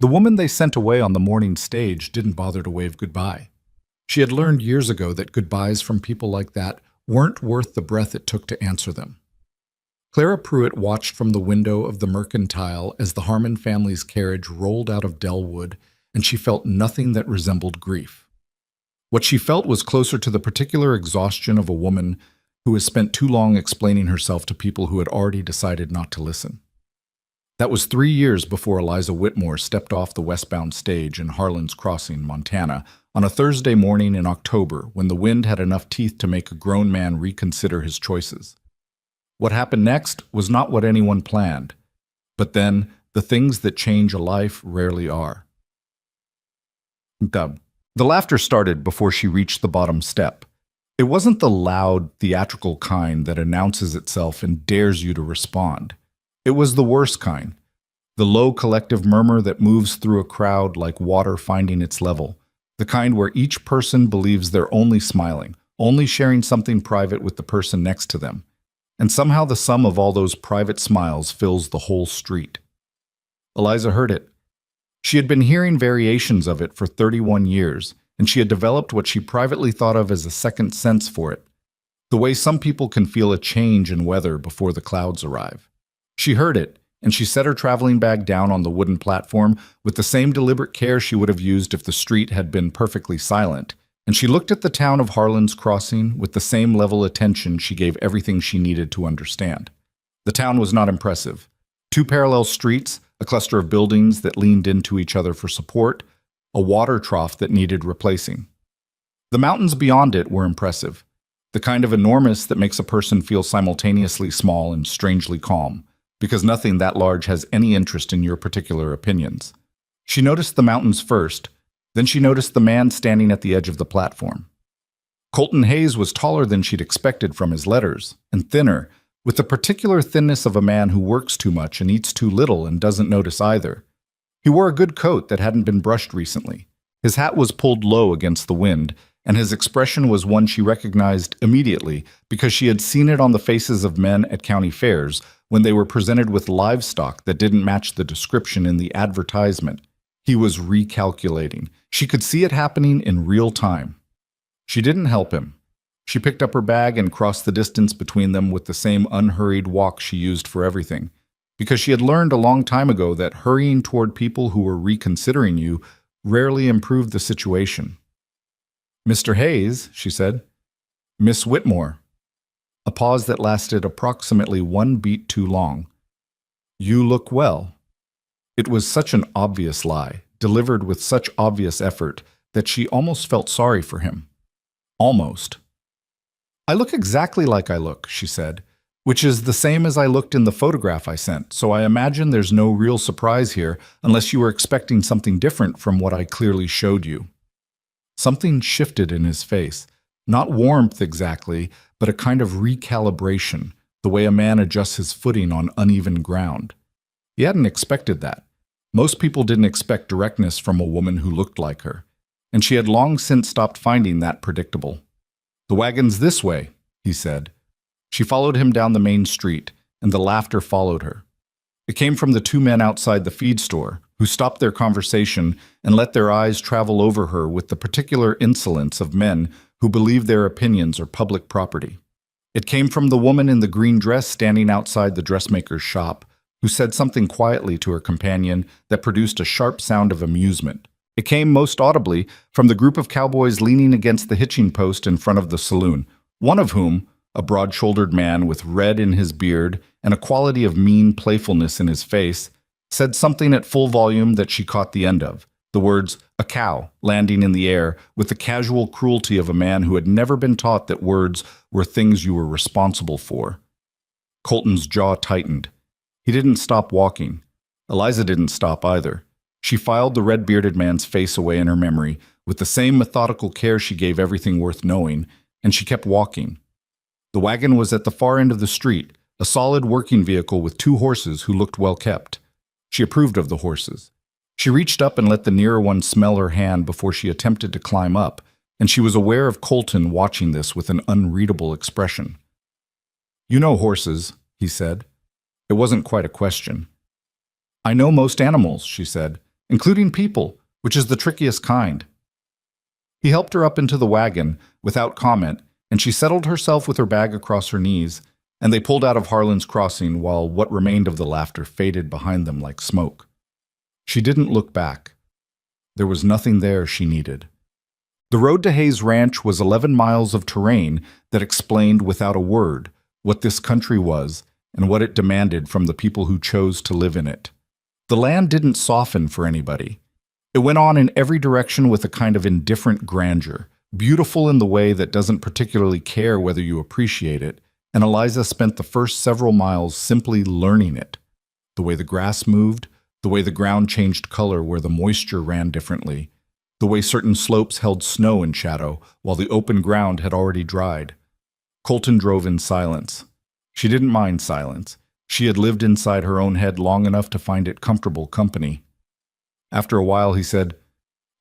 The woman they sent away on the morning stage didn't bother to wave goodbye. She had learned years ago that goodbyes from people like that weren't worth the breath it took to answer them. Clara Pruitt watched from the window of the Mercantile as the Harmon family's carriage rolled out of Delwood, and she felt nothing that resembled grief. What she felt was closer to the particular exhaustion of a woman who has spent too long explaining herself to people who had already decided not to listen. That was 3 years before Eliza Whitmore stepped off the westbound stage in Harlan's Crossing, Montana, on a Thursday morning in October when the wind had enough teeth to make a grown man reconsider his choices. What happened next was not what anyone planned, but then the things that change a life rarely are. The laughter started before she reached the bottom step. It wasn't the loud, theatrical kind that announces itself and dares you to respond. It was the worst kind, the low collective murmur that moves through a crowd like water finding its level, the kind where each person believes they're only smiling, only sharing something private with the person next to them. And somehow the sum of all those private smiles fills the whole street. Eliza heard it. She had been hearing variations of it for 31 years, and she had developed what she privately thought of as a second sense for it, the way some people can feel a change in weather before the clouds arrive. She heard it, and she set her traveling bag down on the wooden platform with the same deliberate care she would have used if the street had been perfectly silent, and she looked at the town of Harlan's Crossing with the same level of attention she gave everything she needed to understand. The town was not impressive. 2 parallel streets, a cluster of buildings that leaned into each other for support, a water trough that needed replacing. The mountains beyond it were impressive, the kind of enormous that makes a person feel simultaneously small and strangely calm, because nothing that large has any interest in your particular opinions. She noticed the mountains first, then she noticed the man standing at the edge of the platform. Colton Hayes was taller than she'd expected from his letters, and thinner, with the particular thinness of a man who works too much and eats too little and doesn't notice either. He wore a good coat that hadn't been brushed recently. His hat was pulled low against the wind, and his expression was one she recognized immediately because she had seen it on the faces of men at county fairs when they were presented with livestock that didn't match the description in the advertisement. He was recalculating. She could see it happening in real time. She didn't help him. She picked up her bag and crossed the distance between them with the same unhurried walk she used for everything, because she had learned a long time ago that hurrying toward people who were reconsidering you rarely improved the situation. "Mr. Hayes," she said. "Miss Whitmore." A pause that lasted approximately 1 beat too long. "You look well." It was such an obvious lie, delivered with such obvious effort, that she almost felt sorry for him. Almost. "I look exactly like I look," she said, "which is the same as I looked in the photograph I sent, so I imagine there's no real surprise here unless you were expecting something different from what I clearly showed you." Something shifted in his face, not warmth exactly, but a kind of recalibration, the way a man adjusts his footing on uneven ground. He hadn't expected that. Most people didn't expect directness from a woman who looked like her, and she had long since stopped finding that predictable. "The wagon's this way," he said. She followed him down the main street, and the laughter followed her. It came from the 2 men outside the feed store, who stopped their conversation and let their eyes travel over her with the particular insolence of men who believe their opinions are public property. It came from the woman in the green dress standing outside the dressmaker's shop, who said something quietly to her companion that produced a sharp sound of amusement. It came most audibly from the group of cowboys leaning against the hitching post in front of the saloon, one of whom, a broad-shouldered man with red in his beard and a quality of mean playfulness in his face, said something at full volume that she caught the end of, the words, "a cow," landing in the air with the casual cruelty of a man who had never been taught that words were things you were responsible for. Colton's jaw tightened. He didn't stop walking. Eliza didn't stop either. She filed the red-bearded man's face away in her memory with the same methodical care she gave everything worth knowing, and she kept walking. The wagon was at the far end of the street, a solid working vehicle with 2 horses who looked well kept. She approved of the horses. She reached up and let the nearer one smell her hand before she attempted to climb up, and she was aware of Colton watching this with an unreadable expression. "You know horses," he said. It wasn't quite a question. "I know most animals," she said, including people, which is the trickiest kind. He helped her up into the wagon without comment, and she settled herself with her bag across her knees, and they pulled out of Harlan's Crossing while what remained of the laughter faded behind them like smoke. She didn't look back. There was nothing there she needed. The road to Hayes Ranch was 11 miles of terrain that explained without a word what this country was and what it demanded from the people who chose to live in it. The land didn't soften for anybody. It went on in every direction with a kind of indifferent grandeur, beautiful in the way that doesn't particularly care whether you appreciate it, and Eliza spent the first several miles simply learning it. The way the grass moved, the way the ground changed color where the moisture ran differently, the way certain slopes held snow in shadow while the open ground had already dried. Colton drove in silence. She didn't mind silence. She had lived inside her own head long enough to find it comfortable company. After a while, he said,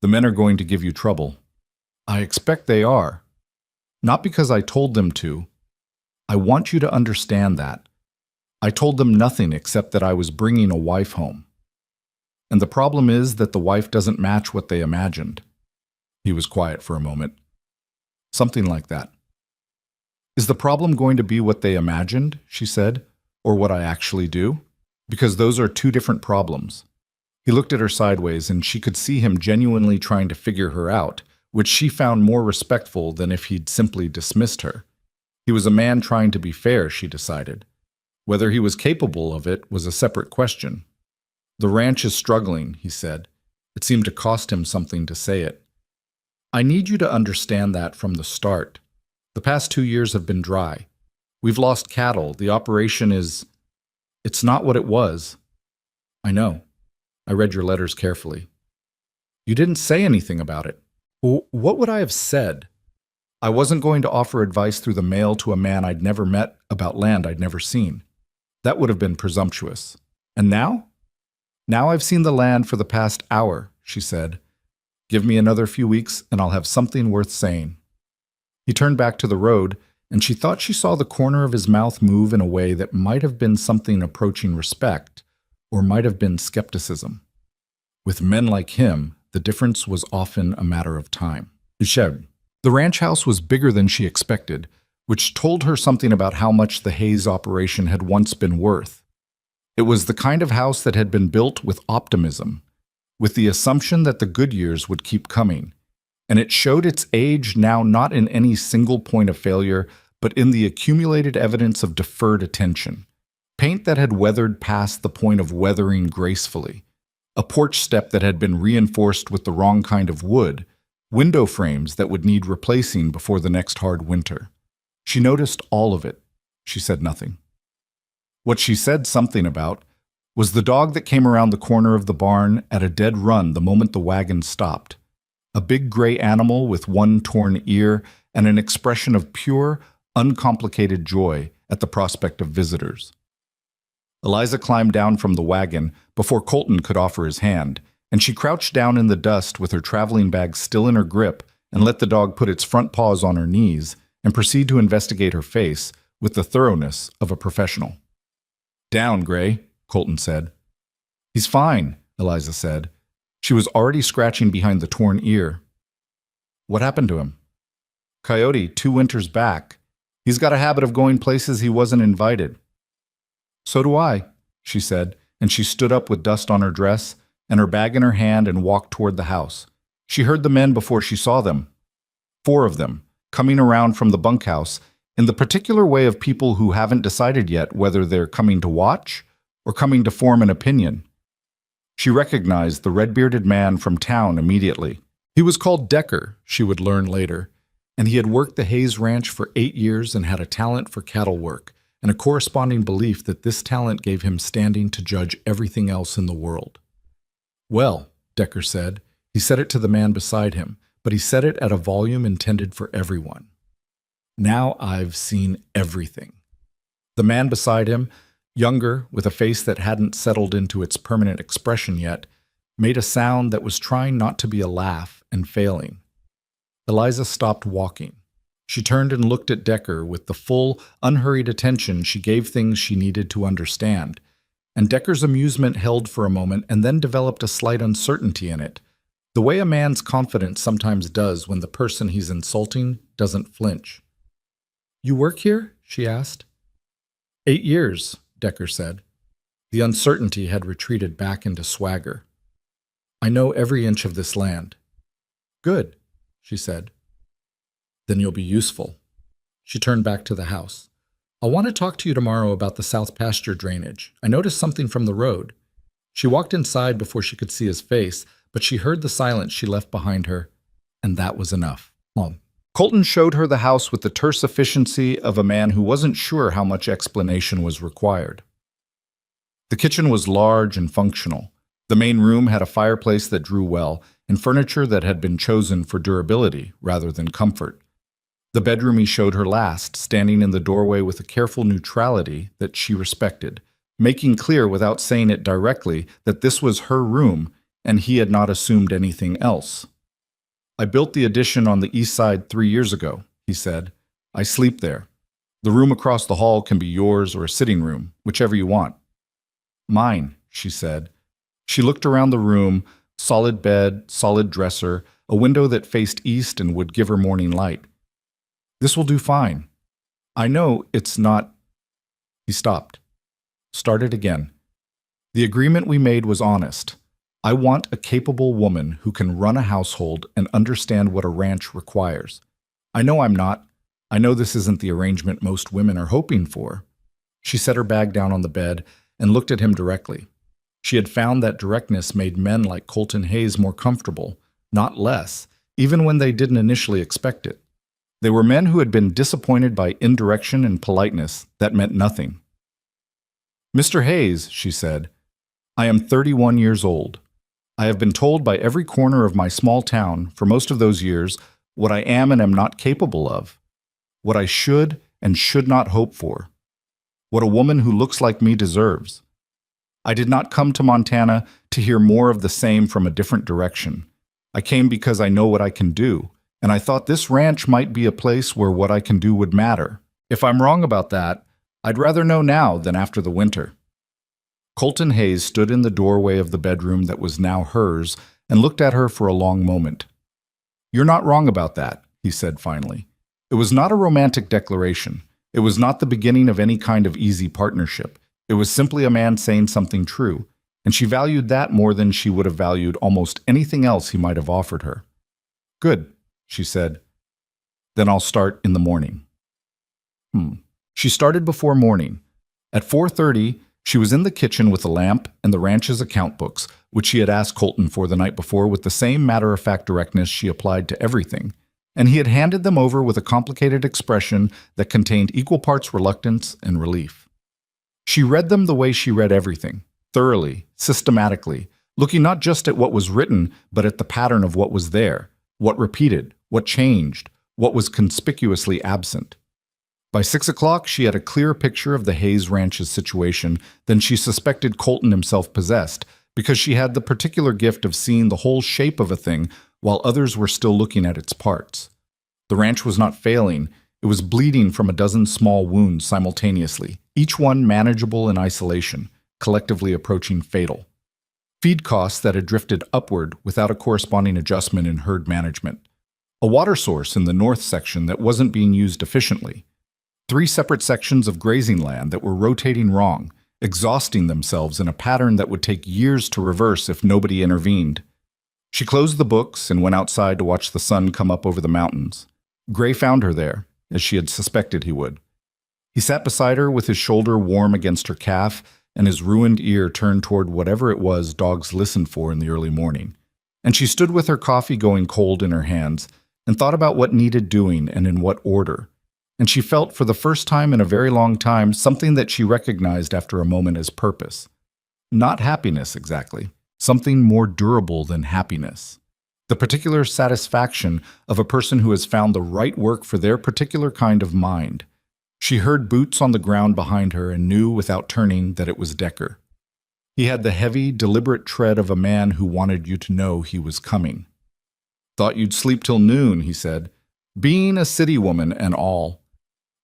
"The men are going to give you trouble." "I expect they are. Not because I told them to. I want you to understand that. I told them nothing except that I was bringing a wife home. And the problem is that the wife doesn't match what they imagined." He was quiet for a moment. "Something like that." "Is the problem going to be what they imagined," she said, "or what I actually do? Because those are two different problems." He looked at her sideways, and she could see him genuinely trying to figure her out, which she found more respectful than if he'd simply dismissed her. He was a man trying to be fair, she decided. Whether he was capable of it was a separate question. "The ranch is struggling," he said. It seemed to cost him something to say it. "I need you to understand that from the start. The past 2 years have been dry. We've lost cattle. The operation is... It's not what it was." "I know. I read your letters carefully." "You didn't say anything about it." "What would I have said? I wasn't going to offer advice through the mail to a man I'd never met about land I'd never seen. That would have been presumptuous. And now? Now I've seen the land for the past hour," she said. "Give me another few weeks and I'll have something worth saying." He turned back to the road, and she thought she saw the corner of his mouth move in a way that might have been something approaching respect, or might have been skepticism. With men like him, the difference was often a matter of time. The ranch house was bigger than she expected, which told her something about how much the Hayes operation had once been worth. It was the kind of house that had been built with optimism, with the assumption that the good years would keep coming, and it showed its age now not in any single point of failure, but in the accumulated evidence of deferred attention. Paint that had weathered past the point of weathering gracefully, a porch step that had been reinforced with the wrong kind of wood, window frames that would need replacing before the next hard winter. She noticed all of it. She said nothing. What she said something about was the dog that came around the corner of the barn at a dead run the moment the wagon stopped. A big gray animal with one torn ear and an expression of pure, uncomplicated joy at the prospect of visitors. Eliza climbed down from the wagon before Colton could offer his hand, and she crouched down in the dust with her traveling bag still in her grip and let the dog put its front paws on her knees and proceed to investigate her face with the thoroughness of a professional. "Down, Gray," Colton said. "He's fine," Eliza said. She was already scratching behind the torn ear. "What happened to him?" "Coyote, 2 winters back. He's got a habit of going places he wasn't invited." "So do I," she said, and she stood up with dust on her dress and her bag in her hand and walked toward the house. She heard the men before she saw them. 4 of them, coming around from the bunkhouse in the particular way of people who haven't decided yet whether they're coming to watch or coming to form an opinion. She recognized the red-bearded man from town immediately. He was called Decker, she would learn later, and he had worked the Hayes Ranch for 8 years and had a talent for cattle work and a corresponding belief that this talent gave him standing to judge everything else in the world. "Well," Decker said. He said it to the man beside him, but he said it at a volume intended for everyone. "Now I've seen everything." The man beside him, younger, with a face that hadn't settled into its permanent expression yet, made a sound that was trying not to be a laugh and failing. Eliza stopped walking. She turned and looked at Decker with the full, unhurried attention she gave things she needed to understand, and Decker's amusement held for a moment and then developed a slight uncertainty in it, the way a man's confidence sometimes does when the person he's insulting doesn't flinch. "You work here?" she asked. 8 years, Decker said. The uncertainty had retreated back into swagger. "I know every inch of this land." "Good," she said. "Then you'll be useful." She turned back to the house. "I'll want to talk to you tomorrow about the south pasture drainage. I noticed something from the road." She walked inside before she could see his face, but she heard the silence she left behind her, and that was enough. Colton showed her the house with the terse efficiency of a man who wasn't sure how much explanation was required. The kitchen was large and functional. The main room had a fireplace that drew well, and furniture that had been chosen for durability rather than comfort. The bedroom he showed her last, standing in the doorway with a careful neutrality that she respected, making clear without saying it directly that this was her room and he had not assumed anything else. "I built the addition on the east side 3 years ago," he said. "I sleep there. The room across the hall can be yours or a sitting room, whichever you want." "Mine," she said. She looked around the room, solid bed, solid dresser, a window that faced east and would give her morning light. "This will do fine. I know it's not—" He stopped. Started again. "The agreement we made was honest. I want a capable woman who can run a household and understand what a ranch requires. I know I'm not. I know this isn't the arrangement most women are hoping for." She set her bag down on the bed and looked at him directly. She had found that directness made men like Colton Hayes more comfortable, not less, even when they didn't initially expect it. They were men who had been disappointed by indirection and politeness that meant nothing. "Mr. Hayes," she said, "I am 31 years old. I have been told by every corner of my small town for most of those years what I am and am not capable of, what I should and should not hope for, what a woman who looks like me deserves. I did not come to Montana to hear more of the same from a different direction. I came because I know what I can do, and I thought this ranch might be a place where what I can do would matter. If I'm wrong about that, I'd rather know now than after the winter." Colton Hayes stood in the doorway of the bedroom that was now hers and looked at her for a long moment. "You're not wrong about that," he said finally. It was not a romantic declaration. It was not the beginning of any kind of easy partnership. It was simply a man saying something true, and she valued that more than she would have valued almost anything else he might have offered her. "Good," she said. "Then I'll start in the morning." She started before morning. At 4:30, she was in the kitchen with a lamp and the ranch's account books, which she had asked Colton for the night before with the same matter-of-fact directness she applied to everything, and he had handed them over with a complicated expression that contained equal parts reluctance and relief. She read them the way she read everything, thoroughly, systematically, looking not just at what was written, but at the pattern of what was there, what repeated, what changed, what was conspicuously absent. By 6 o'clock, she had a clearer picture of the Hayes Ranch's situation than she suspected Colton himself possessed, because she had the particular gift of seeing the whole shape of a thing while others were still looking at its parts. The ranch was not failing. It was bleeding from a dozen small wounds simultaneously, each one manageable in isolation, collectively approaching fatal. Feed costs that had drifted upward without a corresponding adjustment in herd management. A water source in the north section that wasn't being used efficiently. 3 separate sections of grazing land that were rotating wrong, exhausting themselves in a pattern that would take years to reverse if nobody intervened. She closed the books and went outside to watch the sun come up over the mountains. Gray found her there, as she had suspected he would. He sat beside her with his shoulder warm against her calf and his ruined ear turned toward whatever it was dogs listened for in the early morning. And she stood with her coffee going cold in her hands and thought about what needed doing and in what order. And she felt for the first time in a very long time something that she recognized after a moment as purpose. Not happiness exactly, something more durable than happiness. The particular satisfaction of a person who has found the right work for their particular kind of mind. She heard boots on the ground behind her and knew without turning that it was Decker. He had the heavy, deliberate tread of a man who wanted you to know he was coming. "Thought you'd sleep till noon," he said. "Being a city woman and all."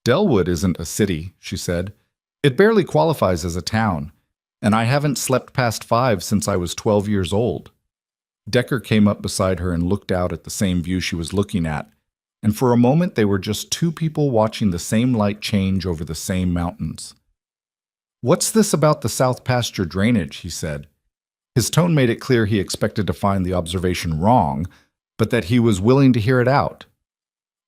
"Delwood isn't a city," she said. "It barely qualifies as a town. and I haven't slept past 5 since I was 12 years old." Decker came up beside her and looked out at the same view she was looking at, and for a moment they were just two people watching the same light change over the same mountains. "What's this about the south pasture drainage?" he said. His tone made it clear he expected to find the observation wrong, but that he was willing to hear it out.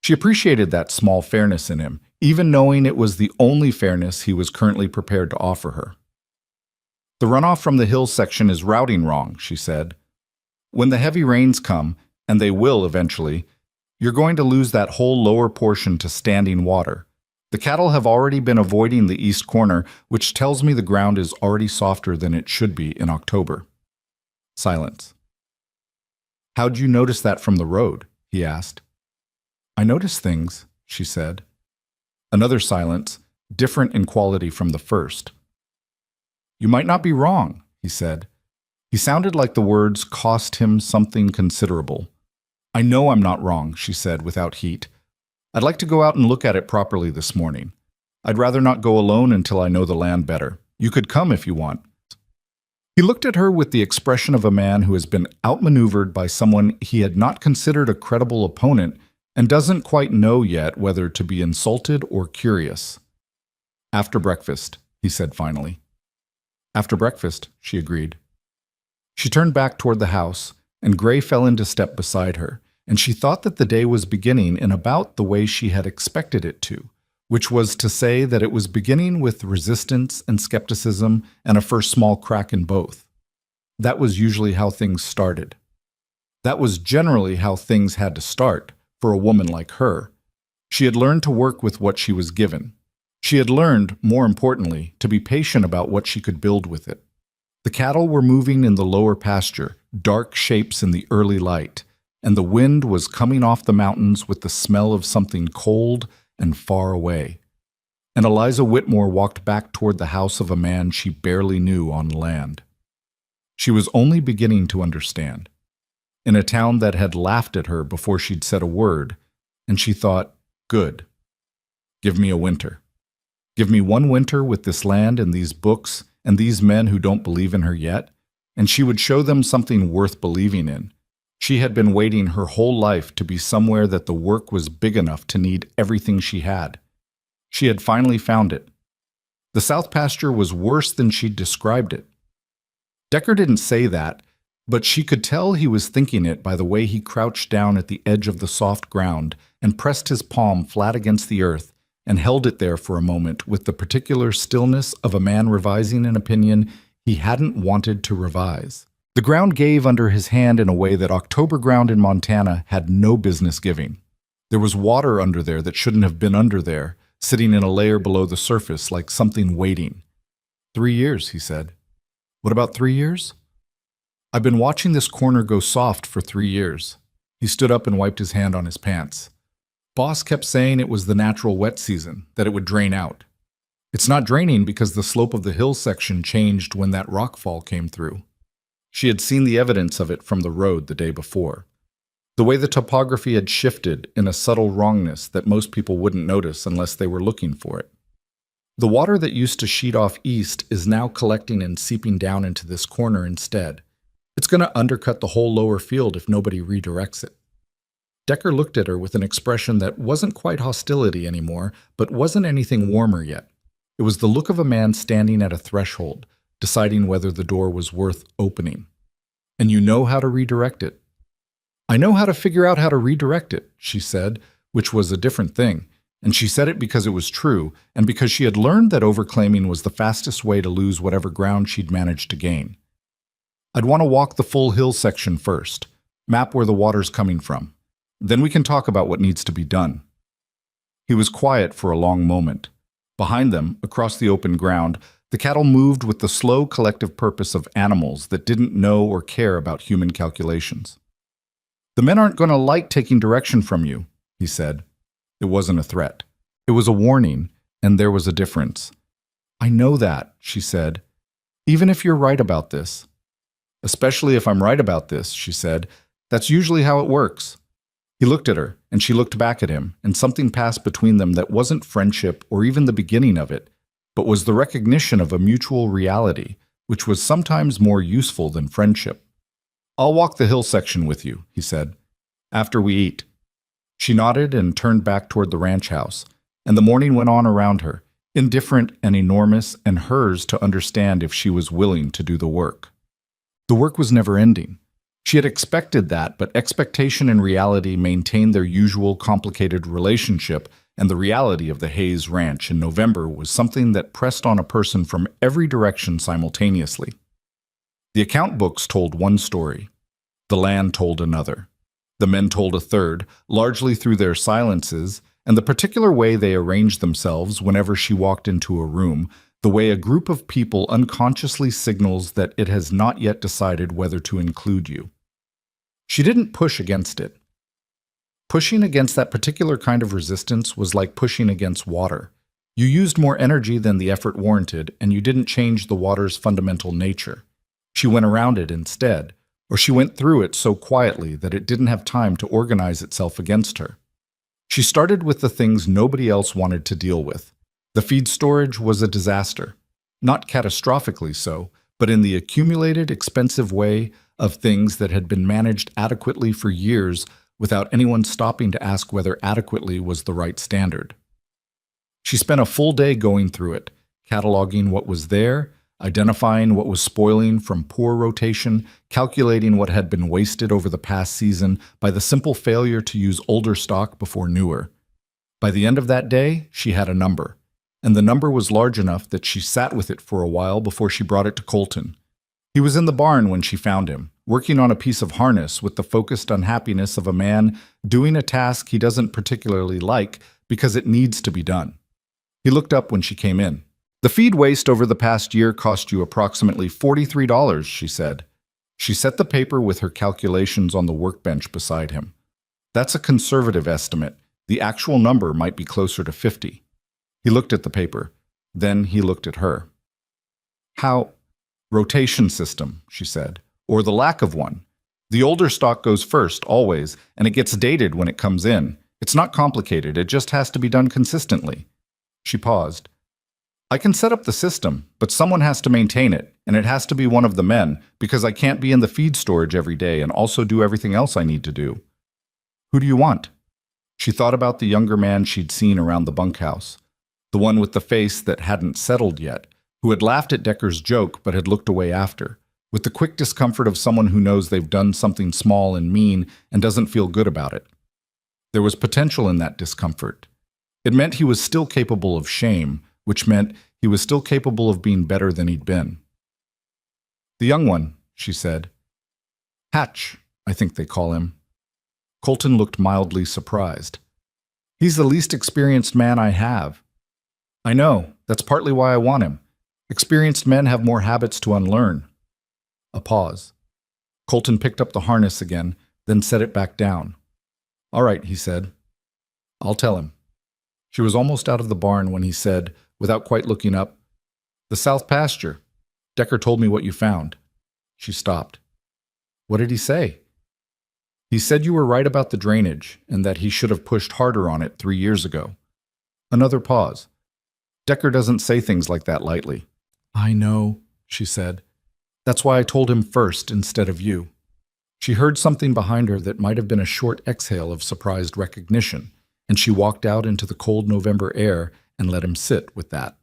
She appreciated that small fairness in him, even knowing it was the only fairness he was currently prepared to offer her. "The runoff from the hill section is routing wrong," she said. "When the heavy rains come, and they will eventually, you're going to lose that whole lower portion to standing water. The cattle have already been avoiding the east corner, which tells me the ground is already softer than it should be in October." Silence. "How'd you notice that from the road?" he asked. "I notice things," she said. Another silence, different in quality from the first. "You might not be wrong," he said. He sounded like the words cost him something considerable. "I know I'm not wrong," she said without heat. "I'd like to go out and look at it properly this morning. I'd rather not go alone until I know the land better. You could come if you want." He looked at her with the expression of a man who has been outmaneuvered by someone he had not considered a credible opponent and doesn't quite know yet whether to be insulted or curious. "After breakfast," he said finally. "After breakfast," she agreed. She turned back toward the house, and Gray fell into step beside her, and she thought that the day was beginning in about the way she had expected it to, which was to say that it was beginning with resistance and skepticism and a first small crack in both. That was usually how things started. That was generally how things had to start for a woman like her. She had learned to work with what she was given. She had learned, more importantly, to be patient about what she could build with it. The cattle were moving in the lower pasture, dark shapes in the early light, and the wind was coming off the mountains with the smell of something cold and far away. And Eliza Whitmore walked back toward the house of a man she barely knew on land. She was only beginning to understand. In a town that had laughed at her before she'd said a word, and she thought, "Good. Give me a winter. Give me one winter with this land and these books and these men who don't believe in her yet, and she would show them something worth believing in." She had been waiting her whole life to be somewhere that the work was big enough to need everything she had. She had finally found it. The south pasture was worse than she'd described it. Decker didn't say that, but she could tell he was thinking it by the way he crouched down at the edge of the soft ground and pressed his palm flat against the earth and held it there for a moment with the particular stillness of a man revising an opinion he hadn't wanted to revise. The ground gave under his hand in a way that October ground in Montana had no business giving. There was water under there that shouldn't have been under there, sitting in a layer below the surface like something waiting. 3 years, he said. What about 3 years? I've been watching this corner go soft for 3 years. He stood up and wiped his hand on his pants. Boss kept saying it was the natural wet season, that it would drain out. It's not draining because the slope of the hill section changed when that rockfall came through. She had seen the evidence of it from the road the day before. The way the topography had shifted in a subtle wrongness that most people wouldn't notice unless they were looking for it. The water that used to sheet off east is now collecting and seeping down into this corner instead. It's going to undercut the whole lower field if nobody redirects it. Decker looked at her with an expression that wasn't quite hostility anymore, but wasn't anything warmer yet. It was the look of a man standing at a threshold, deciding whether the door was worth opening. And you know how to redirect it. I know how to figure out how to redirect it, she said, which was a different thing. And she said it because it was true, and because she had learned that overclaiming was the fastest way to lose whatever ground she'd managed to gain. I'd want to walk the full hill section first, map where the water's coming from. Then we can talk about what needs to be done. He was quiet for a long moment. Behind them, across the open ground, the cattle moved with the slow collective purpose of animals that didn't know or care about human calculations. The men aren't going to like taking direction from you, he said. It wasn't a threat. It was a warning, and there was a difference. I know that, she said, even if you're right about this. Especially if I'm right about this, she said. That's usually how it works. He looked at her, and she looked back at him, and something passed between them that wasn't friendship or even the beginning of it, but was the recognition of a mutual reality, which was sometimes more useful than friendship. "I'll walk the hill section with you," he said, "after we eat." She nodded and turned back toward the ranch house, and the morning went on around her, indifferent and enormous, and hers to understand if she was willing to do the work. The work was never ending. She had expected that, but expectation and reality maintained their usual complicated relationship, and the reality of the Hayes Ranch in November was something that pressed on a person from every direction simultaneously. The account books told one story. The land told another. The men told a third, largely through their silences, and the particular way they arranged themselves whenever she walked into a room, the way a group of people unconsciously signals that it has not yet decided whether to include you. She didn't push against it. Pushing against that particular kind of resistance was like pushing against water. You used more energy than the effort warranted, and you didn't change the water's fundamental nature. She went around it instead, or she went through it so quietly that it didn't have time to organize itself against her. She started with the things nobody else wanted to deal with. The feed storage was a disaster. Not catastrophically so, but in the accumulated, expensive way of things that had been managed adequately for years without anyone stopping to ask whether adequately was the right standard. She spent a full day going through it, cataloging what was there, identifying what was spoiling from poor rotation, calculating what had been wasted over the past season by the simple failure to use older stock before newer. By the end of that day, she had a number, and the number was large enough that she sat with it for a while before she brought it to Colton. He was in the barn when she found him, working on a piece of harness with the focused unhappiness of a man doing a task he doesn't particularly like because it needs to be done. He looked up when she came in. "The feed waste over the past year cost you approximately $43, she said. She set the paper with her calculations on the workbench beside him. "That's a conservative estimate. The actual number might be closer to 50. He looked at the paper. Then he looked at her. "How? "Rotation system," she said, "or the lack of one. The older stock goes first, always, and it gets dated when it comes in. It's not complicated, it just has to be done consistently." She paused. "I can set up the system, but someone has to maintain it, and it has to be one of the men, because I can't be in the feed storage every day and also do everything else I need to do." "Who do you want?" She thought about the younger man she'd seen around the bunkhouse, the one with the face that hadn't settled yet, who had laughed at Decker's joke but had looked away after, with the quick discomfort of someone who knows they've done something small and mean and doesn't feel good about it. There was potential in that discomfort. It meant he was still capable of shame, which meant he was still capable of being better than he'd been. "The young one," she said. "Hatch, I think they call him." Colton looked mildly surprised. "He's the least experienced man I have." "I know. That's partly why I want him. Experienced men have more habits to unlearn." A pause. Colton picked up the harness again, then set it back down. "All right," he said. "I'll tell him." She was almost out of the barn when he said, without quite looking up, "The south pasture. Decker told me what you found." She stopped. "What did he say?" "He said you were right about the drainage, and that he should have pushed harder on it 3 years ago." Another pause. "Decker doesn't say things like that lightly." "I know," she said. "That's why I told him first instead of you." She heard something behind her that might have been a short exhale of surprised recognition, and she walked out into the cold November air and let him sit with that.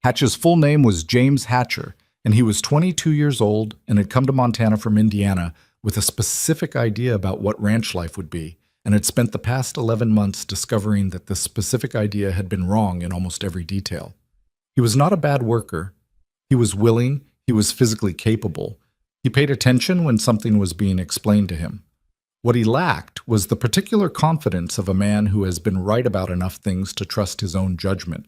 Hatch's full name was James Hatcher, and he was 22 years old and had come to Montana from Indiana with a specific idea about what ranch life would be, and had spent the past 11 months discovering that this specific idea had been wrong in almost every detail. He was not a bad worker. He was willing, he was physically capable. He paid attention when something was being explained to him. What he lacked was the particular confidence of a man who has been right about enough things to trust his own judgment.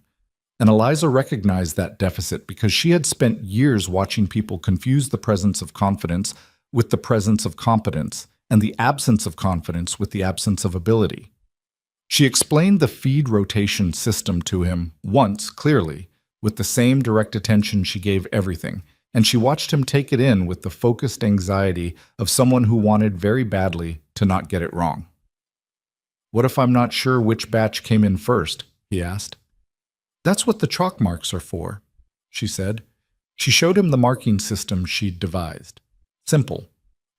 And Eliza recognized that deficit because she had spent years watching people confuse the presence of confidence with the presence of competence, and the absence of confidence with the absence of ability. She explained the feed rotation system to him once clearly, with the same direct attention she gave everything, and she watched him take it in with the focused anxiety of someone who wanted very badly to not get it wrong. "What if I'm not sure which batch came in first?" he asked. "That's what the chalk marks are for," she said. She showed him the marking system she'd devised. Simple.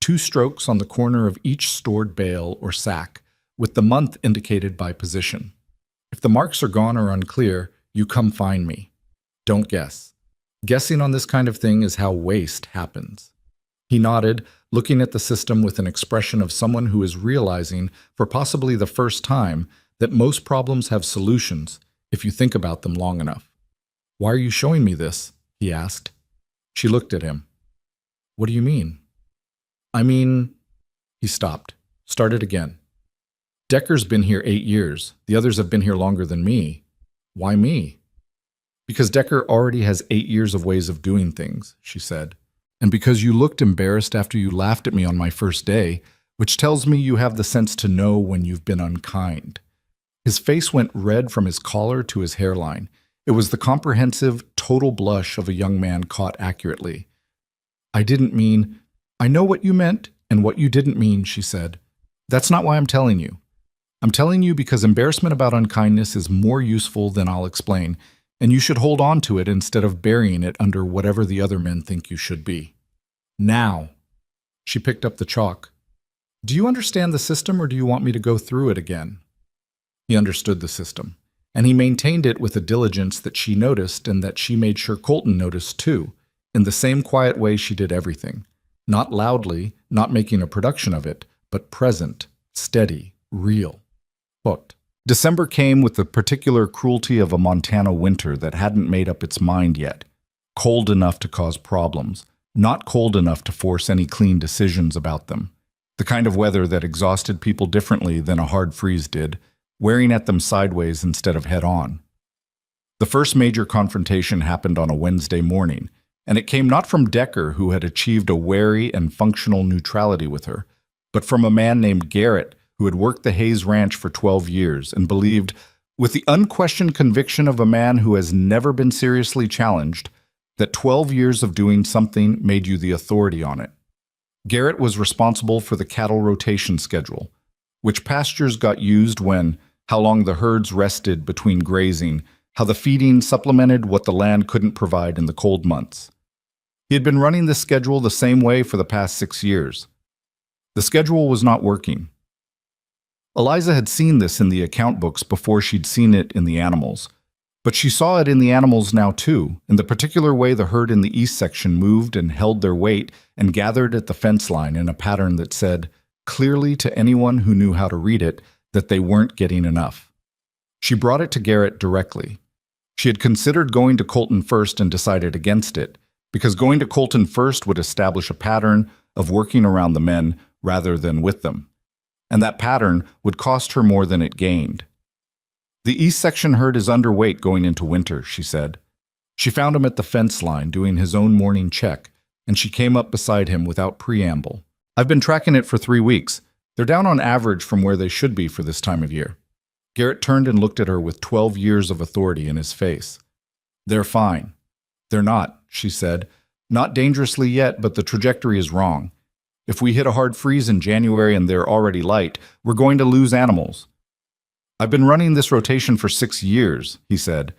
2 strokes on the corner of each stored bale or sack, with the month indicated by position. If the marks are gone or unclear, you come find me. Don't guess. Guessing on this kind of thing is how waste happens. He nodded, looking at the system with an expression of someone who is realizing, for possibly the first time, that most problems have solutions if you think about them long enough. "Why are you showing me this?" he asked. She looked at him. "What do you mean?" "I mean—" He stopped, started again. "Decker's been here 8 years. The others have been here longer than me. Why me?" "Because Decker already has 8 years of ways of doing things," she said. "And because you looked embarrassed after you laughed at me on my first day, which tells me you have the sense to know when you've been unkind." His face went red from his collar to his hairline. It was the comprehensive, total blush of a young man caught accurately. "I didn't mean—" "I know what you meant and what you didn't mean," she said. "That's not why I'm telling you. I'm telling you because embarrassment about unkindness is more useful than I'll explain, and you should hold on to it instead of burying it under whatever the other men think you should be. Now." She picked up the chalk. "Do you understand the system, or do you want me to go through it again?" He understood the system, and he maintained it with a diligence that she noticed and that she made sure Colton noticed too, in the same quiet way she did everything. Not loudly, not making a production of it, but present, steady, real. Hooked. December came with the particular cruelty of a Montana winter that hadn't made up its mind yet. Cold enough to cause problems, not cold enough to force any clean decisions about them. The kind of weather that exhausted people differently than a hard freeze did, wearing at them sideways instead of head-on. The first major confrontation happened on a Wednesday morning, and it came not from Decker, who had achieved a wary and functional neutrality with her, but from a man named Garrett, who had worked the Hayes Ranch for 12 years and believed, with the unquestioned conviction of a man who has never been seriously challenged, that 12 years of doing something made you the authority on it. Garrett was responsible for the cattle rotation schedule, which pastures got used when, how long the herds rested between grazing, how the feeding supplemented what the land couldn't provide in the cold months. He had been running the schedule the same way for the past 6 years. The schedule was not working. Eliza had seen this in the account books before she'd seen it in the animals, but she saw it in the animals now too, in the particular way the herd in the east section moved and held their weight and gathered at the fence line in a pattern that said, clearly to anyone who knew how to read it, that they weren't getting enough. She brought it to Garrett directly. She had considered going to Colton first and decided against it, because going to Colton first would establish a pattern of working around the men rather than with them, and that pattern would cost her more than it gained. "The east section herd is underweight going into winter," she said. She found him at the fence line doing his own morning check, and she came up beside him without preamble. "I've been tracking it for 3 weeks. They're down on average from where they should be for this time of year." Garrett turned and looked at her with 12 years of authority in his face. "They're fine." "They're not," she said. "Not dangerously yet, but the trajectory is wrong. If we hit a hard freeze in January and they're already light, we're going to lose animals." "I've been running this rotation for 6 years," he said.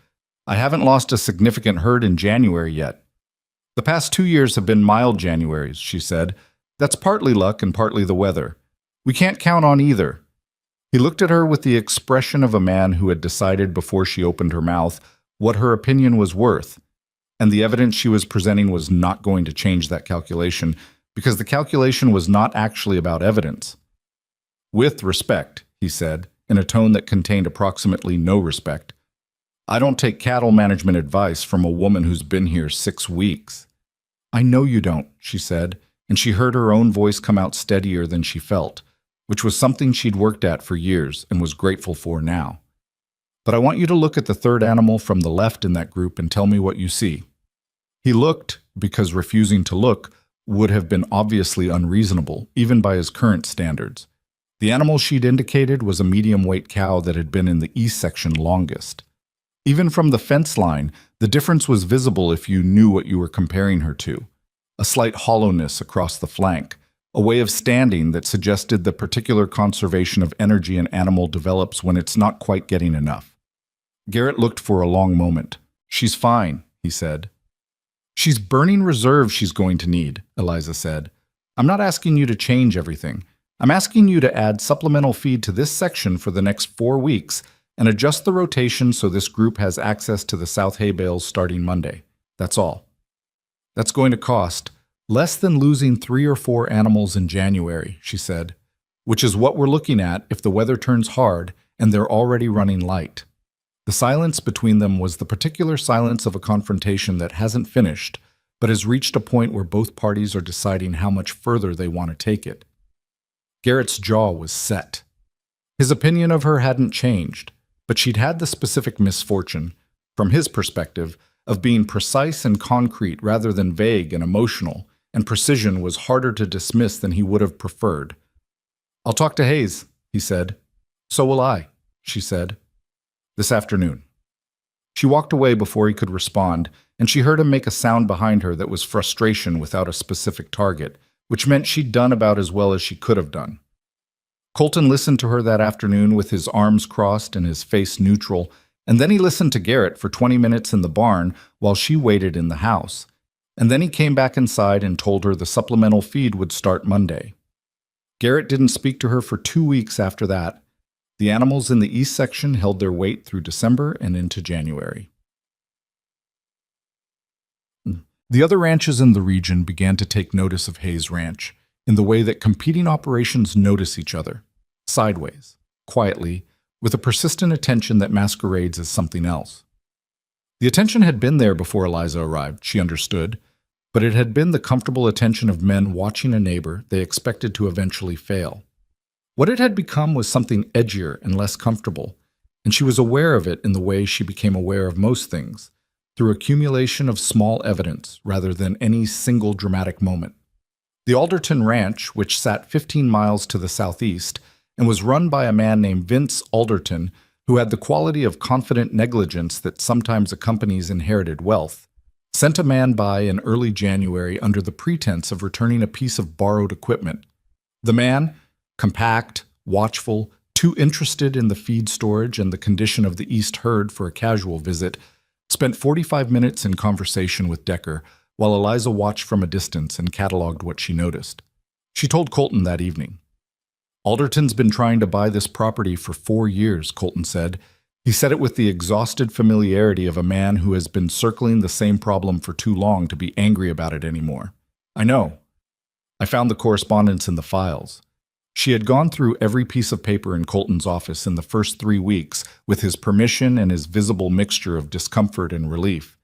"I haven't lost a significant herd in January yet." "The past 2 years have been mild Januaries," she said. "That's partly luck and partly the weather. We can't count on either." He looked at her with the expression of a man who had decided before she opened her mouth what her opinion was worth, and the evidence she was presenting was not going to change that calculation, because the calculation was not actually about evidence. "With respect," he said, in a tone that contained approximately no respect, "I don't take cattle management advice from a woman who's been here 6 weeks." "I know you don't," she said, and she heard her own voice come out steadier than she felt, which was something she'd worked at for years and was grateful for now. "But I want you to look at the third animal from the left in that group and tell me what you see." He looked, because refusing to look would have been obviously unreasonable, even by his current standards. The animal she'd indicated was a medium-weight cow that had been in the east section longest. Even from the fence line, the difference was visible if you knew what you were comparing her to. A slight hollowness across the flank, a way of standing that suggested the particular conservation of energy an animal develops when it's not quite getting enough. Garrett looked for a long moment. "She's fine," he said. She's burning reserves she's going to need, Eliza said. I'm not asking you to change everything. I'm asking you to add supplemental feed to this section for the next 4 weeks and adjust the rotation so this group has access to the South hay bales starting Monday. That's all. That's going to cost less than losing 3 or 4 animals in January, she said, which is what we're looking at if the weather turns hard and they're already running light. The silence between them was the particular silence of a confrontation that hasn't finished, but has reached a point where both parties are deciding how much further they want to take it. Garrett's jaw was set. His opinion of her hadn't changed, but she'd had the specific misfortune, from his perspective, of being precise and concrete rather than vague and emotional, and precision was harder to dismiss than he would have preferred. I'll talk to Hayes, he said. So will I, she said. This afternoon. She walked away before he could respond, and she heard him make a sound behind her that was frustration without a specific target, which meant she'd done about as well as she could have done. Colton listened to her that afternoon with his arms crossed and his face neutral, and then he listened to Garrett for 20 minutes in the barn while she waited in the house. And then he came back inside and told her the supplemental feed would start Monday. Garrett didn't speak to her for 2 weeks after that. The animals in the east section held their weight through December and into January. The other ranches in the region began to take notice of Hayes Ranch in the way that competing operations notice each other, sideways, quietly, with a persistent attention that masquerades as something else. The attention had been there before Eliza arrived, she understood, but it had been the comfortable attention of men watching a neighbor they expected to eventually fail. What it had become was something edgier and less comfortable, and she was aware of it in the way she became aware of most things, through accumulation of small evidence rather than any single dramatic moment. The Alderton Ranch, which sat 15 miles to the southeast and was run by a man named Vince Alderton, who had the quality of confident negligence that sometimes accompanies inherited wealth, sent a man by in early January under the pretense of returning a piece of borrowed equipment. The man, compact, watchful, too interested in the feed storage and the condition of the east herd for a casual visit, spent 45 minutes in conversation with Decker while Eliza watched from a distance and cataloged what she noticed. She told Colton that evening. Alderton's been trying to buy this property for 4 years, Colton said. He said it with the exhausted familiarity of a man who has been circling the same problem for too long to be angry about it anymore. I know. I found the correspondence in the files. She had gone through every piece of paper in Colton's office in the first 3 weeks with his permission and his visible mixture of discomfort and relief.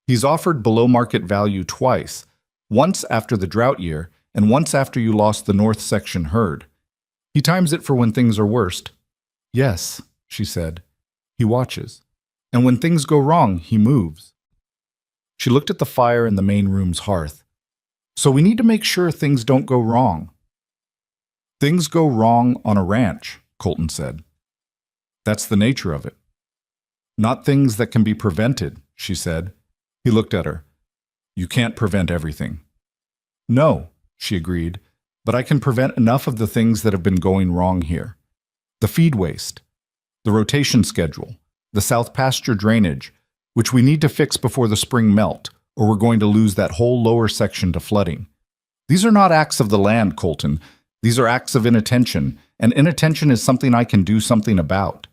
He's offered below market value twice, once after the drought year and once after you lost the north section herd. He times it for when things are worst. Yes, she said. He watches. And when things go wrong, he moves. She looked at the fire in the main room's hearth. So we need to make sure things don't go wrong. Things go wrong on a ranch, Colton said. That's the nature of it. Not things that can be prevented, she said. He looked at her. You can't prevent everything. No, she agreed, but I can prevent enough of the things that have been going wrong here. The feed waste, the rotation schedule, the south pasture drainage, which we need to fix before the spring melt, or we're going to lose that whole lower section to flooding. These are not acts of the land, Colton. These are acts of inattention, and inattention is something I can do something about.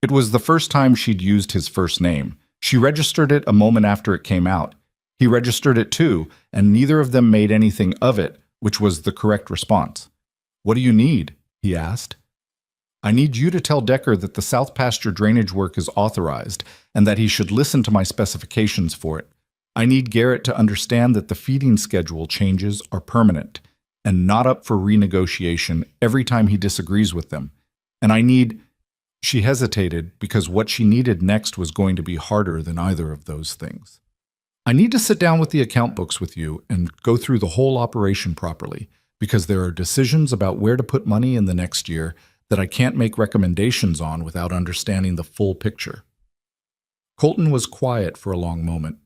It was the first time she'd used his first name. She registered it a moment after it came out. He registered it too, and neither of them made anything of it, which was the correct response. What do you need? He asked. I need you to tell Decker that the south pasture drainage work is authorized, and that he should listen to my specifications for it. I need Garrett to understand that the feeding schedule changes are permanent and not up for renegotiation every time he disagrees with them. And I need... She hesitated because what she needed next was going to be harder than either of those things. I need to sit down with the account books with you and go through the whole operation properly, because there are decisions about where to put money in the next year that I can't make recommendations on without understanding the full picture. Colton was quiet for a long moment.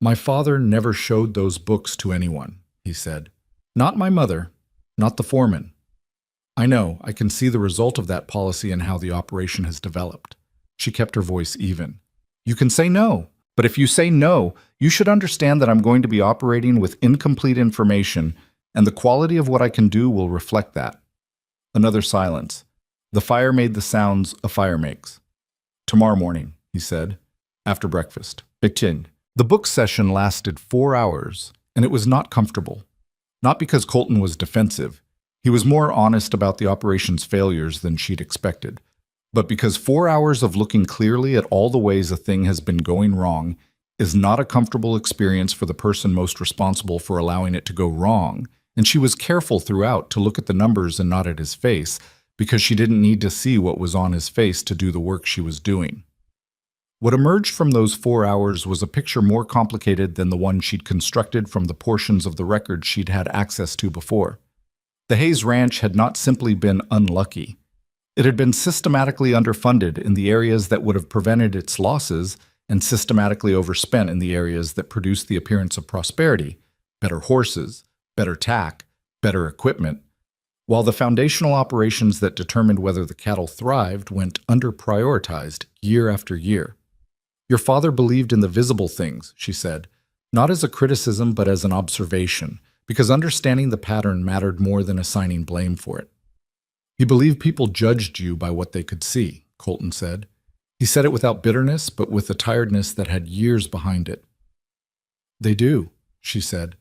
My father never showed those books to anyone, he said. Not my mother, not the foreman. I know, I can see the result of that policy and how the operation has developed. She kept her voice even. You can say no. But if you say no, you should understand that I'm going to be operating with incomplete information, and the quality of what I can do will reflect that. Another silence. The fire made the sounds a fire makes. Tomorrow morning, he said, after breakfast. The book session lasted 4 hours, and it was not comfortable. Not because Colton was defensive. He was more honest about the operation's failures than she'd expected. But because 4 hours of looking clearly at all the ways a thing has been going wrong is not a comfortable experience for the person most responsible for allowing it to go wrong, and she was careful throughout to look at the numbers and not at his face, because she didn't need to see what was on his face to do the work she was doing. What emerged from those 4 hours was a picture more complicated than the one she'd constructed from the portions of the record she'd had access to before. The Hayes Ranch had not simply been unlucky. It had been systematically underfunded in the areas that would have prevented its losses and systematically overspent in the areas that produced the appearance of prosperity, better horses, better tack, better equipment, while the foundational operations that determined whether the cattle thrived went under-prioritized year after year. Your father believed in the visible things, she said, not as a criticism but as an observation, because understanding the pattern mattered more than assigning blame for it. He believed people judged you by what they could see, Colton said. He said it without bitterness, but with a tiredness that had years behind it. They do, she said,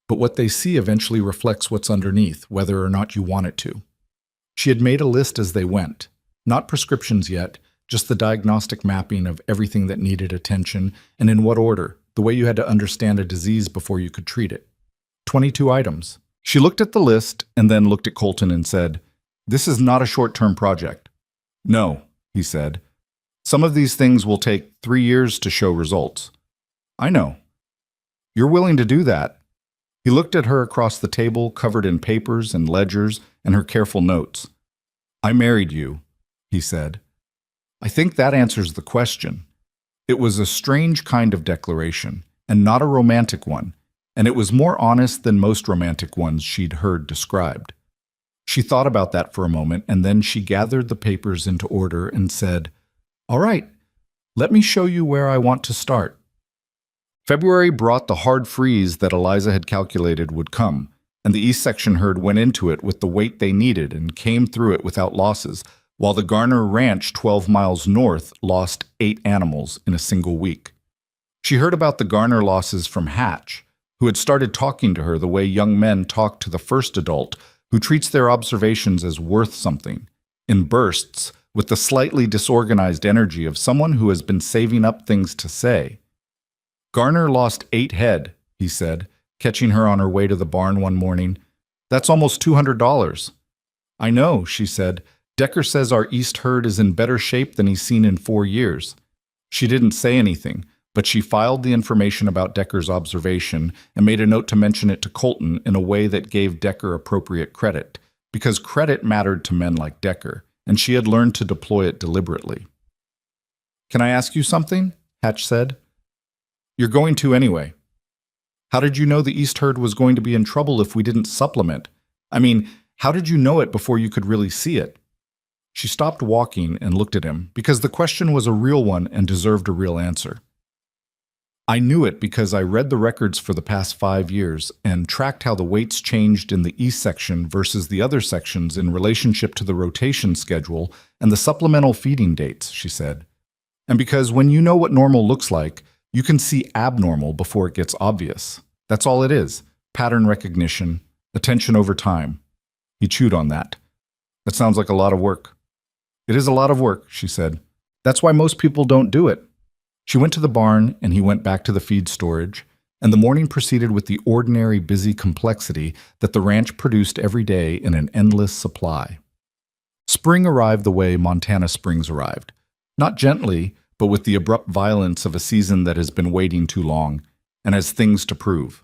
but what they see eventually reflects what's underneath, whether or not you want it to. She had made a list as they went, not prescriptions yet, just the diagnostic mapping of everything that needed attention and in what order, the way you had to understand a disease before you could treat it. 22 items. She looked at the list and then looked at Colton and said, "This is not a short-term project." "No," he said. "Some of these things will take 3 years to show results." "I know." "You're willing to do that?" He looked at her across the table, covered in papers and ledgers and her careful notes. "I married you," he said. "I think that answers the question." It was a strange kind of declaration, and not a romantic one, and it was more honest than most romantic ones she'd heard described. She thought about that for a moment, and then she gathered the papers into order and said, "All right, let me show you where I want to start." February brought the hard freeze that Eliza had calculated would come, and the East Section herd went into it with the weight they needed and came through it without losses, while the Garner Ranch 12 miles north lost 8 animals in a single week. She heard about the Garner losses from Hatch, who had started talking to her the way young men talk to the first adult who treats their observations as worth something, in bursts, with the slightly disorganized energy of someone who has been saving up things to say. "Garner lost 8 head, he said, catching her on her way to the barn one morning. "That's almost $200. "I know," she said. "Decker says our East herd is in better shape than he's seen in 4 years. She didn't say anything, but she filed the information about Decker's observation and made a note to mention it to Colton in a way that gave Decker appropriate credit, because credit mattered to men like Decker, and she had learned to deploy it deliberately. "Can I ask you something?" Hatch said. "You're going to anyway. How did you know the East herd was going to be in trouble if we didn't supplement? I mean, how did you know it before you could really see it?" She stopped walking and looked at him, because the question was a real one and deserved a real answer. "I knew it because I read the records for the past 5 years and tracked how the weights changed in the East section versus the other sections in relationship to the rotation schedule and the supplemental feeding dates," she said. "And because when you know what normal looks like, you can see abnormal before it gets obvious. That's all it is. Pattern recognition, attention over time." He chewed on that. "That sounds like a lot of work." "It is a lot of work," she said. "That's why most people don't do it." She went to the barn, and he went back to the feed storage, and the morning proceeded with the ordinary busy complexity that the ranch produced every day in an endless supply. Spring arrived the way Montana springs arrived. Not gently, but with the abrupt violence of a season that has been waiting too long, and has things to prove.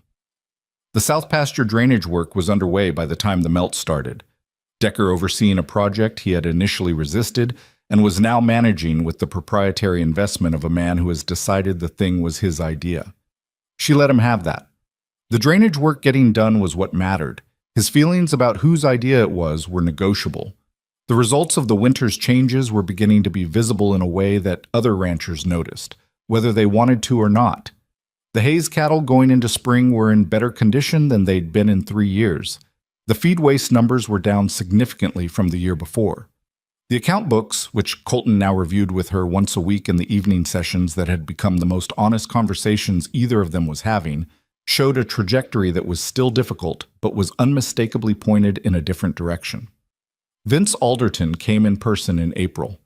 The South Pasture drainage work was underway by the time the melt started. Decker overseeing a project he had initially resisted and was now managing with the proprietary investment of a man who has decided the thing was his idea. She let him have that. The drainage work getting done was what mattered. His feelings about whose idea it was were negotiable. The results of the winter's changes were beginning to be visible in a way that other ranchers noticed, whether they wanted to or not. The Hayes cattle going into spring were in better condition than they'd been in 3 years. The feed waste numbers were down significantly from the year before. The account books, which Colton now reviewed with her once a week in the evening sessions that had become the most honest conversations either of them was having, showed a trajectory that was still difficult but was unmistakably pointed in a different direction. Vince Alderton came in person in April.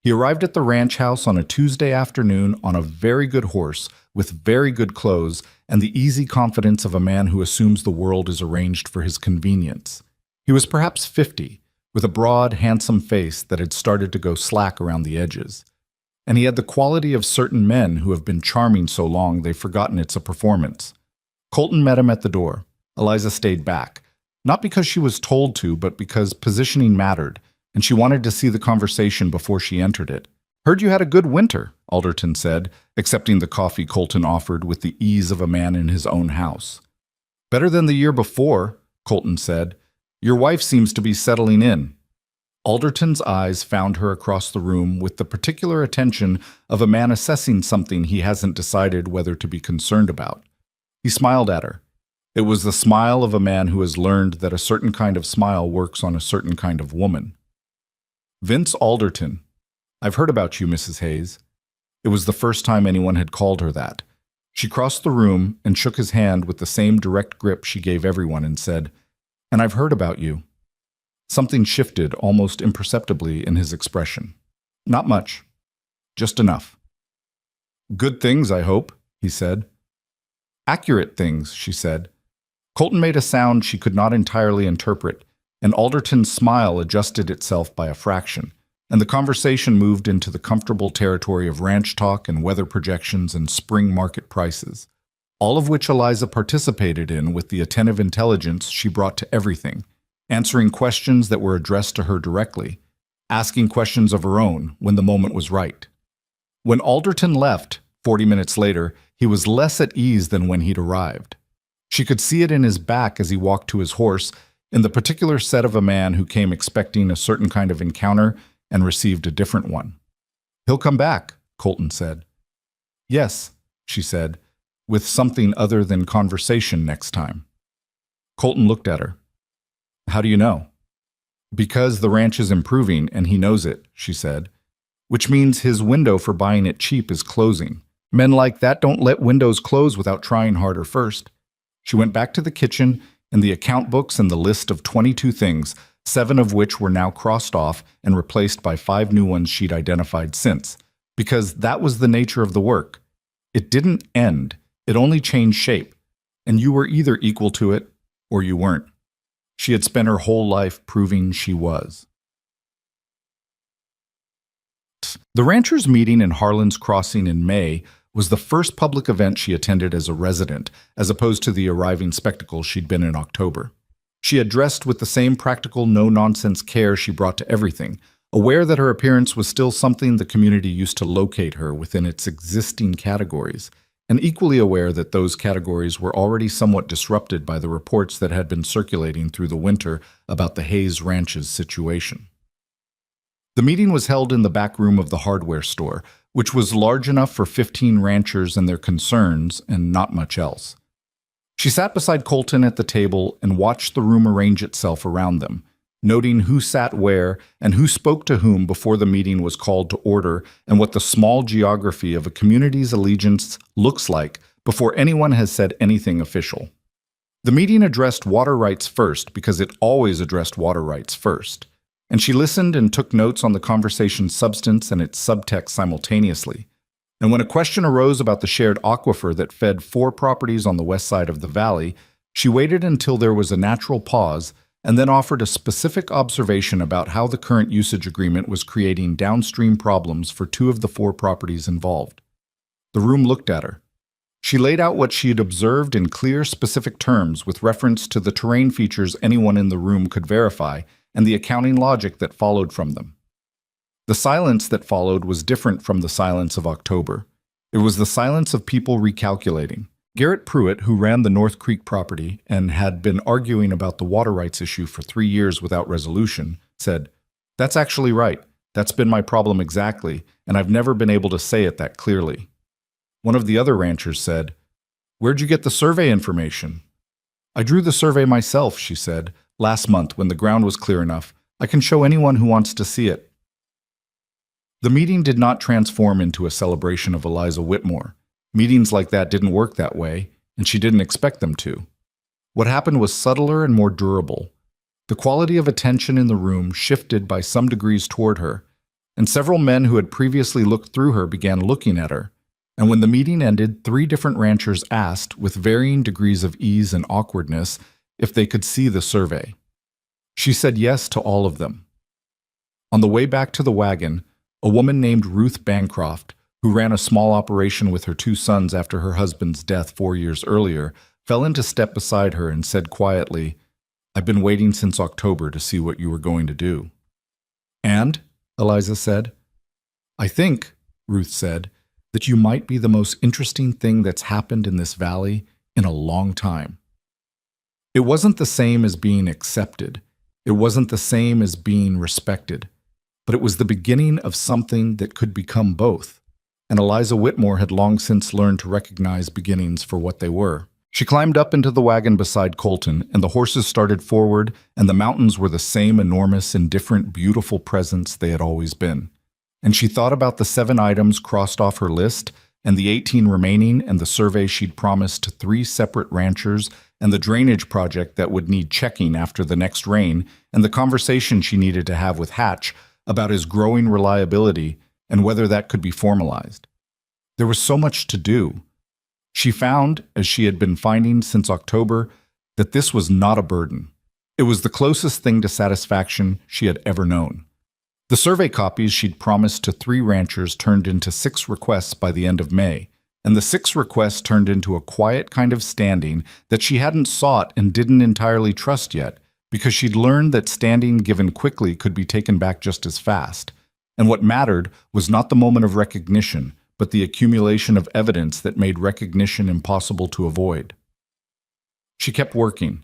He arrived at the ranch house on a Tuesday afternoon on a very good horse, with very good clothes and the easy confidence of a man who assumes the world is arranged for his convenience. He was perhaps 50, with a broad, handsome face that had started to go slack around the edges. And he had the quality of certain men who have been charming so long they've forgotten it's a performance. Colton met him at the door. Eliza stayed back, not because she was told to, but because positioning mattered, and she wanted to see the conversation before she entered it. "Heard you had a good winter," Alderton said, accepting the coffee Colton offered with the ease of a man in his own house. "Better than the year before," Colton said. "Your wife seems to be settling in." Alderton's eyes found her across the room with the particular attention of a man assessing something he hasn't decided whether to be concerned about. He smiled at her. It was the smile of a man who has learned that a certain kind of smile works on a certain kind of woman. "Vince Alderton. I've heard about you, Mrs. Hayes." It was the first time anyone had called her that. She crossed the room and shook his hand with the same direct grip she gave everyone and said, "And I've heard about you." Something shifted almost imperceptibly in his expression. "Not much. Just enough." "Good things, I hope," he said. "Accurate things," she said. Colton made a sound she could not entirely interpret, and Alderton's smile adjusted itself by a fraction, and the conversation moved into the comfortable territory of ranch talk and weather projections and spring market prices, all of which Eliza participated in with the attentive intelligence she brought to everything, answering questions that were addressed to her directly, asking questions of her own when the moment was right. When Alderton left, 40 minutes later, he was less at ease than when he'd arrived. She could see it in his back as he walked to his horse, in the particular set of a man who came expecting a certain kind of encounter and received a different one. "He'll come back," Colton said. "Yes," she said, "with something other than conversation next time." Colton looked at her. "How do you know?" "Because the ranch is improving and he knows it," she said, "which means his window for buying it cheap is closing. Men like that don't let windows close without trying harder first." She went back to the kitchen and the account books and the list of 22 things, 7 of which were now crossed off and replaced by 5 new ones she'd identified since, because that was the nature of the work. It didn't end, it only changed shape, and you were either equal to it or you weren't. She had spent her whole life proving she was. The ranchers' meeting in Harlan's Crossing in May was the first public event she attended as a resident, as opposed to the arriving spectacle she'd been in October. She had dressed with the same practical, no-nonsense care she brought to everything, aware that her appearance was still something the community used to locate her within its existing categories, and equally aware that those categories were already somewhat disrupted by the reports that had been circulating through the winter about the Hayes Ranch's situation. The meeting was held in the back room of the hardware store, which was large enough for 15 ranchers and their concerns and not much else. She sat beside Colton at the table and watched the room arrange itself around them, noting who sat where and who spoke to whom before the meeting was called to order and what the small geography of a community's allegiance looks like before anyone has said anything official. The meeting addressed water rights first because it always addressed water rights first, and she listened and took notes on the conversation's substance and its subtext simultaneously. And when a question arose about the shared aquifer that fed 4 properties on the west side of the valley, she waited until there was a natural pause and then offered a specific observation about how the current usage agreement was creating downstream problems for 2 of the 4 properties involved. The room looked at her. She laid out what she had observed in clear, specific terms with reference to the terrain features anyone in the room could verify and the accounting logic that followed from them. The silence that followed was different from the silence of October. It was the silence of people recalculating. Garrett Pruitt, who ran the North Creek property and had been arguing about the water rights issue for 3 years without resolution, said, "That's actually right. That's been my problem exactly, and I've never been able to say it that clearly." One of the other ranchers said, "Where'd you get the survey information?" "I drew the survey myself," she said, "last month when the ground was clear enough. I can show anyone who wants to see it." The meeting did not transform into a celebration of Eliza Whitmore. Meetings like that didn't work that way, and she didn't expect them to. What happened was subtler and more durable. The quality of attention in the room shifted by some degrees toward her, and several men who had previously looked through her began looking at her. And when the meeting ended, 3 different ranchers asked, with varying degrees of ease and awkwardness, if they could see the survey. She said yes to all of them. On the way back to the wagon, a woman named Ruth Bancroft, who ran a small operation with her 2 sons after her husband's death 4 years earlier, fell into step beside her and said quietly, "I've been waiting since October to see what you were going to do." "And?" Eliza said. "I think," Ruth said, "that you might be the most interesting thing that's happened in this valley in a long time." It wasn't the same as being accepted. It wasn't the same as being respected. But it was the beginning of something that could become both. And Eliza Whitmore had long since learned to recognize beginnings for what they were. She climbed up into the wagon beside Colton, and the horses started forward, and the mountains were the same enormous, indifferent, beautiful presence they had always been. And she thought about the 7 items crossed off her list, and the 18 remaining, and the survey she'd promised to 3 separate ranchers, and the drainage project that would need checking after the next rain, and the conversation she needed to have with Hatch about his growing reliability and whether that could be formalized. There was so much to do. She found, as she had been finding since October, that this was not a burden. It was the closest thing to satisfaction she had ever known. The survey copies she'd promised to 3 ranchers turned into 6 requests by the end of May, and the 6 requests turned into a quiet kind of standing that she hadn't sought and didn't entirely trust yet, because she'd learned that standing given quickly could be taken back just as fast. And what mattered was not the moment of recognition, but the accumulation of evidence that made recognition impossible to avoid. She kept working.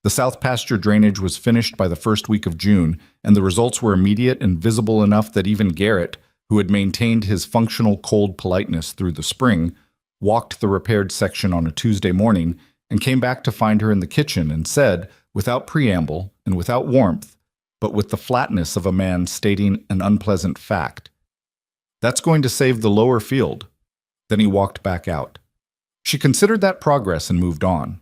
The south pasture drainage was finished by the first week of June, and the results were immediate and visible enough that even Garrett, who had maintained his functional cold politeness through the spring, walked the repaired section on a Tuesday morning and came back to find her in the kitchen and said, without preamble and without warmth, but with the flatness of a man stating an unpleasant fact, "That's going to save the lower field." Then he walked back out. She considered that progress and moved on.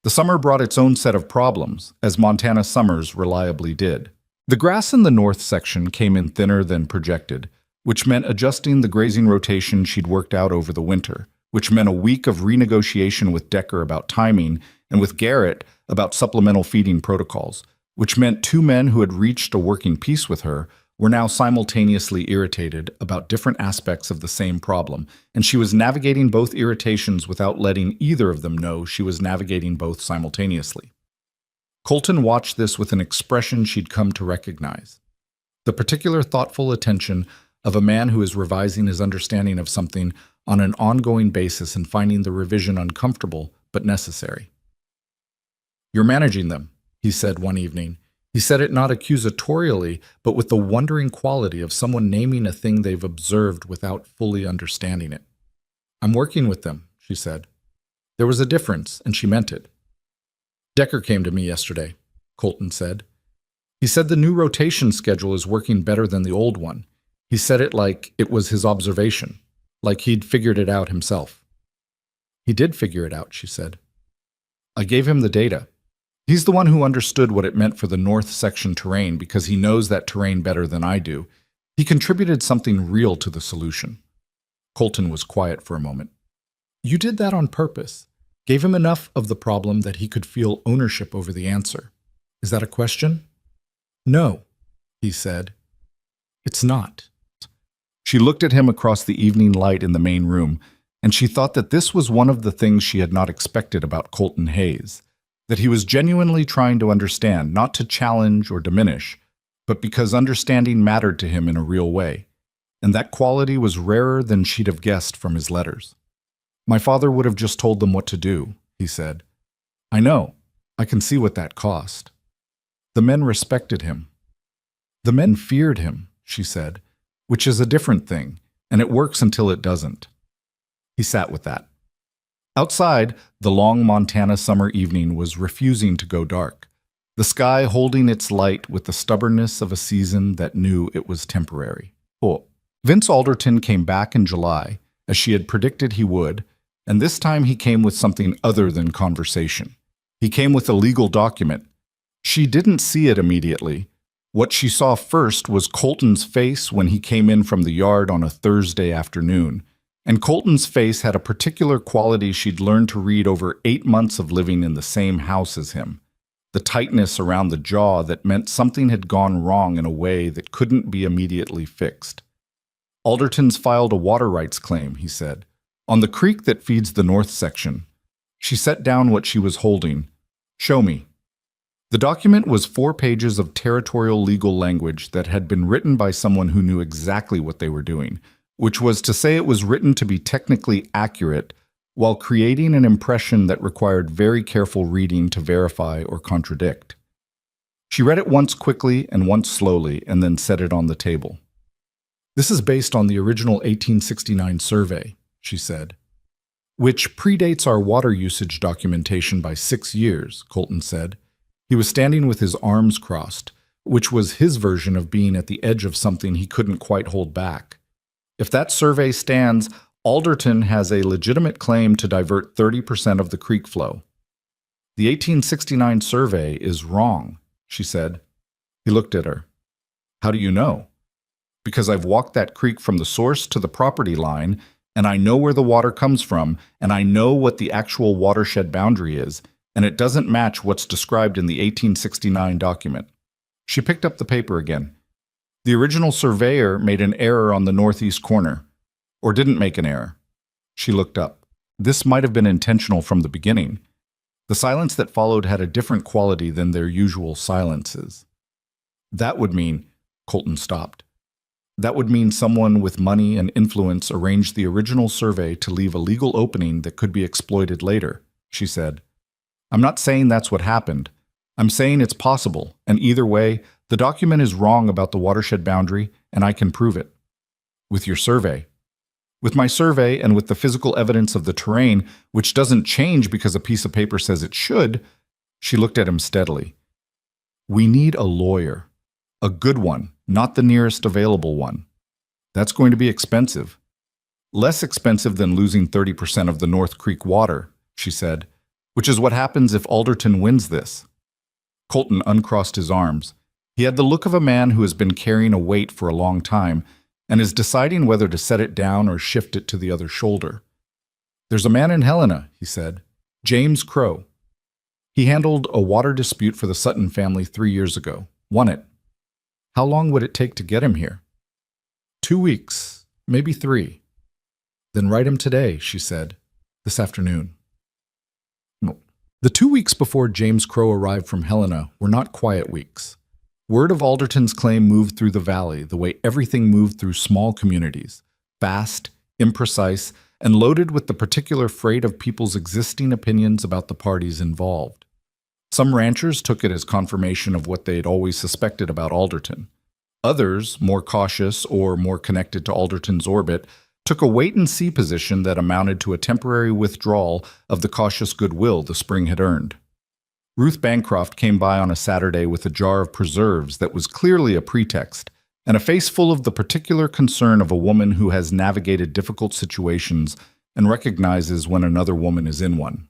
The summer brought its own set of problems, as Montana summers reliably did. The grass in the north section came in thinner than projected, which meant adjusting the grazing rotation she'd worked out over the winter, which meant a week of renegotiation with Decker about timing and with Garrett about supplemental feeding protocols, which meant 2 men who had reached a working peace with her were now simultaneously irritated about different aspects of the same problem, and she was navigating both irritations without letting either of them know she was navigating both simultaneously. Colton watched this with an expression she'd come to recognize. The particular thoughtful attention of a man who is revising his understanding of something on an ongoing basis and finding the revision uncomfortable but necessary. "You're managing them," he said one evening. He said it not accusatorially, but with the wondering quality of someone naming a thing they've observed without fully understanding it. "I'm working with them," she said. There was a difference, and she meant it. "Decker came to me yesterday," Colton said. "He said the new rotation schedule is working better than the old one. He said it like it was his observation, like he'd figured it out himself." "He did figure it out," she said. "I gave him the data. He's the one who understood what it meant for the north section terrain because he knows that terrain better than I do. He contributed something real to the solution." Colton was quiet for a moment. "You did that on purpose. Gave him enough of the problem that he could feel ownership over the answer. Is that a question?" "No," he said. "It's not." She looked at him across the evening light in the main room, and she thought that this was one of the things she had not expected about Colton Hayes. That he was genuinely trying to understand, not to challenge or diminish, but because understanding mattered to him in a real way, and that quality was rarer than she'd have guessed from his letters. "My father would have just told them what to do," he said. "I know. I can see what that cost." The men respected him. "The men feared him," she said, "which is a different thing, and it works until it doesn't." He sat with that. Outside, the long Montana summer evening was refusing to go dark, the sky holding its light with the stubbornness of a season that knew it was temporary. Oh. Vince Alderton came back in July, as she had predicted he would, and this time he came with something other than conversation. He came with a legal document. She didn't see it immediately. What she saw first was Colton's face when he came in from the yard on a Thursday afternoon. And Colton's face had a particular quality she'd learned to read over 8 months of living in the same house as him. The tightness around the jaw that meant something had gone wrong in a way that couldn't be immediately fixed. Alderton's filed a water rights claim, he said, on the creek that feeds the north section. She set down what she was holding. Show me. The document was 4 pages of territorial legal language that had been written by someone who knew exactly what they were doing, which was to say it was written to be technically accurate while creating an impression that required very careful reading to verify or contradict. She read it once quickly and once slowly and then set it on the table. This is based on the original 1869 survey, she said. Which predates our water usage documentation by 6 years, Colton said. He was standing with his arms crossed, which was his version of being at the edge of something he couldn't quite hold back. If that survey stands, Alderton has a legitimate claim to divert 30% of the creek flow. The 1869 survey is wrong, she said. He looked at her. How do you know? Because I've walked that creek from the source to the property line, and I know where the water comes from, and I know what the actual watershed boundary is, and it doesn't match what's described in the 1869 document. She picked up the paper again. The original surveyor made an error on the northeast corner, or didn't make an error. She looked up. This might have been intentional from the beginning. The silence that followed had a different quality than their usual silences. That would mean, Colton stopped. That would mean someone with money and influence arranged the original survey to leave a legal opening that could be exploited later, she said. I'm not saying that's what happened. I'm saying it's possible, and either way, the document is wrong about the watershed boundary, and I can prove it. With your survey. With my survey and with the physical evidence of the terrain, which doesn't change because a piece of paper says it should, she looked at him steadily. We need a lawyer. A good one, not the nearest available one. That's going to be expensive. Less expensive than losing 30% of the North Creek water, she said, which is what happens if Alderton wins this. Colton uncrossed his arms. He had the look of a man who has been carrying a weight for a long time and is deciding whether to set it down or shift it to the other shoulder. There's a man in Helena, he said, James Crow. He handled a water dispute for the Sutton family 3 years ago. Won it. How long would it take to get him here? 2 weeks, maybe 3. Then write him today, she said, this afternoon. The 2 weeks before James Crow arrived from Helena were not quiet weeks. Word of Alderton's claim moved through the valley the way everything moved through small communities, fast, imprecise, and loaded with the particular freight of people's existing opinions about the parties involved. Some ranchers took it as confirmation of what they'd always suspected about Alderton. Others, more cautious or more connected to Alderton's orbit, took a wait-and-see position that amounted to a temporary withdrawal of the cautious goodwill the spring had earned. Ruth Bancroft came by on a Saturday with a jar of preserves that was clearly a pretext, and a face full of the particular concern of a woman who has navigated difficult situations and recognizes when another woman is in one.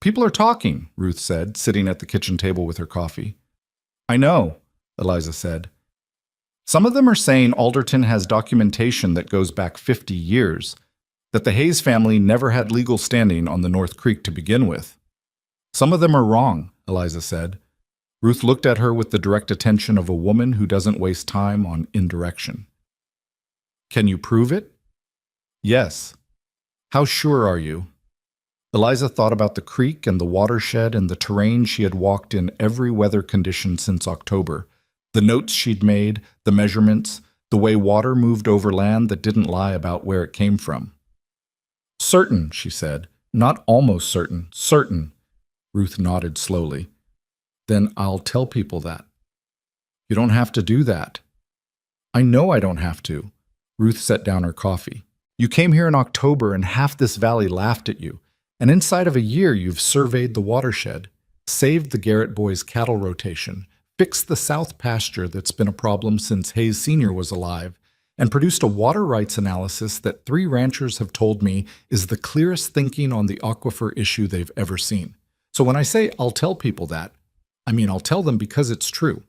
People are talking, Ruth said, sitting at the kitchen table with her coffee. I know, Eliza said. Some of them are saying Alderton has documentation that goes back 50 years, that the Hayes family never had legal standing on the North Creek to begin with. Some of them are wrong, Eliza said. Ruth looked at her with the direct attention of a woman who doesn't waste time on indirection. Can you prove it? Yes. How sure are you? Eliza thought about the creek and the watershed and the terrain she had walked in every weather condition since October, the notes she'd made, the measurements, the way water moved over land that didn't lie about where it came from. Certain, she said. Not almost certain, certain. Ruth nodded slowly. Then I'll tell people that. You don't have to do that. I know I don't have to. Ruth set down her coffee. You came here in October and half this valley laughed at you. And inside of a year, you've surveyed the watershed, saved the Garrett boys' cattle rotation, fixed the south pasture that's been a problem since Hayes Sr. was alive, and produced a water rights analysis that 3 ranchers have told me is the clearest thinking on the aquifer issue they've ever seen. So when I say I'll tell people that, I mean I'll tell them because it's true.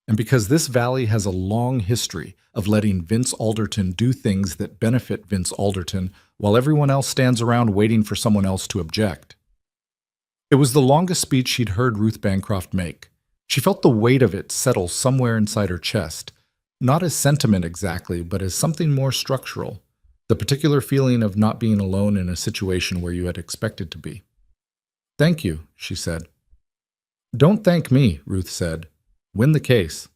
And because this valley has a long history of letting Vince Alderton do things that benefit Vince Alderton while everyone else stands around waiting for someone else to object. It was the longest speech she'd heard Ruth Bancroft make. She felt the weight of it settle somewhere inside her chest, not as sentiment exactly, but as something more structural, the particular feeling of not being alone in a situation where you had expected to be. "Thank you," she said. "Don't thank me," Ruth said. "Win the case."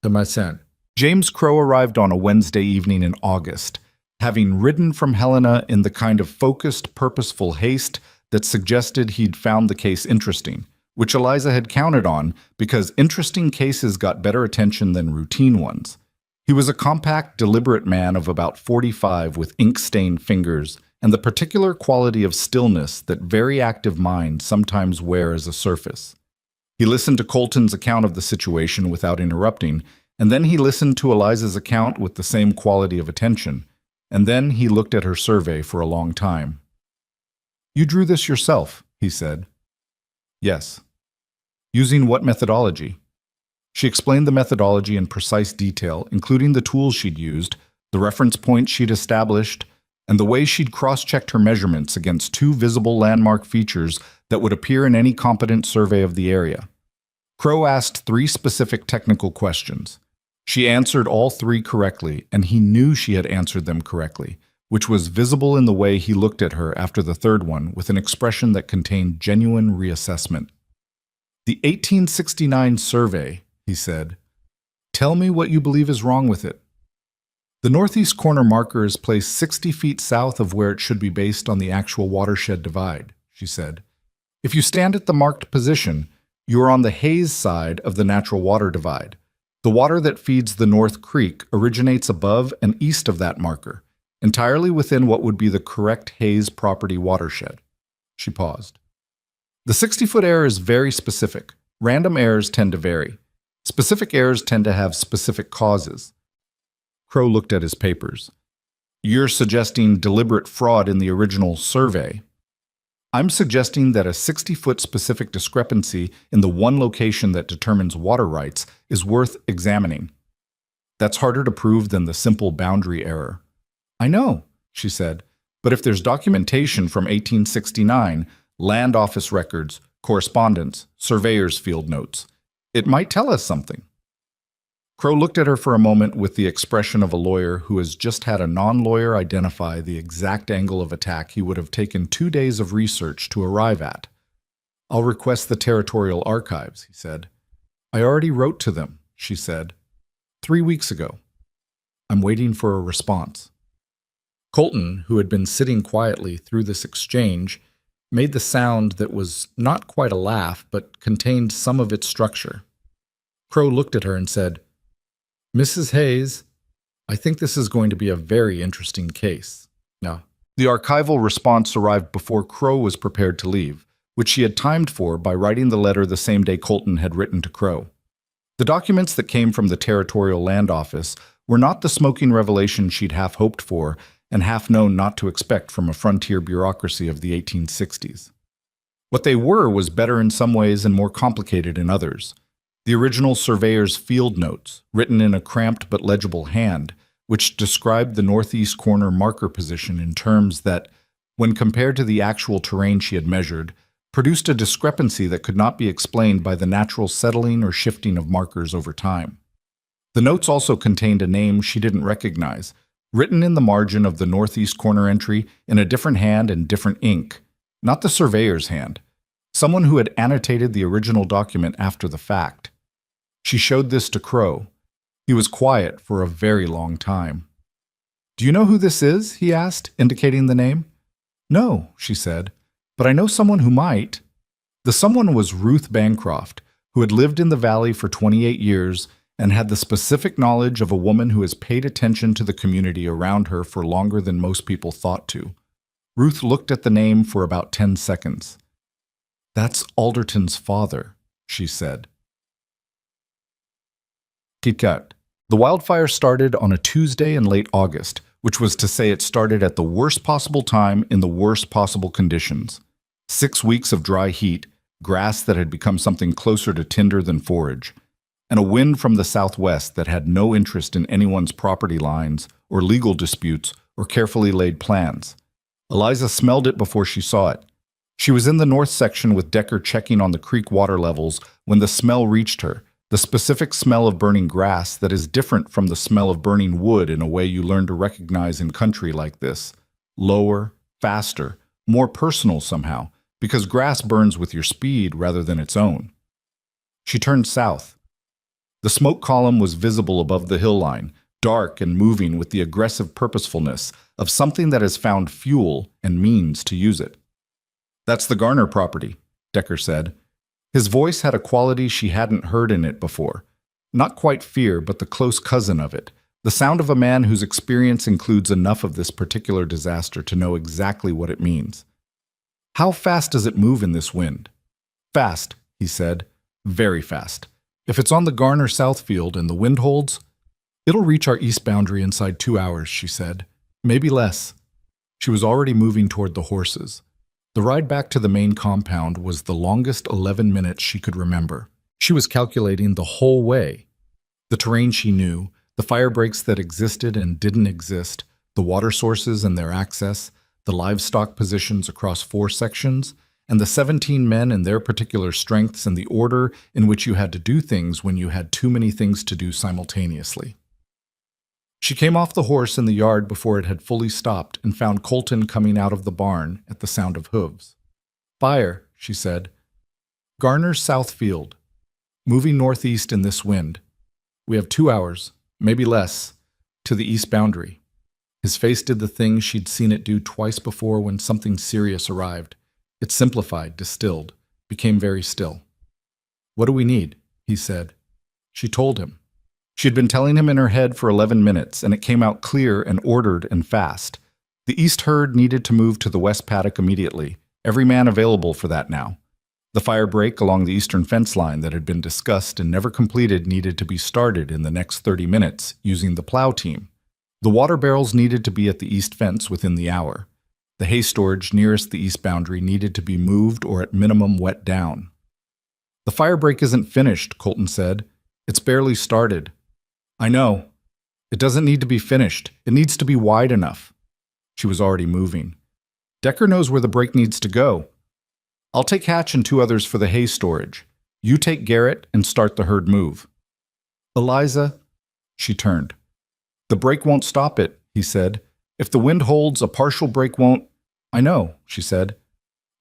To my son. James Crow arrived on a Wednesday evening in August, having ridden from Helena in the kind of focused, purposeful haste that suggested he'd found the case interesting, which Eliza had counted on because interesting cases got better attention than routine ones. He was a compact, deliberate man of about 45 with ink-stained fingers and the particular quality of stillness that very active minds sometimes wear as a surface. He listened to Colton's account of the situation without interrupting, and then he listened to Eliza's account with the same quality of attention, and then he looked at her survey for a long time. "You drew this yourself," he said. "Yes." "Using what methodology?" She explained the methodology in precise detail, including the tools she'd used, the reference points she'd established, and the way she'd cross-checked her measurements against 2 visible landmark features that would appear in any competent survey of the area. Crow asked 3 specific technical questions. She answered all 3 correctly, and he knew she had answered them correctly, which was visible in the way he looked at her after the 3rd one with an expression that contained genuine reassessment. "The 1869 survey," he said. "Tell me what you believe is wrong with it." "The northeast corner marker is placed 60 feet south of where it should be based on the actual watershed divide," she said. "If you stand at the marked position, you are on the Hayes side of the natural water divide. The water that feeds the North Creek originates above and east of that marker, entirely within what would be the correct Hayes property watershed." She paused. "The 60-foot error is very specific. Random errors tend to vary. Specific errors tend to have specific causes." Crow looked at his papers. "You're suggesting deliberate fraud in the original survey." "I'm suggesting that a 60-foot specific discrepancy in the one location that determines water rights is worth examining. That's harder to prove than the simple boundary error." "I know," she said, "but if there's documentation from 1869, land office records, correspondence, surveyor's field notes, it might tell us something." Crow looked at her for a moment with the expression of a lawyer who has just had a non-lawyer identify the exact angle of attack he would have taken 2 days of research to arrive at. "I'll request the territorial archives," he said. "I already wrote to them," she said, 3 weeks ago. "I'm waiting for a response." Colton, who had been sitting quietly through this exchange, made the sound that was not quite a laugh but contained some of its structure. Crow looked at her and said, "Mrs. Hayes, I think this is going to be a very interesting case." No. The archival response arrived before Crow was prepared to leave, which she had timed for by writing the letter the same day Colton had written to Crow. The documents that came from the Territorial Land Office were not the smoking revelation she'd half hoped for and half known not to expect from a frontier bureaucracy of the 1860s. What they were was better in some ways and more complicated in others. The original surveyor's field notes, written in a cramped but legible hand, which described the northeast corner marker position in terms that, when compared to the actual terrain she had measured, produced a discrepancy that could not be explained by the natural settling or shifting of markers over time. The notes also contained a name she didn't recognize, written in the margin of the northeast corner entry in a different hand and different ink, not the surveyor's hand, someone who had annotated the original document after the fact. She showed this to Crow. He was quiet for a very long time. "Do you know who this is?" he asked, indicating the name. "No," she said, "but I know someone who might." The someone was Ruth Bancroft, who had lived in the valley for 28 years and had the specific knowledge of a woman who has paid attention to the community around her for longer than most people thought to. Ruth looked at the name for about 10 seconds. "That's Alderton's father," she said. Kitkat. The wildfire started on a Tuesday in late August, which was to say it started at the worst possible time in the worst possible conditions. 6 weeks of dry heat, grass that had become something closer to tinder than forage, and a wind from the southwest that had no interest in anyone's property lines or legal disputes or carefully laid plans. Eliza smelled it before she saw it. She was in the north section with Decker checking on the creek water levels when the smell reached her, the specific smell of burning grass that is different from the smell of burning wood in a way you learn to recognize in country like this. Lower, faster, more personal somehow, because grass burns with your speed rather than its own. She turned south. The smoke column was visible above the hill line, dark and moving with the aggressive purposefulness of something that has found fuel and means to use it. "That's the Garner property," Decker said. His voice had a quality she hadn't heard in it before. Not quite fear, but the close cousin of it. The sound of a man whose experience includes enough of this particular disaster to know exactly what it means. "How fast does it move in this wind?" "Fast," he said. "Very fast. If it's on the Garner Southfield and the wind holds, it'll reach our east boundary inside 2 hours," she said. "Maybe less." She was already moving toward the horses. The ride back to the main compound was the longest 11 minutes she could remember. She was calculating the whole way. The terrain she knew, the fire breaks that existed and didn't exist, the water sources and their access, the livestock positions across 4 sections, and the 17 men and their particular strengths and the order in which you had to do things when you had too many things to do simultaneously. She came off the horse in the yard before it had fully stopped and found Colton coming out of the barn at the sound of hooves. "Fire," she said. "Garner's Southfield. Moving northeast in this wind. We have 2 hours, maybe less, to the east boundary." His face did the thing she'd seen it do twice before when something serious arrived. It simplified, distilled, became very still. "What do we need?" he said. She told him. She had been telling him in her head for 11 minutes, and it came out clear and ordered and fast. The east herd needed to move to the west paddock immediately, every man available for that now. The fire break along the eastern fence line that had been discussed and never completed needed to be started in the next 30 minutes using the plow team. The water barrels needed to be at the east fence within the hour. The hay storage nearest the east boundary needed to be moved or at minimum wet down. "The fire break isn't finished," Colton said. "It's barely started." "I know. It doesn't need to be finished. It needs to be wide enough." She was already moving. "Decker knows where the break needs to go. I'll take Hatch and 2 others for the hay storage. You take Garrett and start the herd move." "Eliza," she turned. "The break won't stop it," he said. "If the wind holds, a partial break won't—" "I know," she said.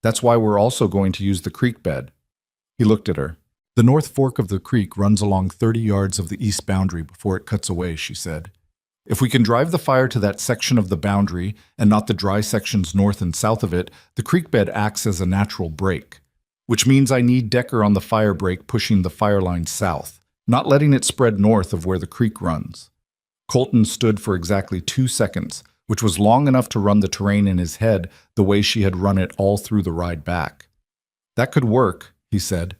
"That's why we're also going to use the creek bed." He looked at her. "The north fork of the creek runs along 30 yards of the east boundary before it cuts away," she said. "If we can drive the fire to that section of the boundary and not the dry sections north and south of it, the creek bed acts as a natural break, which means I need Decker on the fire break pushing the fire line south, not letting it spread north of where the creek runs." Colton stood for exactly 2 seconds, which was long enough to run the terrain in his head the way she had run it all through the ride back. "That could work," he said.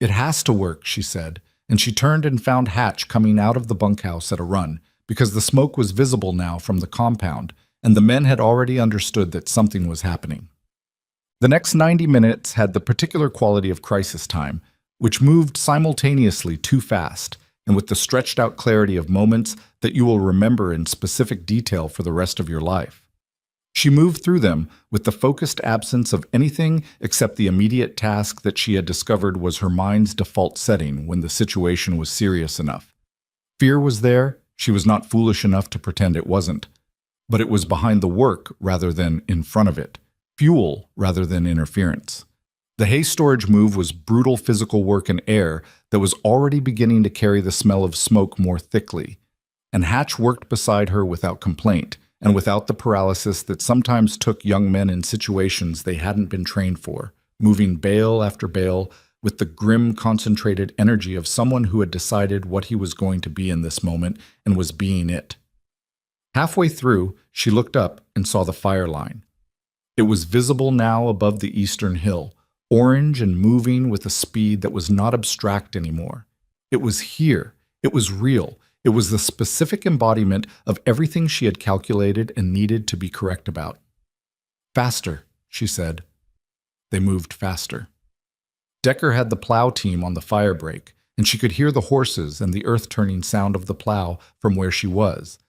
"It has to work," she said, and she turned and found Hatch coming out of the bunkhouse at a run, because the smoke was visible now from the compound, and the men had already understood that something was happening. The next 90 minutes had the particular quality of crisis time, which moved simultaneously too fast, and with the stretched-out clarity of moments that you will remember in specific detail for the rest of your life. She moved through them with the focused absence of anything except the immediate task that she had discovered was her mind's default setting when the situation was serious enough. Fear was there, she was not foolish enough to pretend it wasn't, but it was behind the work rather than in front of it, fuel rather than interference. The hay storage move was brutal physical work in air that was already beginning to carry the smell of smoke more thickly, and Hatch worked beside her without complaint, and without the paralysis that sometimes took young men in situations they hadn't been trained for, moving bale after bale with the grim, concentrated energy of someone who had decided what he was going to be in this moment and was being it. Halfway through, she looked up and saw the fire line. It was visible now above the eastern hill, orange and moving with a speed that was not abstract anymore. It was here. It was real. It was the specific embodiment of everything she had calculated and needed to be correct about. Faster, she said. They moved faster. Decker had the plow team on the fire break, and she could hear the horses and the earth-turning sound of the plow from where she was.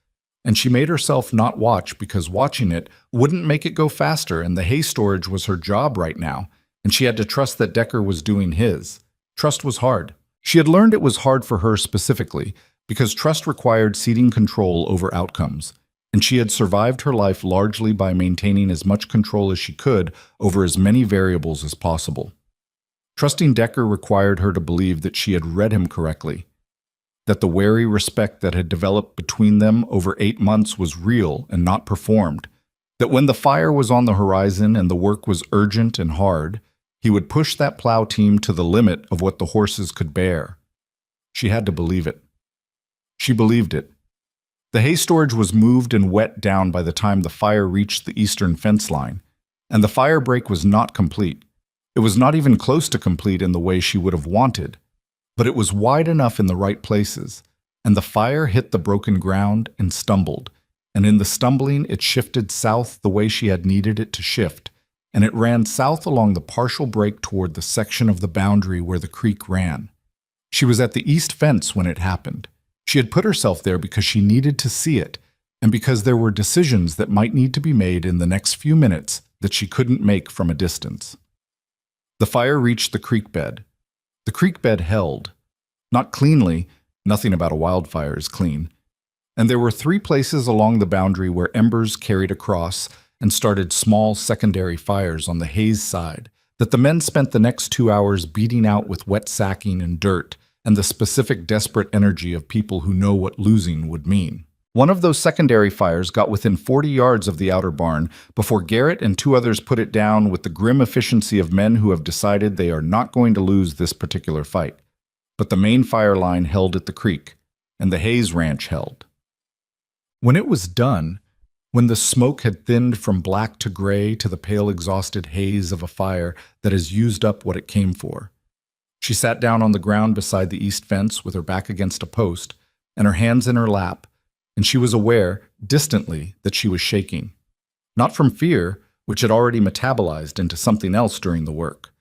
And she made herself not watch because watching it wouldn't make it go faster, and the hay storage was her job right now, and she had to trust that Decker was doing his. Trust was hard. She had learned it was hard for her specifically because trust required ceding control over outcomes, and she had survived her life largely by maintaining as much control as she could over as many variables as possible. Trusting Decker required her to believe that she had read him correctly, that the wary respect that had developed between them over 8 months was real and not performed, that when the fire was on the horizon and the work was urgent and hard, he would push that plow team to the limit of what the horses could bear. She had to believe it. She believed it. The hay storage was moved and wet down by the time the fire reached the eastern fence line, and the fire break was not complete. It was not even close to complete in the way she would have wanted, but it was wide enough in the right places, and the fire hit the broken ground and stumbled, and in the stumbling it shifted south the way she had needed it to shift, and it ran south along the partial break toward the section of the boundary where the creek ran. She was at the east fence when it happened. She had put herself there because she needed to see it, and because there were decisions that might need to be made in the next few minutes that she couldn't make from a distance. The fire reached the creek bed. The creek bed held. Not cleanly, nothing about a wildfire is clean. And there were 3 places along the boundary where embers carried across and started small secondary fires on the haze side that the men spent the next 2 hours beating out with wet sacking and dirt and the specific desperate energy of people who know what losing would mean. One of those secondary fires got within 40 yards of the outer barn before Garrett and 2 others put it down with the grim efficiency of men who have decided they are not going to lose this particular fight. But the main fire line held at the creek, and the Hayes Ranch held. When it was done, when the smoke had thinned from black to gray to the pale exhausted haze of a fire that has used up what it came for, she sat down on the ground beside the east fence with her back against a post and her hands in her lap, and she was aware, distantly, that she was shaking. Not from fear, which had already metabolized into something else during the work.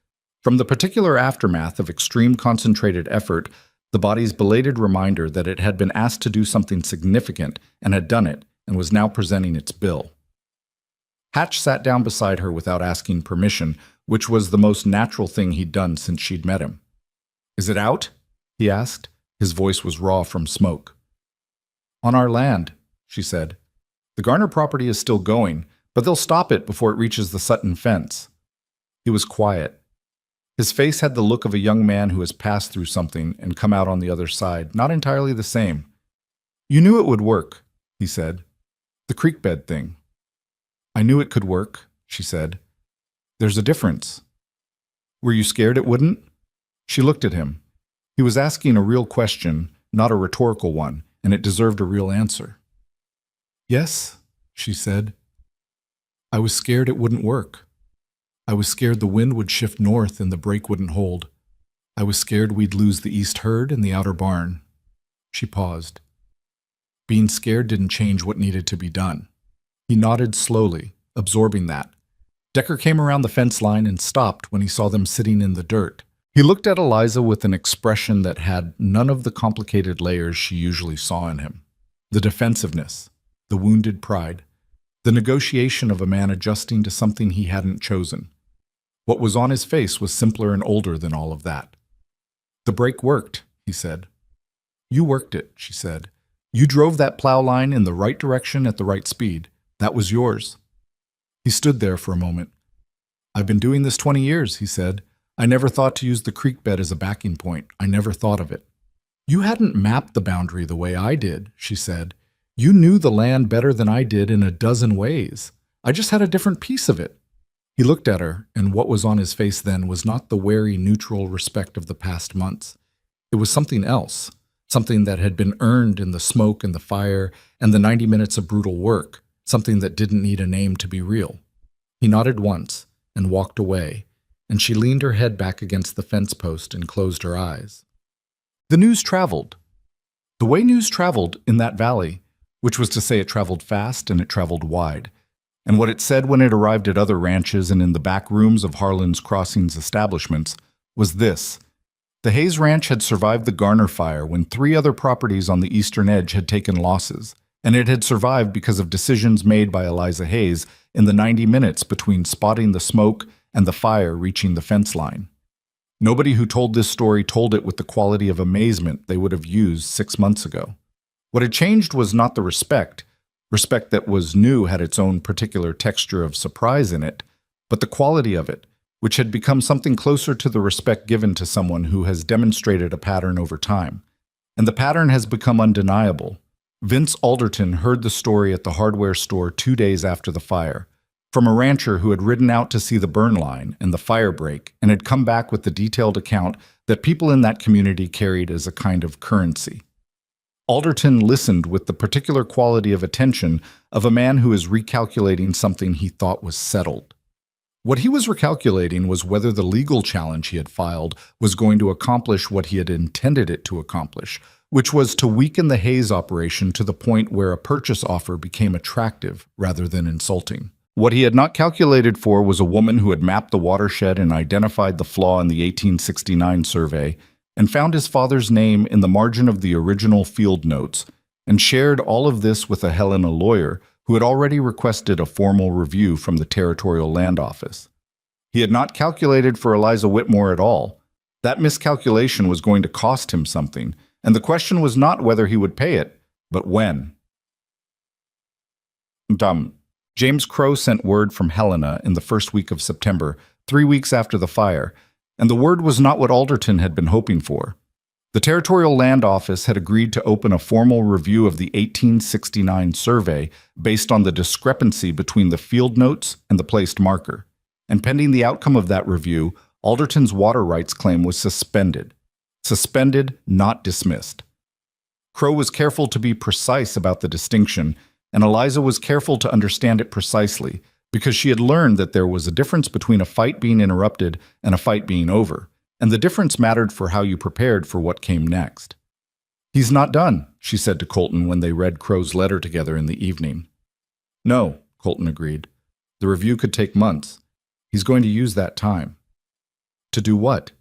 From the particular aftermath of extreme concentrated effort, the body's belated reminder that it had been asked to do something significant and had done it, and was now presenting its bill. Hatch sat down beside her without asking permission, which was the most natural thing he'd done since she'd met him. "Is it out?" he asked. His voice was raw from smoke. "On our land," she said. "The Garner property is still going, but they'll stop it before it reaches the Sutton fence." He was quiet. His face had the look of a young man who has passed through something and come out on the other side, not entirely the same. "You knew it would work," he said. "The creek bed thing." "I knew it could work," she said. "There's a difference." "Were you scared it wouldn't?" She looked at him. He was asking a real question, not a rhetorical one, and it deserved a real answer. "Yes," she said. "I was scared it wouldn't work. I was scared the wind would shift north and the break wouldn't hold. I was scared we'd lose the east herd and the outer barn." She paused. Being scared didn't change what needed to be done. He nodded slowly, absorbing that. Decker came around the fence line and stopped when he saw them sitting in the dirt. He looked at Eliza with an expression that had none of the complicated layers she usually saw in him. The defensiveness, the wounded pride, the negotiation of a man adjusting to something he hadn't chosen. What was on his face was simpler and older than all of that. "The break worked," he said. "You worked it," she said. "You drove that plow line in the right direction at the right speed. That was yours." He stood there for a moment. "I've been doing this 20 years, he said. "I never thought to use the creek bed as a backing point. I never thought of it." "You hadn't mapped the boundary the way I did," she said. "You knew the land better than I did in a dozen ways. I just had a different piece of it." He looked at her, and what was on his face then was not the wary, neutral respect of the past months. It was something else, something that had been earned in the smoke and the fire and the 90 minutes of brutal work, something that didn't need a name to be real. He nodded once and walked away, and she leaned her head back against the fence post and closed her eyes. The news traveled. The way news traveled in that valley, which was to say it traveled fast and it traveled wide. And what it said when it arrived at other ranches and in the back rooms of Harlan's Crossing's establishments was this: the Hayes Ranch had survived the Garner Fire when 3 other properties on the eastern edge had taken losses, and it had survived because of decisions made by Eliza Hayes in the 90 minutes between spotting the smoke and the fire reaching the fence line. Nobody who told this story told it with the quality of amazement they would have used 6 months ago. What had changed was not the respect. Respect that was new had its own particular texture of surprise in it, but the quality of it, which had become something closer to the respect given to someone who has demonstrated a pattern over time. And the pattern has become undeniable. Vince Alderton heard the story at the hardware store 2 days after the fire, from a rancher who had ridden out to see the burn line and the fire break and had come back with the detailed account that people in that community carried as a kind of currency. Alderton listened with the particular quality of attention of a man who is recalculating something he thought was settled. What he was recalculating was whether the legal challenge he had filed was going to accomplish what he had intended it to accomplish, which was to weaken the Hayes operation to the point where a purchase offer became attractive rather than insulting. What he had not calculated for was a woman who had mapped the watershed and identified the flaw in the 1869 survey and found his father's name in the margin of the original field notes, and shared all of this with a Helena lawyer who had already requested a formal review from the Territorial Land Office. He had not calculated for Eliza Whitmore at all. That miscalculation was going to cost him something, and the question was not whether he would pay it, but when. James Crow sent word from Helena in the first week of September, 3 weeks after the fire, and the word was not what Alderton had been hoping for. The Territorial Land Office had agreed to open a formal review of the 1869 survey based on the discrepancy between the field notes and the placed marker, and pending the outcome of that review, Alderton's water rights claim was suspended. Suspended, not dismissed. Crow was careful to be precise about the distinction, and Eliza was careful to understand it precisely, because she had learned that there was a difference between a fight being interrupted and a fight being over, and the difference mattered for how you prepared for what came next. "He's not done," she said to Colton when they read Crow's letter together in the evening. "No," Colton agreed. "The review could take months. He's going to use that time." To do what?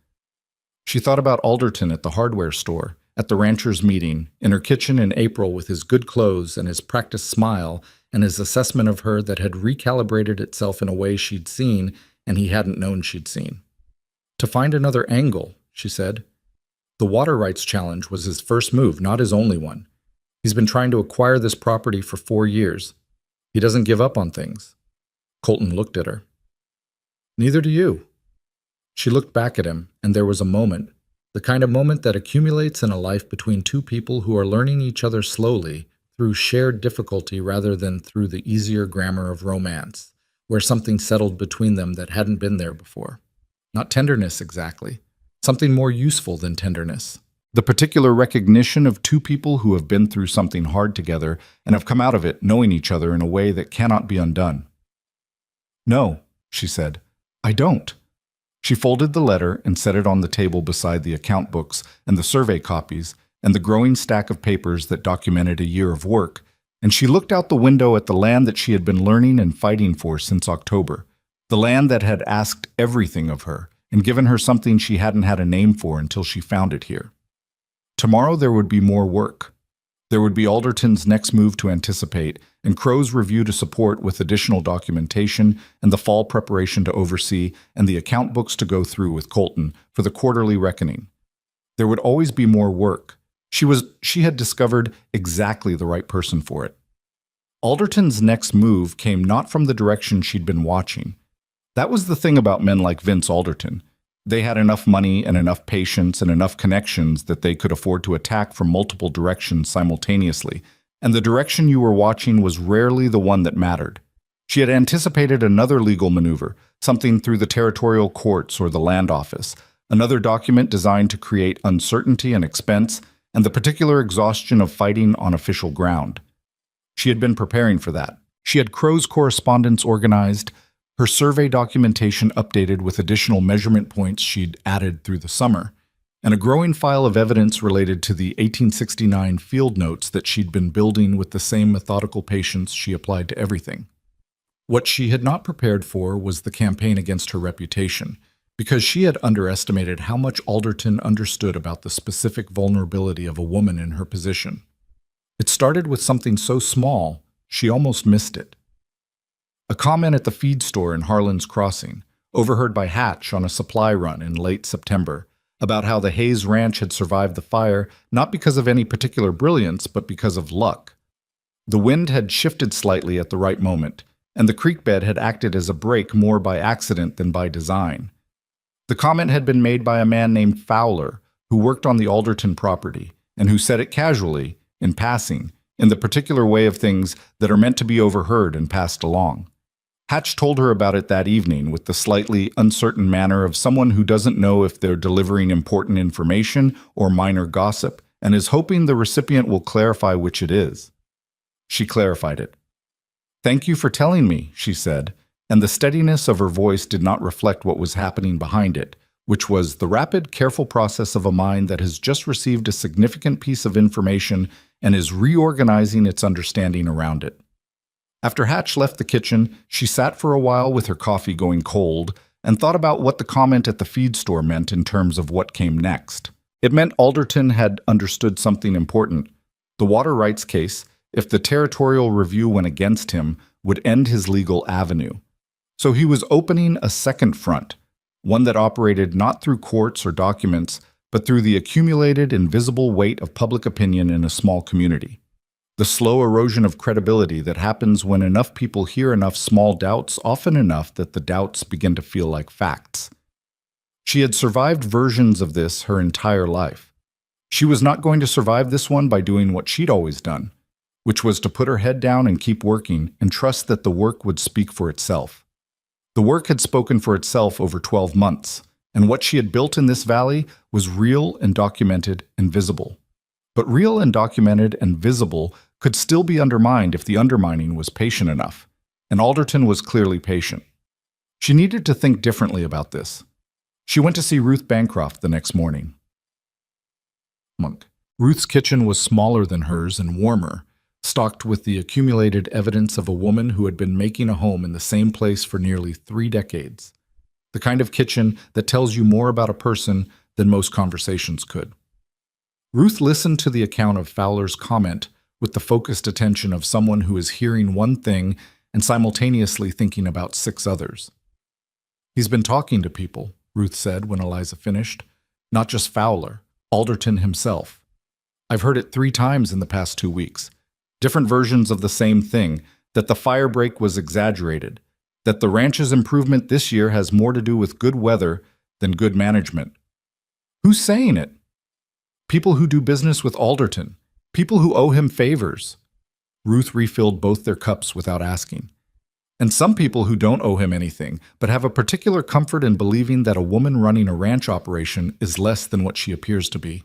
She thought about Alderton at the hardware store, at the ranchers' meeting, in her kitchen in April with his good clothes and his practiced smile and his assessment of her that had recalibrated itself in a way she'd seen and he hadn't known she'd seen. To find another angle, she said. The water rights challenge was his first move, not his only one. He's been trying to acquire this property for 4 years. He doesn't give up on things. Colton looked at her. Neither do you. She looked back at him, and there was a moment, the kind of moment that accumulates in a life between two people who are learning each other slowly through shared difficulty rather than through the easier grammar of romance, where something settled between them that hadn't been there before. Not tenderness exactly, something more useful than tenderness. The particular recognition of two people who have been through something hard together and have come out of it knowing each other in a way that cannot be undone. No, she said, I don't. She folded the letter and set it on the table beside the account books and the survey copies and the growing stack of papers that documented a year of work, and she looked out the window at the land that she had been learning and fighting for since October, the land that had asked everything of her and given her something she hadn't had a name for until she found it here. Tomorrow there would be more work. There would be Alderton's next move to anticipate, and Crow's review to support with additional documentation, and the fall preparation to oversee, and the account books to go through with Colton for the quarterly reckoning. There would always be more work. She had discovered exactly the right person for it. Alderton's next move came not from the direction she'd been watching. That was the thing about men like Vince Alderton. They had enough money and enough patience and enough connections that they could afford to attack from multiple directions simultaneously, and the direction you were watching was rarely the one that mattered. She had anticipated another legal maneuver, something through the territorial courts or the land office, another document designed to create uncertainty and expense, and the particular exhaustion of fighting on official ground. She had been preparing for that. She had Crow's correspondence organized, her survey documentation updated with additional measurement points she'd added through the summer, and a growing file of evidence related to the 1869 field notes that she'd been building with the same methodical patience she applied to everything. What she had not prepared for was the campaign against her reputation, because she had underestimated how much Alderton understood about the specific vulnerability of a woman in her position. It started with something so small, she almost missed it. A comment at the feed store in Harlan's Crossing, overheard by Hatch on a supply run in late September, about how the Hayes Ranch had survived the fire not because of any particular brilliance, but because of luck. The wind had shifted slightly at the right moment, and the creek bed had acted as a break more by accident than by design. The comment had been made by a man named Fowler, who worked on the Alderton property, and who said it casually, in passing, in the particular way of things that are meant to be overheard and passed along. Hatch told her about it that evening with the slightly uncertain manner of someone who doesn't know if they're delivering important information or minor gossip, and is hoping the recipient will clarify which it is. She clarified it. "Thank you for telling me," she said, and the steadiness of her voice did not reflect what was happening behind it, which was the rapid, careful process of a mind that has just received a significant piece of information and is reorganizing its understanding around it. After Hatch left the kitchen, she sat for a while with her coffee going cold and thought about what the comment at the feed store meant in terms of what came next. It meant Alderton had understood something important. The water rights case, if the territorial review went against him, would end his legal avenue. So he was opening a second front, one that operated not through courts or documents, but through the accumulated invisible weight of public opinion in a small community. The slow erosion of credibility that happens when enough people hear enough small doubts, often enough that the doubts begin to feel like facts. She had survived versions of this her entire life. She was not going to survive this one by doing what she'd always done, which was to put her head down and keep working and trust that the work would speak for itself. The work had spoken for itself over 12 months, and what she had built in this valley was real and documented and visible. But real and documented and visible could still be undermined if the undermining was patient enough, and Alderton was clearly patient. She needed to think differently about this. She went to see Ruth Bancroft the next morning. Ruth's kitchen was smaller than hers and warmer, stocked with the accumulated evidence of a woman who had been making a home in the same place for nearly 3 decades. The kind of kitchen that tells you more about a person than most conversations could. Ruth listened to the account of Fowler's comment with the focused attention of someone who is hearing one thing and simultaneously thinking about 6 others. "He's been talking to people," Ruth said when Eliza finished. "Not just Fowler, Alderton himself. I've heard it 3 times in the past 2 weeks. Different versions of the same thing, that the fire break was exaggerated, that the ranch's improvement this year has more to do with good weather than good management." "Who's saying it?" "People who do business with Alderton. People who owe him favors." Ruth refilled both their cups without asking. "And some people who don't owe him anything, but have a particular comfort in believing that a woman running a ranch operation is less than what she appears to be."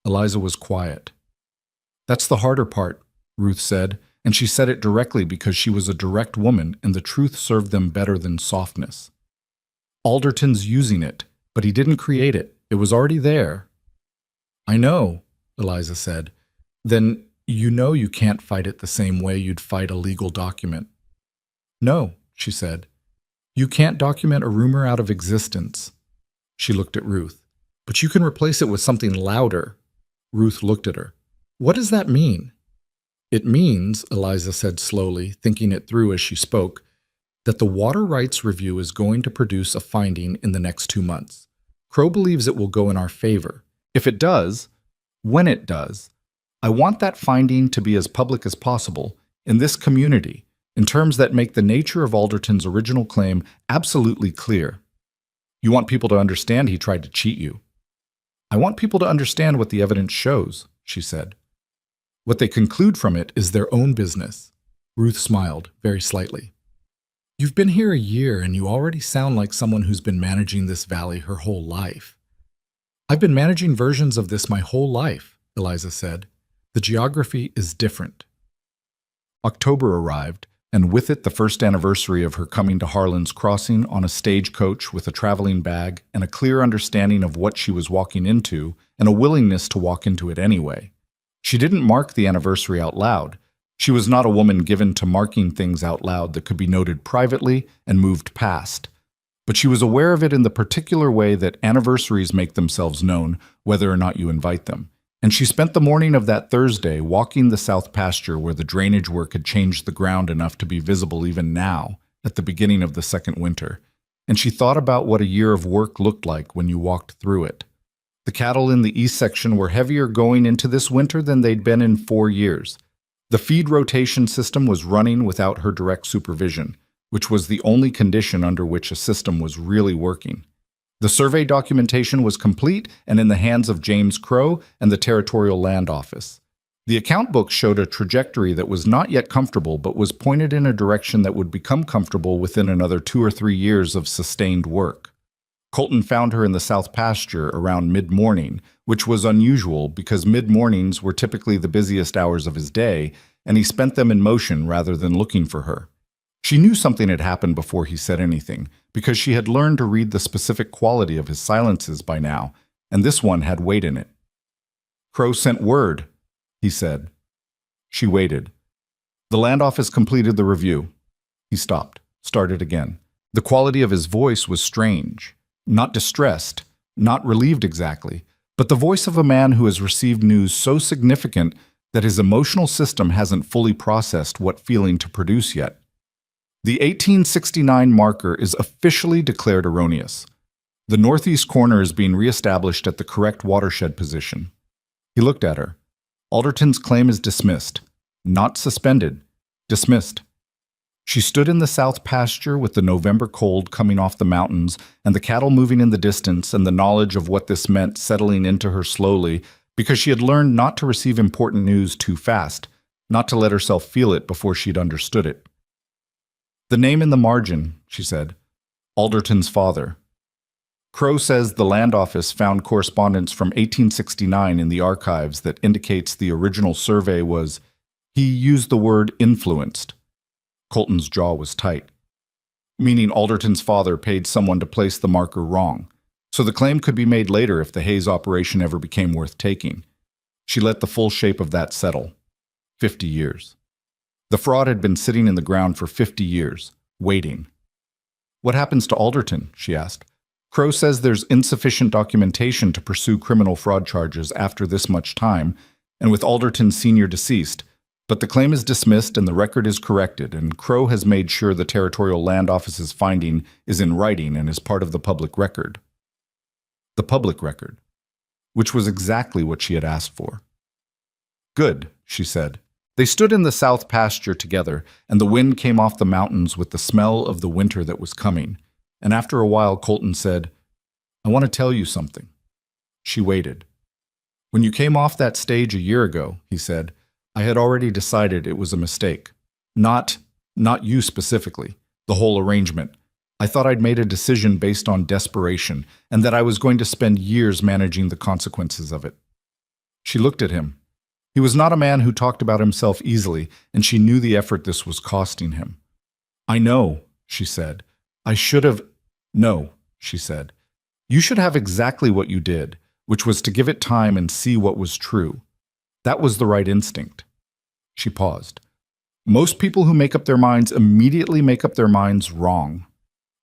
Eliza was quiet. "That's the harder part," Ruth said, and she said it directly because she was a direct woman and the truth served them better than softness. "Alderton's using it, but he didn't create it. It was already there." "I know," Eliza said. "Then you know you can't fight it the same way you'd fight a legal document." "No," she said. "You can't document a rumor out of existence." She looked at Ruth. "But you can replace it with something louder." Ruth looked at her. "What does that mean?" "It means," Eliza said slowly, thinking it through as she spoke, "that the water rights review is going to produce a finding in the next 2 months. Crow believes it will go in our favor. If it does, when it does, I want that finding to be as public as possible in this community, in terms that make the nature of Alderton's original claim absolutely clear. You want people to understand he tried to cheat you." "I want people to understand what the evidence shows," she said. "What they conclude from it is their own business." Ruth smiled, very slightly. You've been here a year and you already sound like someone who's been managing this valley her whole life. I've been managing versions of this my whole life, Eliza said. The geography is different. October arrived, and with it the first anniversary of her coming to Harlan's Crossing on a stagecoach with a traveling bag and a clear understanding of what she was walking into and a willingness to walk into it anyway. She didn't mark the anniversary out loud. She was not a woman given to marking things out loud that could be noted privately and moved past. But she was aware of it in the particular way that anniversaries make themselves known, whether or not you invite them. And she spent the morning of that Thursday walking the south pasture where the drainage work had changed the ground enough to be visible even now, at the beginning of the second winter. And she thought about what a year of work looked like when you walked through it. The cattle in the east section were heavier going into this winter than they'd been in 4 years. The feed rotation system was running without her direct supervision, which was the only condition under which a system was really working. The survey documentation was complete and in the hands of James Crow and the Territorial Land Office. The account book showed a trajectory that was not yet comfortable but was pointed in a direction that would become comfortable within another 2 or 3 years of sustained work. Colton found her in the south pasture around mid-morning, which was unusual because mid-mornings were typically the busiest hours of his day, and he spent them in motion rather than looking for her. She knew something had happened before he said anything, because she had learned to read the specific quality of his silences by now, and this one had weight in it. "Crow sent word," he said. She waited. The land office completed the review. He stopped, started again. The quality of his voice was strange. Not distressed, not relieved exactly, but the voice of a man who has received news so significant that his emotional system hasn't fully processed what feeling to produce yet. The 1869 marker is officially declared erroneous. The northeast corner is being reestablished at the correct watershed position. He looked at her. Alderton's claim is dismissed. Not suspended. Dismissed. She stood in the south pasture with the November cold coming off the mountains and the cattle moving in the distance and the knowledge of what this meant settling into her slowly because she had learned not to receive important news too fast, not to let herself feel it before she'd understood it. "The name in the margin," she said. "Alderton's father." Crow says the land office found correspondence from 1869 in the archives that indicates the original survey was, he used the word influenced. Colton's jaw was tight. Meaning Alderton's father paid someone to place the marker wrong, so the claim could be made later if the Hayes operation ever became worth taking. She let the full shape of that settle. 50 years. The fraud had been sitting in the ground for 50 years, waiting. "What happens to Alderton?" she asked. "Crow says there's insufficient documentation to pursue criminal fraud charges after this much time, and with Alderton Sr. deceased, but the claim is dismissed and the record is corrected, and Crow has made sure the Territorial Land Office's finding is in writing and is part of the public record." The public record, which was exactly what she had asked for. "Good," she said. They stood in the south pasture together, and the wind came off the mountains with the smell of the winter that was coming. And after a while, Colton said, "I want to tell you something." She waited. "When you came off that stage a year ago," he said, "I had already decided it was a mistake. Not you specifically, the whole arrangement. I thought I'd made a decision based on desperation, and that I was going to spend years managing the consequences of it." She looked at him. He was not a man who talked about himself easily, and she knew the effort this was costing him. "I know," she said. "I should have—" "No," she said. "You should have exactly what you did, which was to give it time and see what was true. That was the right instinct." She paused. "Most people who make up their minds immediately make up their minds wrong."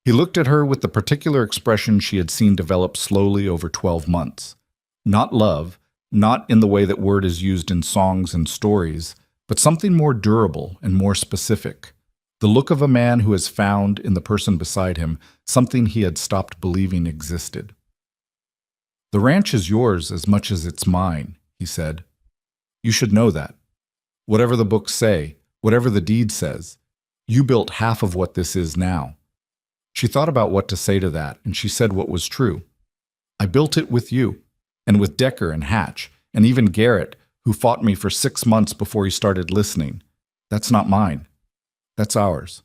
He looked at her with the particular expression she had seen develop slowly over 12 months. Not love, not in the way that word is used in songs and stories, but something more durable and more specific. The look of a man who has found, in the person beside him, something he had stopped believing existed. "The ranch is yours as much as it's mine," he said. "You should know that. Whatever the books say, whatever the deed says, you built half of what this is now." She thought about what to say to that, and she said what was true. "I built it with you, and with Decker and Hatch, and even Garrett, who fought me for 6 months before he started listening. That's not mine. That's ours."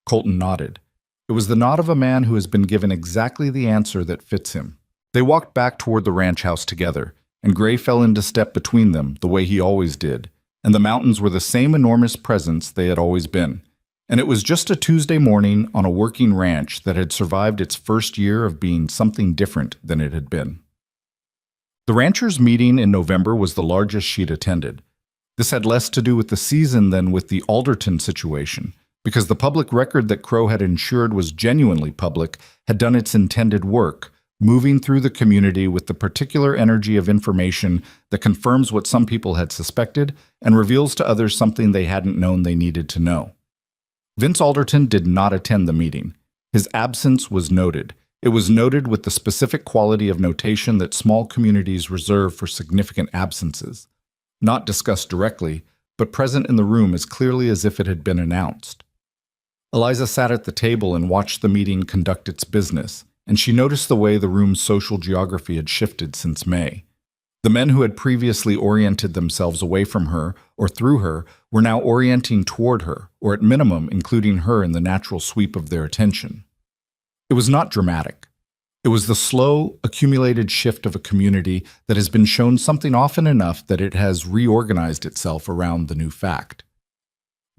Colton nodded. It was the nod of a man who has been given exactly the answer that fits him. They walked back toward the ranch house together, and Gray fell into step between them the way he always did, and the mountains were the same enormous presence they had always been. And it was just a Tuesday morning on a working ranch that had survived its first year of being something different than it had been. The ranchers' meeting in November was the largest she'd attended. This had less to do with the season than with the Alderton situation, because the public record that Crow had ensured was genuinely public had done its intended work, moving through the community with the particular energy of information that confirms what some people had suspected and reveals to others something they hadn't known they needed to know. Vince Alderton did not attend the meeting. His absence was noted. It was noted with the specific quality of notation that small communities reserve for significant absences. Not discussed directly, but present in the room as clearly as if it had been announced. Eliza sat at the table and watched the meeting conduct its business, and she noticed the way the room's social geography had shifted since May. The men who had previously oriented themselves away from her or through her were now orienting toward her, or at minimum including her in the natural sweep of their attention. It was not dramatic. It was the slow, accumulated shift of a community that has been shown something often enough that it has reorganized itself around the new fact.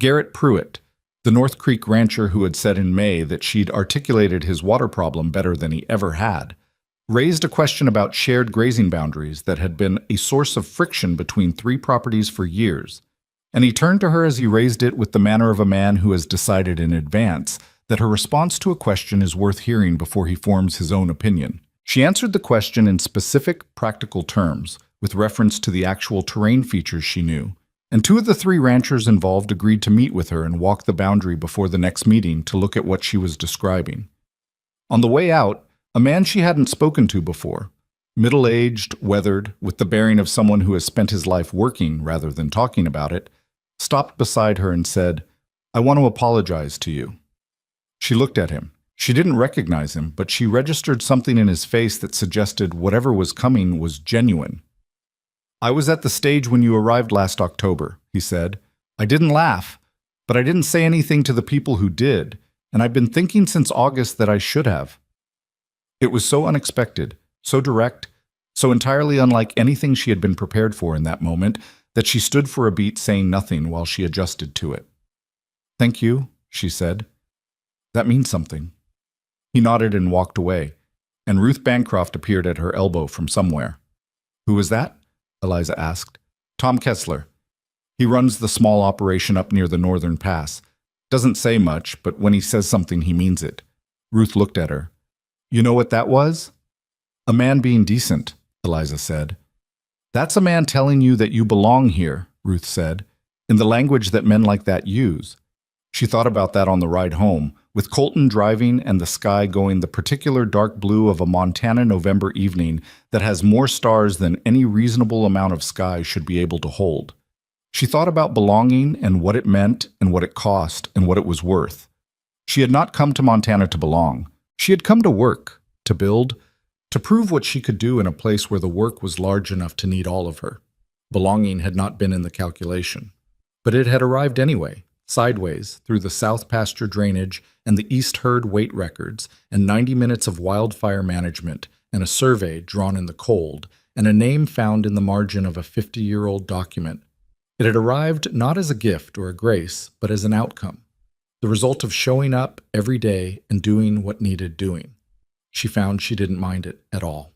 Garrett Pruitt, the North Creek rancher who had said in May that she'd articulated his water problem better than he ever had, raised a question about shared grazing boundaries that had been a source of friction between three properties for years, and he turned to her as he raised it with the manner of a man who has decided in advance that her response to a question is worth hearing before he forms his own opinion. She answered the question in specific, practical terms, with reference to the actual terrain features she knew, and two of the three ranchers involved agreed to meet with her and walk the boundary before the next meeting to look at what she was describing. On the way out, a man she hadn't spoken to before, middle-aged, weathered, with the bearing of someone who has spent his life working rather than talking about it, stopped beside her and said, "I want to apologize to you." She looked at him. She didn't recognize him, but she registered something in his face that suggested whatever was coming was genuine. "I was at the stage when you arrived last October," he said. "I didn't laugh, but I didn't say anything to the people who did, and I've been thinking since August that I should have." It was so unexpected, so direct, so entirely unlike anything she had been prepared for in that moment that she stood for a beat saying nothing while she adjusted to it. "Thank you," she said. "That means something." He nodded and walked away, and Ruth Bancroft appeared at her elbow from somewhere. "Who was that?" Eliza asked. "Tom Kessler. He runs the small operation up near the northern pass. Doesn't say much, but when he says something, he means it." Ruth looked at her. "You know what that was?" "A man being decent," Eliza said. "That's a man telling you that you belong here," Ruth said, in the language that men like that use. She thought about that on the ride home, with Colton driving and the sky going the particular dark blue of a Montana November evening that has more stars than any reasonable amount of sky should be able to hold. She thought about belonging and what it meant and what it cost and what it was worth. She had not come to Montana to belong. She had come to work, to build, to prove what she could do in a place where the work was large enough to need all of her. Belonging had not been in the calculation. But it had arrived anyway, sideways, through the south pasture drainage and the east herd weight records, and 90 minutes of wildfire management, and a survey drawn in the cold, and a name found in the margin of a 50-year-old document. It had arrived not as a gift or a grace, but as an outcome, the result of showing up every day and doing what needed doing. She found she didn't mind it at all.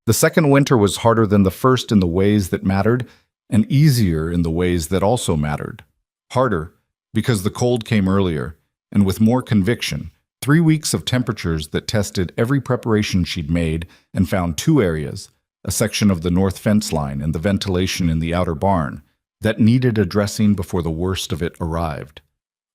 The second winter was harder than the first in the ways that mattered, and easier in the ways that also mattered. Harder, because the cold came earlier, and with more conviction, 3 weeks of temperatures that tested every preparation she'd made and found two areas, a section of the north fence line and the ventilation in the outer barn, that needed addressing before the worst of it arrived.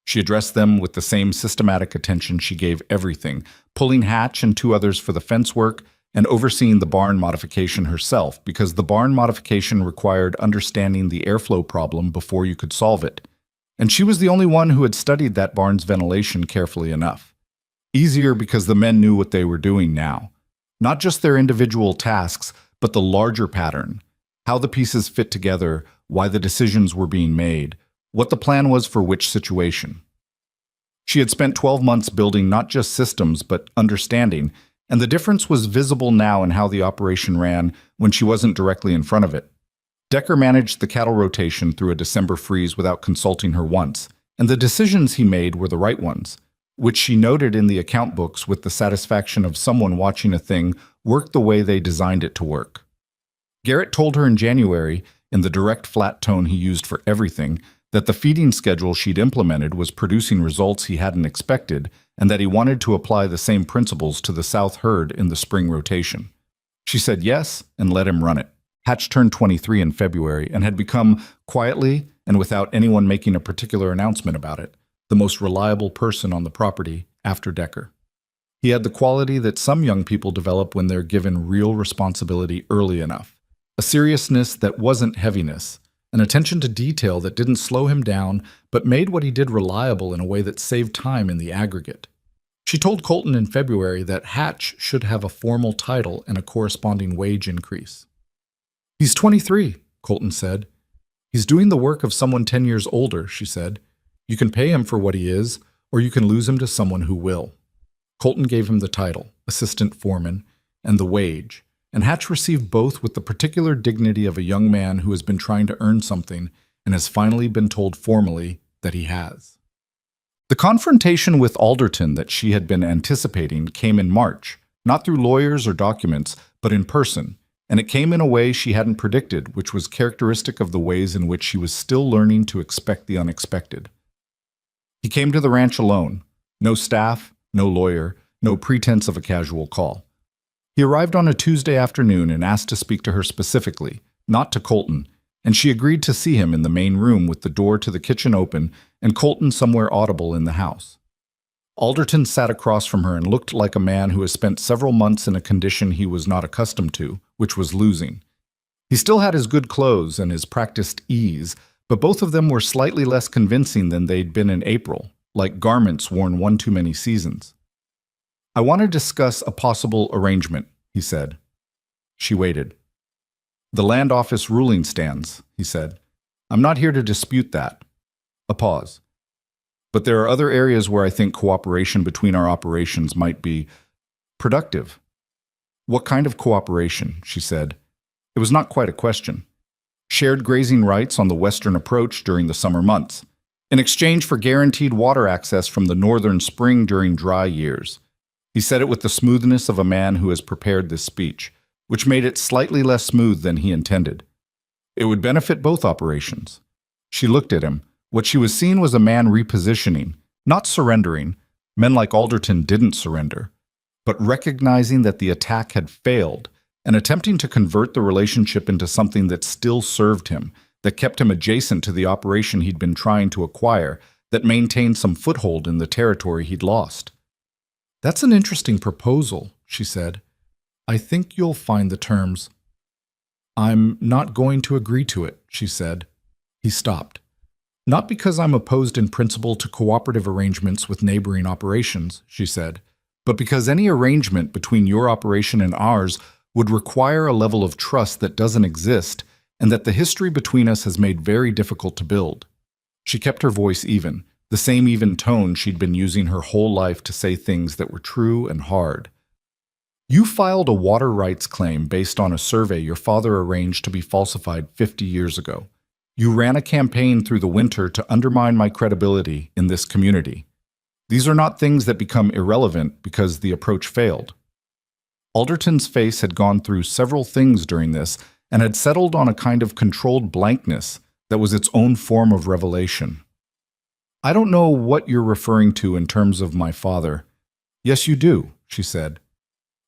She addressed them with the same systematic attention she gave everything, pulling Hatch and 2 others for the fence work and overseeing the barn modification herself, because the barn modification required understanding the airflow problem before you could solve it. And she was the only one who had studied that barn's ventilation carefully enough. Easier because the men knew what they were doing now. Not just their individual tasks, but the larger pattern. How the pieces fit together, why the decisions were being made, what the plan was for which situation. She had spent 12 months building not just systems, but understanding, and the difference was visible now in how the operation ran when she wasn't directly in front of it. Decker managed the cattle rotation through a December freeze without consulting her once, and the decisions he made were the right ones, which she noted in the account books with the satisfaction of someone watching a thing work the way they designed it to work. Garrett told her in January, in the direct flat tone he used for everything, that the feeding schedule she'd implemented was producing results he hadn't expected and that he wanted to apply the same principles to the South herd in the spring rotation. She said yes and let him run it. Hatch turned 23 in February and had become, quietly and without anyone making a particular announcement about it, the most reliable person on the property after Decker. He had the quality that some young people develop when they're given real responsibility early enough. A seriousness that wasn't heaviness, an attention to detail that didn't slow him down but made what he did reliable in a way that saved time in the aggregate. She told Colton in February that Hatch should have a formal title and a corresponding wage increase. "He's 23, Colton said. "He's doing the work of someone 10 years older," she said. "You can pay him for what he is, or you can lose him to someone who will." Colton gave him the title, assistant foreman, and the wage, and Hatch received both with the particular dignity of a young man who has been trying to earn something and has finally been told formally that he has. The confrontation with Alderton that she had been anticipating came in March, not through lawyers or documents, but in person, and it came in a way she hadn't predicted, which was characteristic of the ways in which she was still learning to expect the unexpected. He came to the ranch alone, no staff, no lawyer, no pretense of a casual call. He arrived on a Tuesday afternoon and asked to speak to her specifically, not to Colton, and she agreed to see him in the main room with the door to the kitchen open and Colton somewhere audible in the house. Alderton sat across from her and looked like a man who has spent several months in a condition he was not accustomed to, which was losing. He still had his good clothes and his practiced ease, but both of them were slightly less convincing than they'd been in April, like garments worn one too many seasons. "I want to discuss a possible arrangement," he said. She waited. "The land office ruling stands," he said. "I'm not here to dispute that." A pause. "But there are other areas where I think cooperation between our operations might be productive." "What kind of cooperation?" she said. It was not quite a question. "Shared grazing rights on the western approach during the summer months, in exchange for guaranteed water access from the northern spring during dry years." He said it with the smoothness of a man who has prepared this speech, which made it slightly less smooth than he intended. It would benefit both operations. She looked at him. What she was seeing was a man repositioning, not surrendering. Men like Alderton didn't surrender, but recognizing that the attack had failed and attempting to convert the relationship into something that still served him, that kept him adjacent to the operation he'd been trying to acquire, that maintained some foothold in the territory he'd lost. "That's an interesting proposal," she said. "I think you'll find the terms." "I'm not going to agree to it," she said. He stopped. "Not because I'm opposed in principle to cooperative arrangements with neighboring operations," she said, "but because any arrangement between your operation and ours would require a level of trust that doesn't exist and that the history between us has made very difficult to build." She kept her voice even, the same even tone she'd been using her whole life to say things that were true and hard. "You filed a water rights claim based on a survey your father arranged to be falsified 50 years ago. You ran a campaign through the winter to undermine my credibility in this community. These are not things that become irrelevant because the approach failed." Alderton's face had gone through several things during this and had settled on a kind of controlled blankness that was its own form of revelation. "I don't know what you're referring to in terms of my father." "Yes, you do," she said.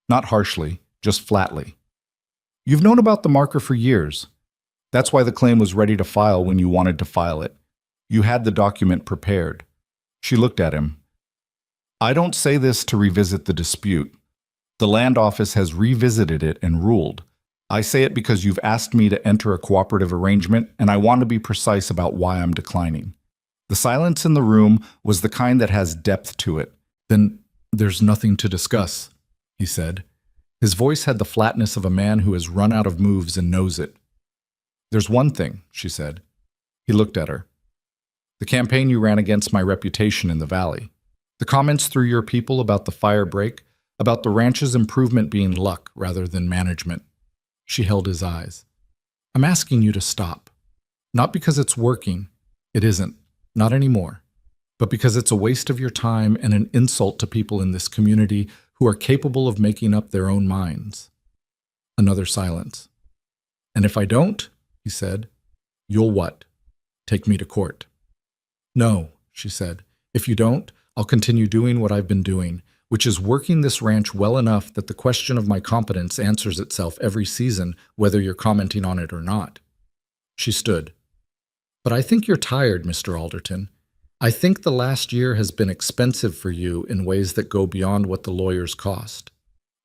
Not harshly, just flatly. "You've known about the marker for years. That's why the claim was ready to file when you wanted to file it. You had the document prepared." She looked at him. "I don't say this to revisit the dispute. The land office has revisited it and ruled. I say it because you've asked me to enter a cooperative arrangement, and I want to be precise about why I'm declining." The silence in the room was the kind that has depth to it. "Then there's nothing to discuss," he said. His voice had the flatness of a man who has run out of moves and knows it. "There's one thing," she said. He looked at her. "The campaign you ran against my reputation in the valley. The comments through your people about the fire break, about the ranch's improvement being luck rather than management. She held his eyes. I'm asking you to stop. Not because it's working. It isn't. Not anymore. But because it's a waste of your time and an insult to people in this community who are capable of making up their own minds. Another silence. And if I don't, he said, you'll what? Take me to court. No, she said. If you don't, I'll continue doing what I've been doing, which is working this ranch well enough that the question of my competence answers itself every season, whether you're commenting on it or not. She stood. But I think you're tired, Mr. Alderton. I think the last year has been expensive for you in ways that go beyond what the lawyers cost.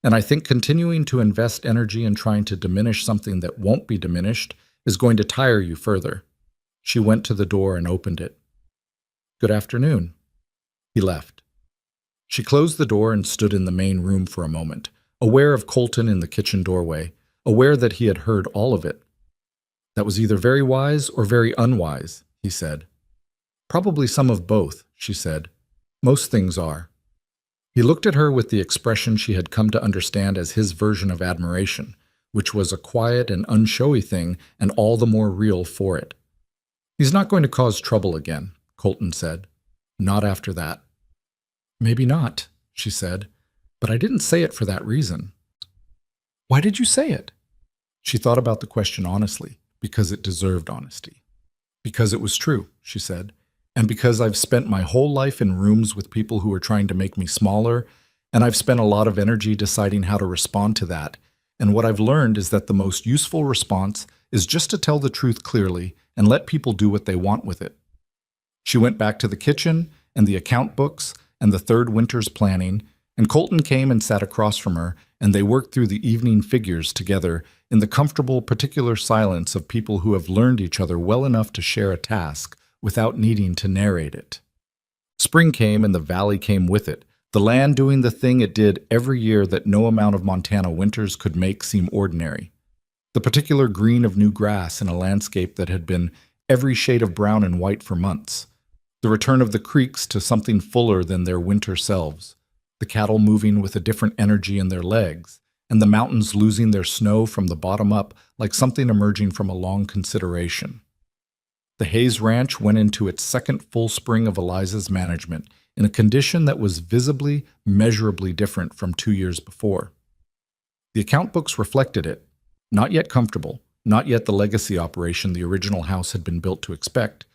And I think continuing to invest energy in trying to diminish something that won't be diminished is going to tire you further. She went to the door and opened it. Good afternoon. He left. She closed the door and stood in the main room for a moment, aware of Colton in the kitchen doorway, aware that he had heard all of it. That was either very wise or very unwise, he said. Probably some of both, she said. Most things are. He looked at her with the expression she had come to understand as his version of admiration, which was a quiet and unshowy thing and all the more real for it. He's not going to cause trouble again, Colton said. Not after that. Maybe not, she said, but I didn't say it for that reason. Why did you say it? She thought about the question honestly, because it deserved honesty. Because it was true, she said, and because I've spent my whole life in rooms with people who are trying to make me smaller, and I've spent a lot of energy deciding how to respond to that, and what I've learned is that the most useful response is just to tell the truth clearly and let people do what they want with it. She went back to the kitchen and the account books and the third winter's planning, and Colton came and sat across from her, and they worked through the evening figures together in the comfortable, particular silence of people who have learned each other well enough to share a task without needing to narrate it. Spring came and the valley came with it, the land doing the thing it did every year that no amount of Montana winters could make seem ordinary. The particular green of new grass in a landscape that had been every shade of brown and white for months. The return of the creeks to something fuller than their winter selves, the cattle moving with a different energy in their legs, and the mountains losing their snow from the bottom up like something emerging from a long consideration. The Hayes Ranch went into its second full spring of Eliza's management in a condition that was visibly, measurably different from 2 years before. The account books reflected it, not yet comfortable, not yet the legacy operation the original house had been built to expect,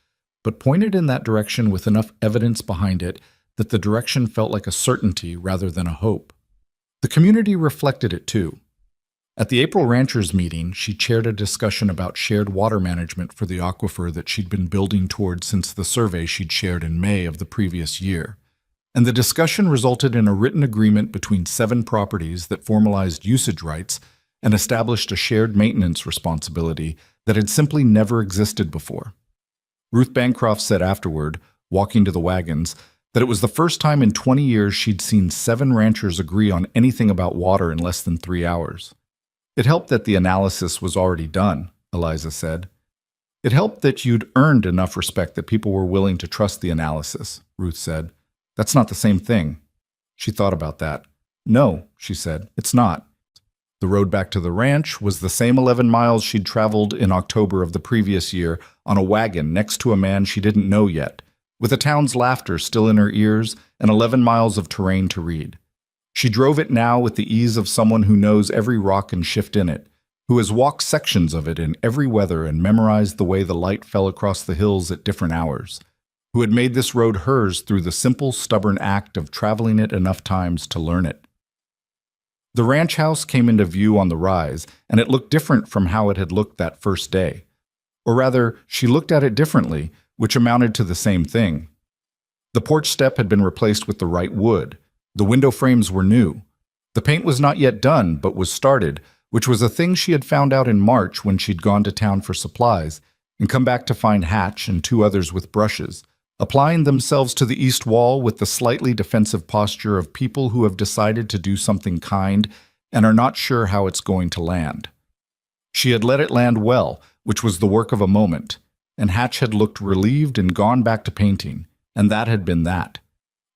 but pointed in that direction with enough evidence behind it that the direction felt like a certainty rather than a hope. The community reflected it too. At the April Ranchers meeting, she chaired a discussion about shared water management for the aquifer that she'd been building toward since the survey she'd shared in May of the previous year. And the discussion resulted in a written agreement between 7 properties that formalized usage rights and established a shared maintenance responsibility that had simply never existed before. Ruth Bancroft said afterward, walking to the wagons, that it was the first time in 20 years she'd seen 7 ranchers agree on anything about water in less than 3 hours. It helped that the analysis was already done, Eliza said. It helped that you'd earned enough respect that people were willing to trust the analysis, Ruth said. That's not the same thing. She thought about that. No, she said, it's not. The road back to the ranch was the same 11 miles she'd traveled in October of the previous year on a wagon next to a man she didn't know yet, with the town's laughter still in her ears and 11 miles of terrain to read. She drove it now with the ease of someone who knows every rock and shift in it, who has walked sections of it in every weather and memorized the way the light fell across the hills at different hours, who had made this road hers through the simple, stubborn act of traveling it enough times to learn it. The ranch house came into view on the rise, and it looked different from how it had looked that first day. Or rather, she looked at it differently, which amounted to the same thing. The porch step had been replaced with the right wood. The window frames were new. The paint was not yet done, but was started, which was a thing she had found out in March when she'd gone to town for supplies, and come back to find Hatch and 2 others with brushes, applying themselves to the east wall with the slightly defensive posture of people who have decided to do something kind and are not sure how it's going to land. She had let it land well, which was the work of a moment, and Hatch had looked relieved and gone back to painting, and that had been that.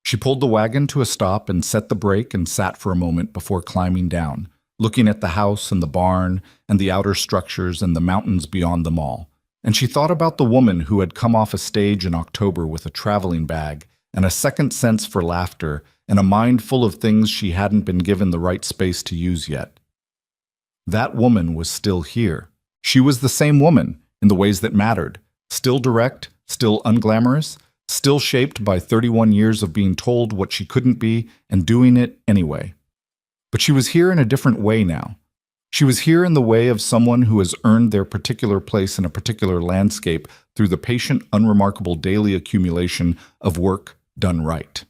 She pulled the wagon to a stop and set the brake and sat for a moment before climbing down, looking at the house and the barn and the outer structures and the mountains beyond them all. And she thought about the woman who had come off a stage in October with a traveling bag and a second sense for laughter and a mind full of things she hadn't been given the right space to use yet. That woman was still here. She was the same woman in the ways that mattered, still direct, still unglamorous, still shaped by 31 years of being told what she couldn't be and doing it anyway. But she was here in a different way now. She was here in the way of someone who has earned their particular place in a particular landscape through the patient, unremarkable daily accumulation of work done right.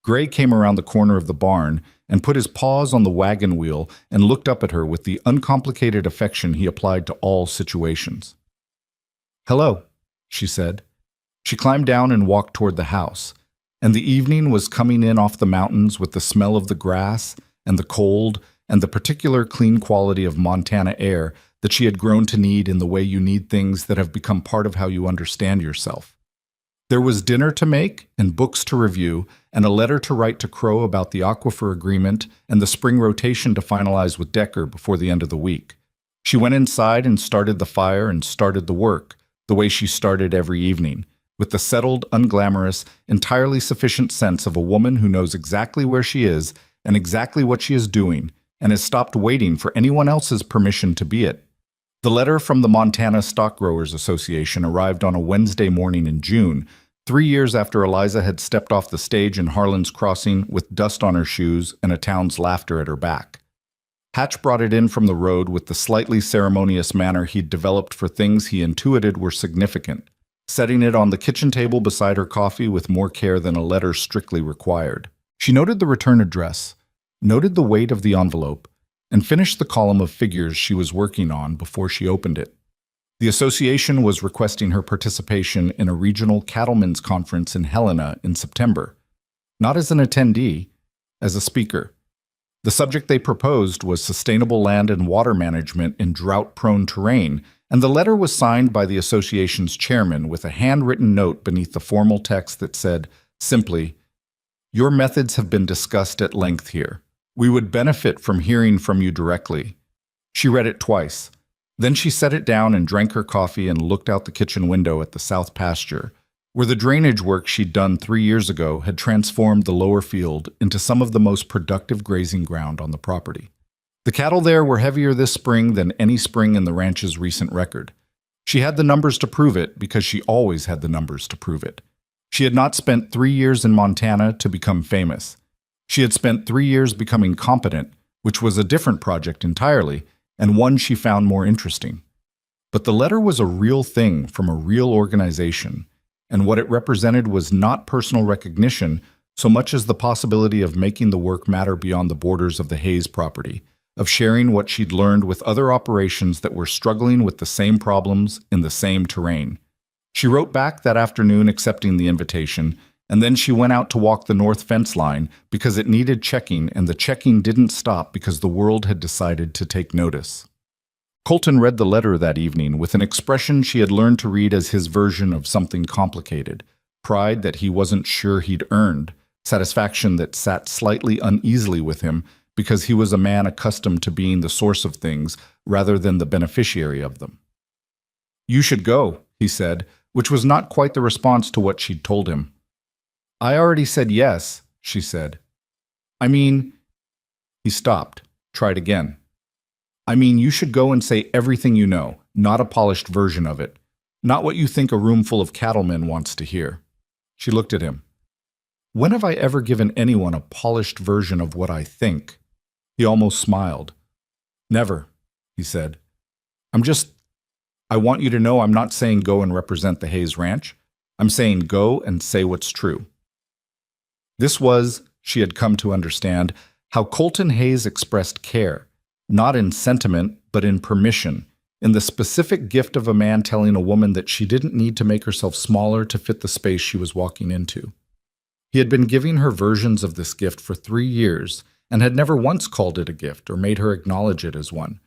Gray came around the corner of the barn and put his paws on the wagon wheel and looked up at her with the uncomplicated affection he applied to all situations. "Hello," she said. She climbed down and walked toward the house, and the evening was coming in off the mountains with the smell of the grass and the cold and the particular clean quality of Montana air that she had grown to need in the way you need things that have become part of how you understand yourself. There was dinner to make and books to review and a letter to write to Crow about the aquifer agreement and the spring rotation to finalize with Decker before the end of the week. She went inside and started the fire and started the work, the way she started every evening, with the settled, unglamorous, entirely sufficient sense of a woman who knows exactly where she is and exactly what she is doing and has stopped waiting for anyone else's permission to be it. The letter from the Montana Stock Growers Association arrived on a Wednesday morning in June, 3 years after Eliza had stepped off the stage in Harlan's Crossing with dust on her shoes and a town's laughter at her back. Hatch brought it in from the road with the slightly ceremonious manner he'd developed for things he intuited were significant, setting it on the kitchen table beside her coffee with more care than a letter strictly required. She noted the return address, noted the weight of the envelope, and finished the column of figures she was working on before she opened it. The association was requesting her participation in a regional cattlemen's conference in Helena in September, not as an attendee, as a speaker. The subject they proposed was sustainable land and water management in drought-prone terrain, and the letter was signed by the association's chairman with a handwritten note beneath the formal text that said, simply, "Your methods have been discussed at length here. We would benefit from hearing from you directly." She read it twice. Then she set it down and drank her coffee and looked out the kitchen window at the south pasture, where the drainage work she'd done 3 years ago had transformed the lower field into some of the most productive grazing ground on the property. The cattle there were heavier this spring than any spring in the ranch's recent record. She had the numbers to prove it because she always had the numbers to prove it. She had not spent 3 years in Montana to become famous. She had spent 3 years becoming competent, which was a different project entirely, and one she found more interesting. But the letter was a real thing from a real organization, and what it represented was not personal recognition so much as the possibility of making the work matter beyond the borders of the Hayes property, of sharing what she'd learned with other operations that were struggling with the same problems in the same terrain. She wrote back that afternoon accepting the invitation, and then she went out to walk the north fence line because it needed checking, and the checking didn't stop because the world had decided to take notice. Colton read the letter that evening with an expression she had learned to read as his version of something complicated, pride that he wasn't sure he'd earned, satisfaction that sat slightly uneasily with him because he was a man accustomed to being the source of things rather than the beneficiary of them. "You should go," he said, which was not quite the response to what she'd told him. "I already said yes," she said. "I mean—" He stopped, tried again. "I mean, you should go and say everything you know, not a polished version of it, not what you think a room full of cattlemen wants to hear." She looked at him. "When have I ever given anyone a polished version of what I think?" He almost smiled. "Never," he said. I want you to know I'm not saying go and represent the Hayes Ranch. I'm saying go and say what's true." This was, she had come to understand, how Colton Hayes expressed care, not in sentiment, but in permission, in the specific gift of a man telling a woman that she didn't need to make herself smaller to fit the space she was walking into. He had been giving her versions of this gift for 3 years and had never once called it a gift or made her acknowledge it as one,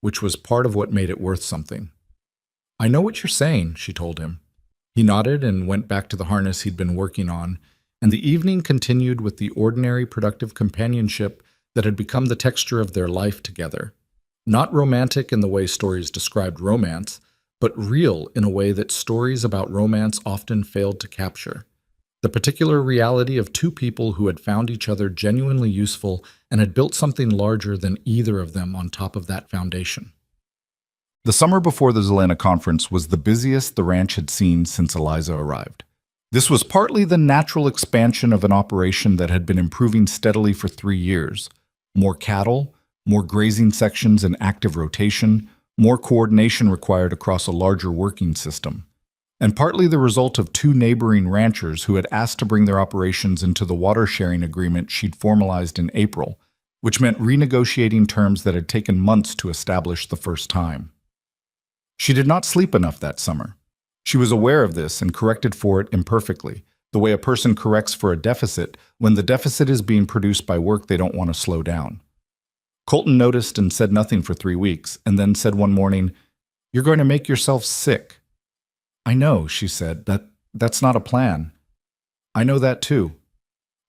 which was part of what made it worth something. "I know what you're saying," she told him. He nodded and went back to the harness he'd been working on, and the evening continued with the ordinary productive companionship that had become the texture of their life together. Not romantic in the way stories described romance, but real in a way that stories about romance often failed to capture. The particular reality of two people who had found each other genuinely useful and had built something larger than either of them on top of that foundation. The summer before the Zelena conference was the busiest the ranch had seen since Eliza arrived. This was partly the natural expansion of an operation that had been improving steadily for 3 years. More cattle, more grazing sections in active rotation, more coordination required across a larger working system. And partly the result of two neighboring ranchers who had asked to bring their operations into the water sharing agreement she'd formalized in April, which meant renegotiating terms that had taken months to establish the first time. She did not sleep enough that summer. She was aware of this and corrected for it imperfectly, the way a person corrects for a deficit when the deficit is being produced by work they don't want to slow down. Colton noticed and said nothing for 3 weeks, and then said one morning, "You're going to make yourself sick." "I know," she said. That's not a plan." "I know that too."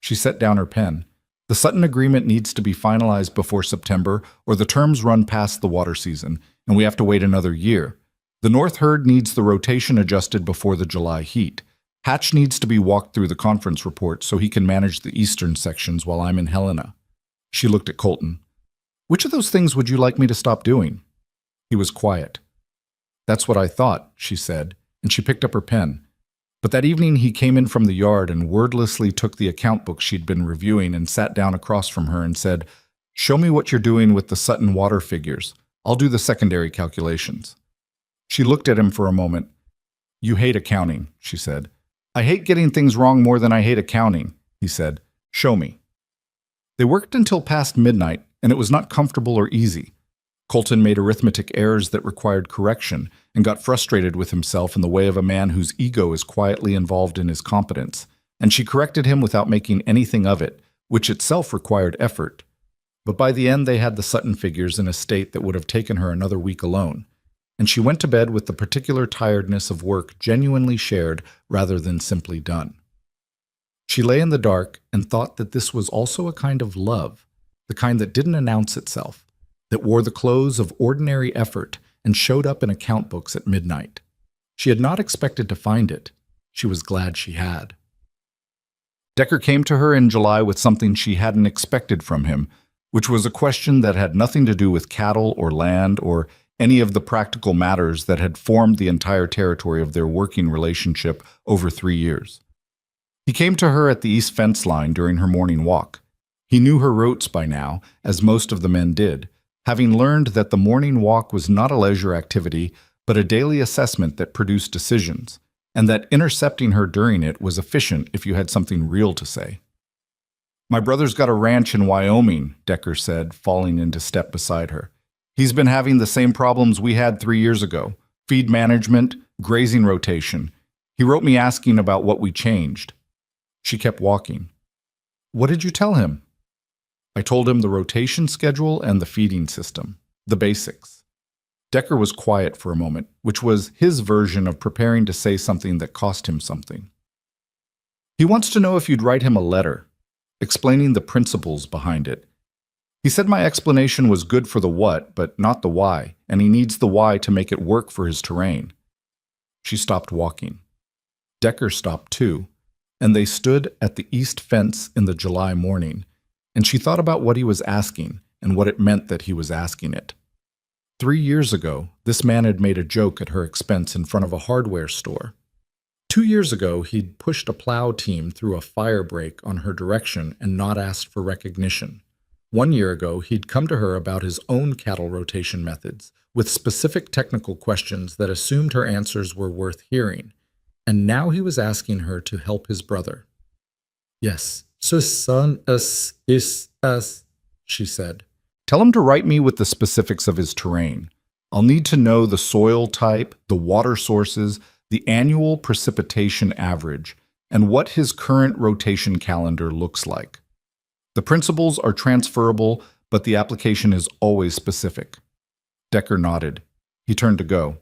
She set down her pen. "The Sutton agreement needs to be finalized before September, or the terms run past the water season, and we have to wait another year. The North herd needs the rotation adjusted before the July heat. Hatch needs to be walked through the conference report so he can manage the eastern sections while I'm in Helena." She looked at Colton. "Which of those things would you like me to stop doing?" He was quiet. "That's what I thought," she said, and she picked up her pen. But that evening he came in from the yard and wordlessly took the account book she'd been reviewing and sat down across from her and said, "Show me what you're doing with the Sutton water figures. I'll do the secondary calculations." She looked at him for a moment. "You hate accounting," she said. "I hate getting things wrong more than I hate accounting," he said. "Show me." They worked until past midnight, and it was not comfortable or easy. Colton made arithmetic errors that required correction and got frustrated with himself in the way of a man whose ego is quietly involved in his competence, and she corrected him without making anything of it, which itself required effort. But by the end they had the Sutton figures in a state that would have taken her another week alone, and she went to bed with the particular tiredness of work genuinely shared rather than simply done. She lay in the dark and thought that this was also a kind of love, the kind that didn't announce itself, that wore the clothes of ordinary effort and showed up in account books at midnight. She had not expected to find it. She was glad she had. Decker came to her in July with something she hadn't expected from him, which was a question that had nothing to do with cattle or land or any of the practical matters that had formed the entire territory of their working relationship over 3 years. He came to her at the east fence line during her morning walk. He knew her routes by now, as most of the men did, having learned that the morning walk was not a leisure activity, but a daily assessment that produced decisions, and that intercepting her during it was efficient if you had something real to say. "My brother's got a ranch in Wyoming," Decker said, falling into step beside her. "He's been having the same problems we had 3 years ago: feed management, grazing rotation. He wrote me asking about what we changed." She kept walking. "What did you tell him?" "I told him the rotation schedule and the feeding system, the basics." Decker was quiet for a moment, which was his version of preparing to say something that cost him something. "He wants to know if you'd write him a letter, explaining the principles behind it. He said my explanation was good for the what, but not the why, and he needs the why to make it work for his terrain." She stopped walking. Decker stopped too, and they stood at the east fence in the July morning, and she thought about what he was asking and what it meant that he was asking it. 3 years ago, this man had made a joke at her expense in front of a hardware store. 2 years ago, he'd pushed a plow team through a fire break on her direction and not asked for recognition. 1 year ago, he'd come to her about his own cattle rotation methods, with specific technical questions that assumed her answers were worth hearing. And now he was asking her to help his brother. "Yes, so son is us," she said. "Tell him to write me with the specifics of his terrain. I'll need to know the soil type, the water sources, the annual precipitation average, and what his current rotation calendar looks like. The principles are transferable, but the application is always specific." Decker nodded. He turned to go.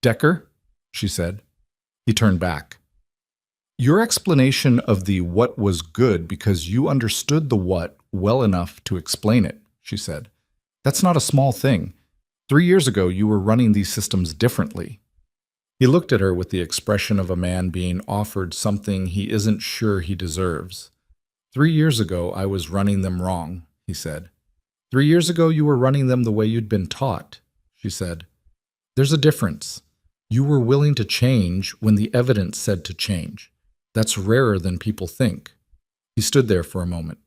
"Decker?" she said. He turned back. Your explanation of the what was good because you understood the what well enough to explain it, she said. That's not a small thing. 3 years ago, you were running these systems differently. He looked at her with the expression of a man being offered something he isn't sure he deserves. 3 years ago, I was running them wrong, he said. 3 years ago, you were running them the way you'd been taught, she said. There's a difference. You were willing to change when the evidence said to change. That's rarer than people think. He stood there for a moment.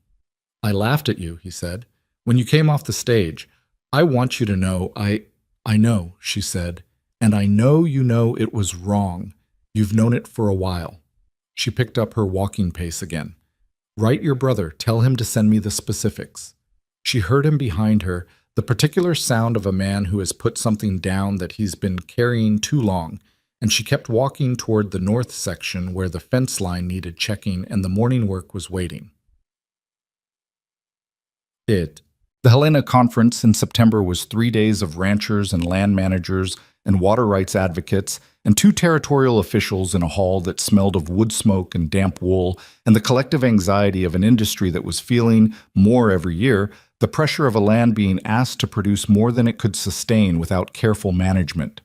I laughed at you, he said. When you came off the stage, I want you to know I know, she said, and I know you know it was wrong. You've known it for a while. She picked up her walking pace again. Write your brother, tell him to send me the specifics. She heard him behind her, the particular sound of a man who has put something down that he's been carrying too long, and she kept walking toward the north section where the fence line needed checking and the morning work was waiting. The Helena Conference in September was 3 days of ranchers and land managers and water rights advocates and 2 territorial officials in a hall that smelled of wood smoke and damp wool and the collective anxiety of an industry that was feeling, more every year, the pressure of a land being asked to produce more than it could sustain without careful management.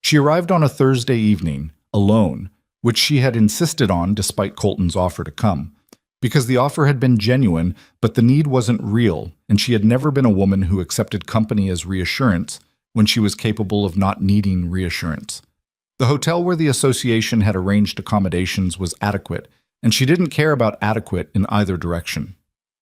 She arrived on a Thursday evening, alone, which she had insisted on despite Colton's offer to come, because the offer had been genuine, but the need wasn't real, and she had never been a woman who accepted company as reassurance when she was capable of not needing reassurance. The hotel where the association had arranged accommodations was adequate, and she didn't care about adequate in either direction.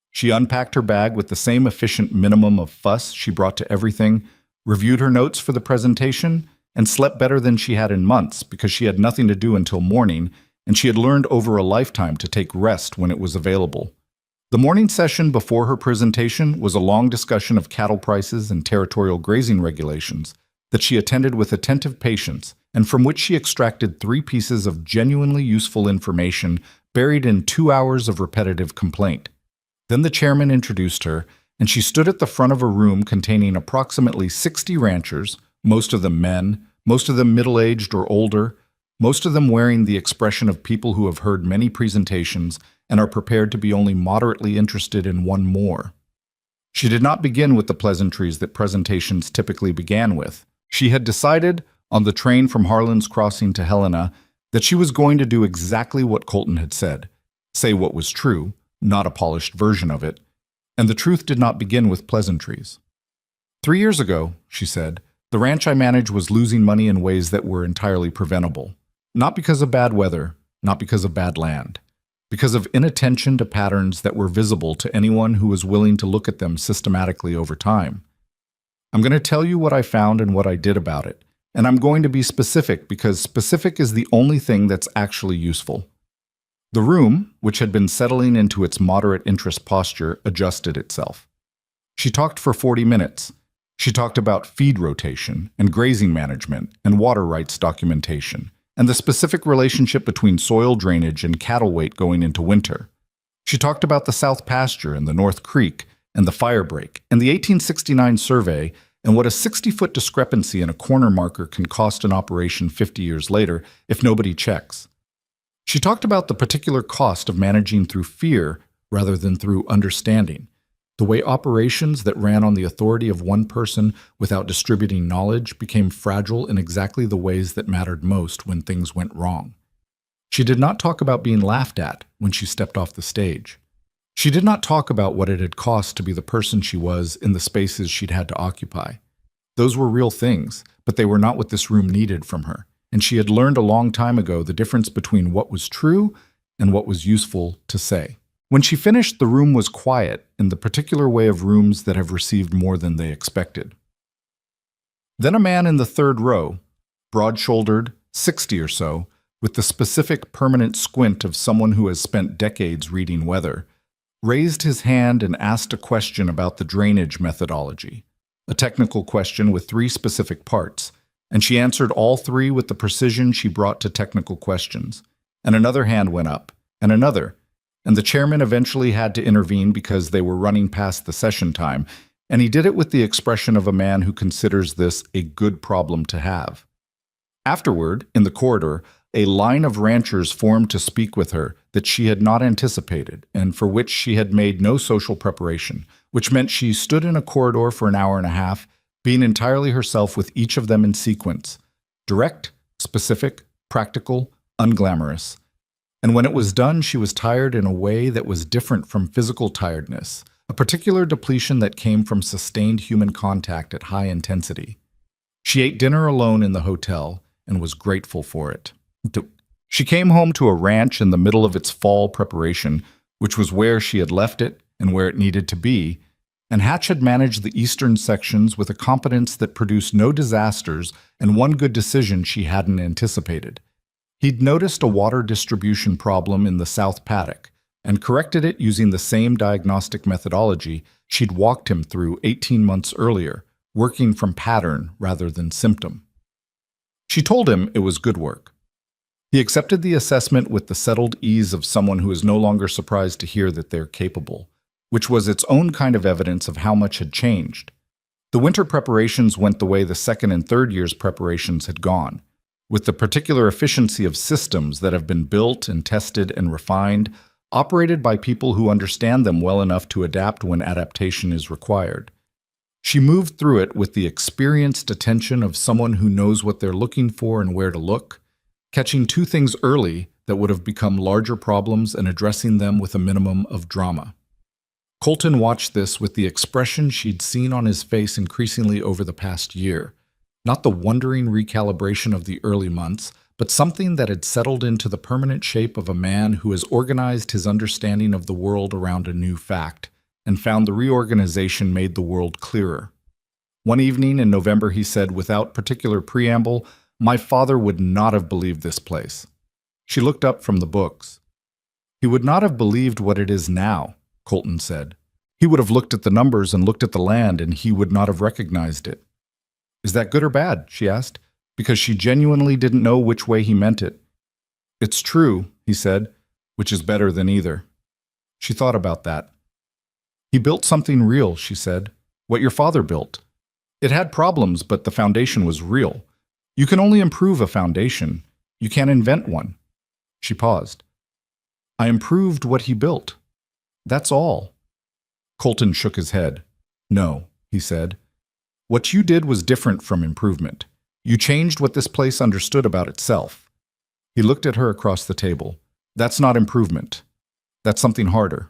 She unpacked her bag with the same efficient minimum of fuss she brought to everything, reviewed her notes for the presentation, and slept better than she had in months because she had nothing to do until morning, and she had learned over a lifetime to take rest when it was available. The morning session before her presentation was a long discussion of cattle prices and territorial grazing regulations that she attended with attentive patience and from which she extracted 3 pieces of genuinely useful information buried in 2 hours of repetitive complaint. Then the chairman introduced her, and she stood at the front of a room containing approximately 60 ranchers, most of them men, most of them middle-aged or older, most of them wearing the expression of people who have heard many presentations and are prepared to be only moderately interested in one more. She did not begin with the pleasantries that presentations typically began with. She had decided, on the train from Harlan's Crossing to Helena, that she was going to do exactly what Colton had said, say what was true, not a polished version of it, and the truth did not begin with pleasantries. 3 years ago, she said, the ranch I managed was losing money in ways that were entirely preventable. Not because of bad weather, not because of bad land, because of inattention to patterns that were visible to anyone who was willing to look at them systematically over time. I'm going to tell you what I found and what I did about it, and I'm going to be specific because specific is the only thing that's actually useful. The room, which had been settling into its moderate interest posture, adjusted itself. She talked for 40 minutes. She talked about feed rotation and grazing management and water rights documentation and the specific relationship between soil drainage and cattle weight going into winter. She talked about the South Pasture and the North Creek and the fire break and the 1869 survey and what a 60-foot discrepancy in a corner marker can cost an operation 50 years later if nobody checks. She talked about the particular cost of managing through fear rather than through understanding, the way operations that ran on the authority of one person without distributing knowledge became fragile in exactly the ways that mattered most when things went wrong. She did not talk about being laughed at when she stepped off the stage. She did not talk about what it had cost to be the person she was in the spaces she'd had to occupy. Those were real things, but they were not what this room needed from her, and she had learned a long time ago the difference between what was true and what was useful to say. When she finished, the room was quiet in the particular way of rooms that have received more than they expected. Then a man in the third row, broad-shouldered, 60 or so, with the specific permanent squint of someone who has spent decades reading weather, raised his hand and asked a question about the drainage methodology, a technical question with 3 specific parts, and she answered all 3 with the precision she brought to technical questions. And another hand went up, and another, and the chairman eventually had to intervene because they were running past the session time, and he did it with the expression of a man who considers this a good problem to have. Afterward, in the corridor, a line of ranchers formed to speak with her that she had not anticipated and for which she had made no social preparation, which meant she stood in a corridor for an hour and a half, being entirely herself with each of them in sequence, direct, specific, practical, unglamorous. And when it was done, she was tired in a way that was different from physical tiredness, a particular depletion that came from sustained human contact at high intensity. She ate dinner alone in the hotel and was grateful for it. She came home to a ranch in the middle of its fall preparation, which was where she had left it and where it needed to be, and Hatch had managed the eastern sections with a competence that produced no disasters and one good decision she hadn't anticipated. He'd noticed a water distribution problem in the south paddock and corrected it using the same diagnostic methodology she'd walked him through 18 months earlier, working from pattern rather than symptom. She told him it was good work. He accepted the assessment with the settled ease of someone who is no longer surprised to hear that they're capable, which was its own kind of evidence of how much had changed. The winter preparations went the way the second and third year's preparations had gone, with the particular efficiency of systems that have been built and tested and refined, operated by people who understand them well enough to adapt when adaptation is required. She moved through it with the experienced attention of someone who knows what they're looking for and where to look, catching two things early that would have become larger problems and addressing them with a minimum of drama. Colton watched this with the expression she'd seen on his face increasingly over the past year, not the wondering recalibration of the early months, but something that had settled into the permanent shape of a man who has organized his understanding of the world around a new fact, and found the reorganization made the world clearer. One evening in November he said, without particular preamble, "My father would not have believed this place." She looked up from the books. "He would not have believed what it is now," Colton said. "He would have looked at the numbers and looked at the land, and he would not have recognized it." "Is that good or bad?" she asked, because she genuinely didn't know which way he meant it. "It's true," he said, "which is better than either." She thought about that. "He built something real," she said, "what your father built. It had problems, but the foundation was real. You can only improve a foundation. You can't invent one." She paused. "I improved what he built. That's all." Colton shook his head. "No," he said. "What you did was different from improvement. You changed what this place understood about itself." He looked at her across the table. "That's not improvement. That's something harder."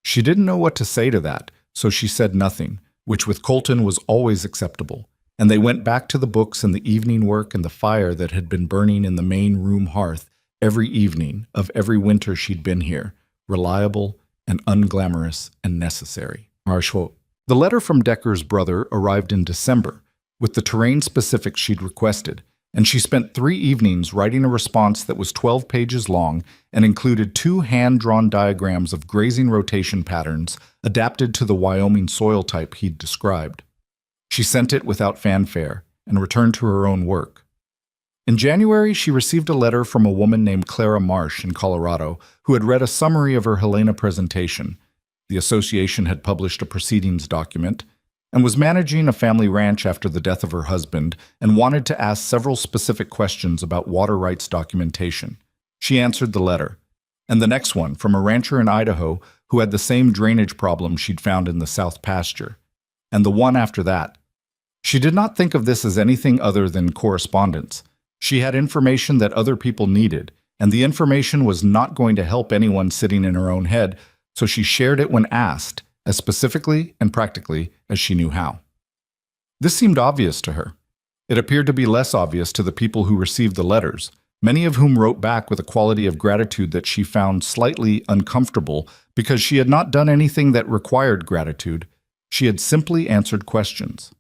She didn't know what to say to that, so she said nothing, which with Colton was always acceptable, and they went back to the books and the evening work and the fire that had been burning in the main room hearth every evening of every winter she'd been here, reliable and unglamorous and necessary. The letter from Decker's brother arrived in December, with the terrain specifics she'd requested, and she spent 3 evenings writing a response that was 12 pages long and included 2 hand-drawn diagrams of grazing rotation patterns adapted to the Wyoming soil type he'd described. She sent it without fanfare and returned to her own work. In January, she received a letter from a woman named Clara Marsh in Colorado who had read a summary of her Helena presentation. The association had published a proceedings document and was managing a family ranch after the death of her husband and wanted to ask several specific questions about water rights documentation. She answered the letter, and the next one from a rancher in Idaho who had the same drainage problem she'd found in the south pasture, and the one after that. She did not think of this as anything other than correspondence. She had information that other people needed, and the information was not going to help anyone sitting in her own head, so she shared it when asked, as specifically and practically as she knew how. This seemed obvious to her. It appeared to be less obvious to the people who received the letters, many of whom wrote back with a quality of gratitude that she found slightly uncomfortable because she had not done anything that required gratitude. She had simply answered questions.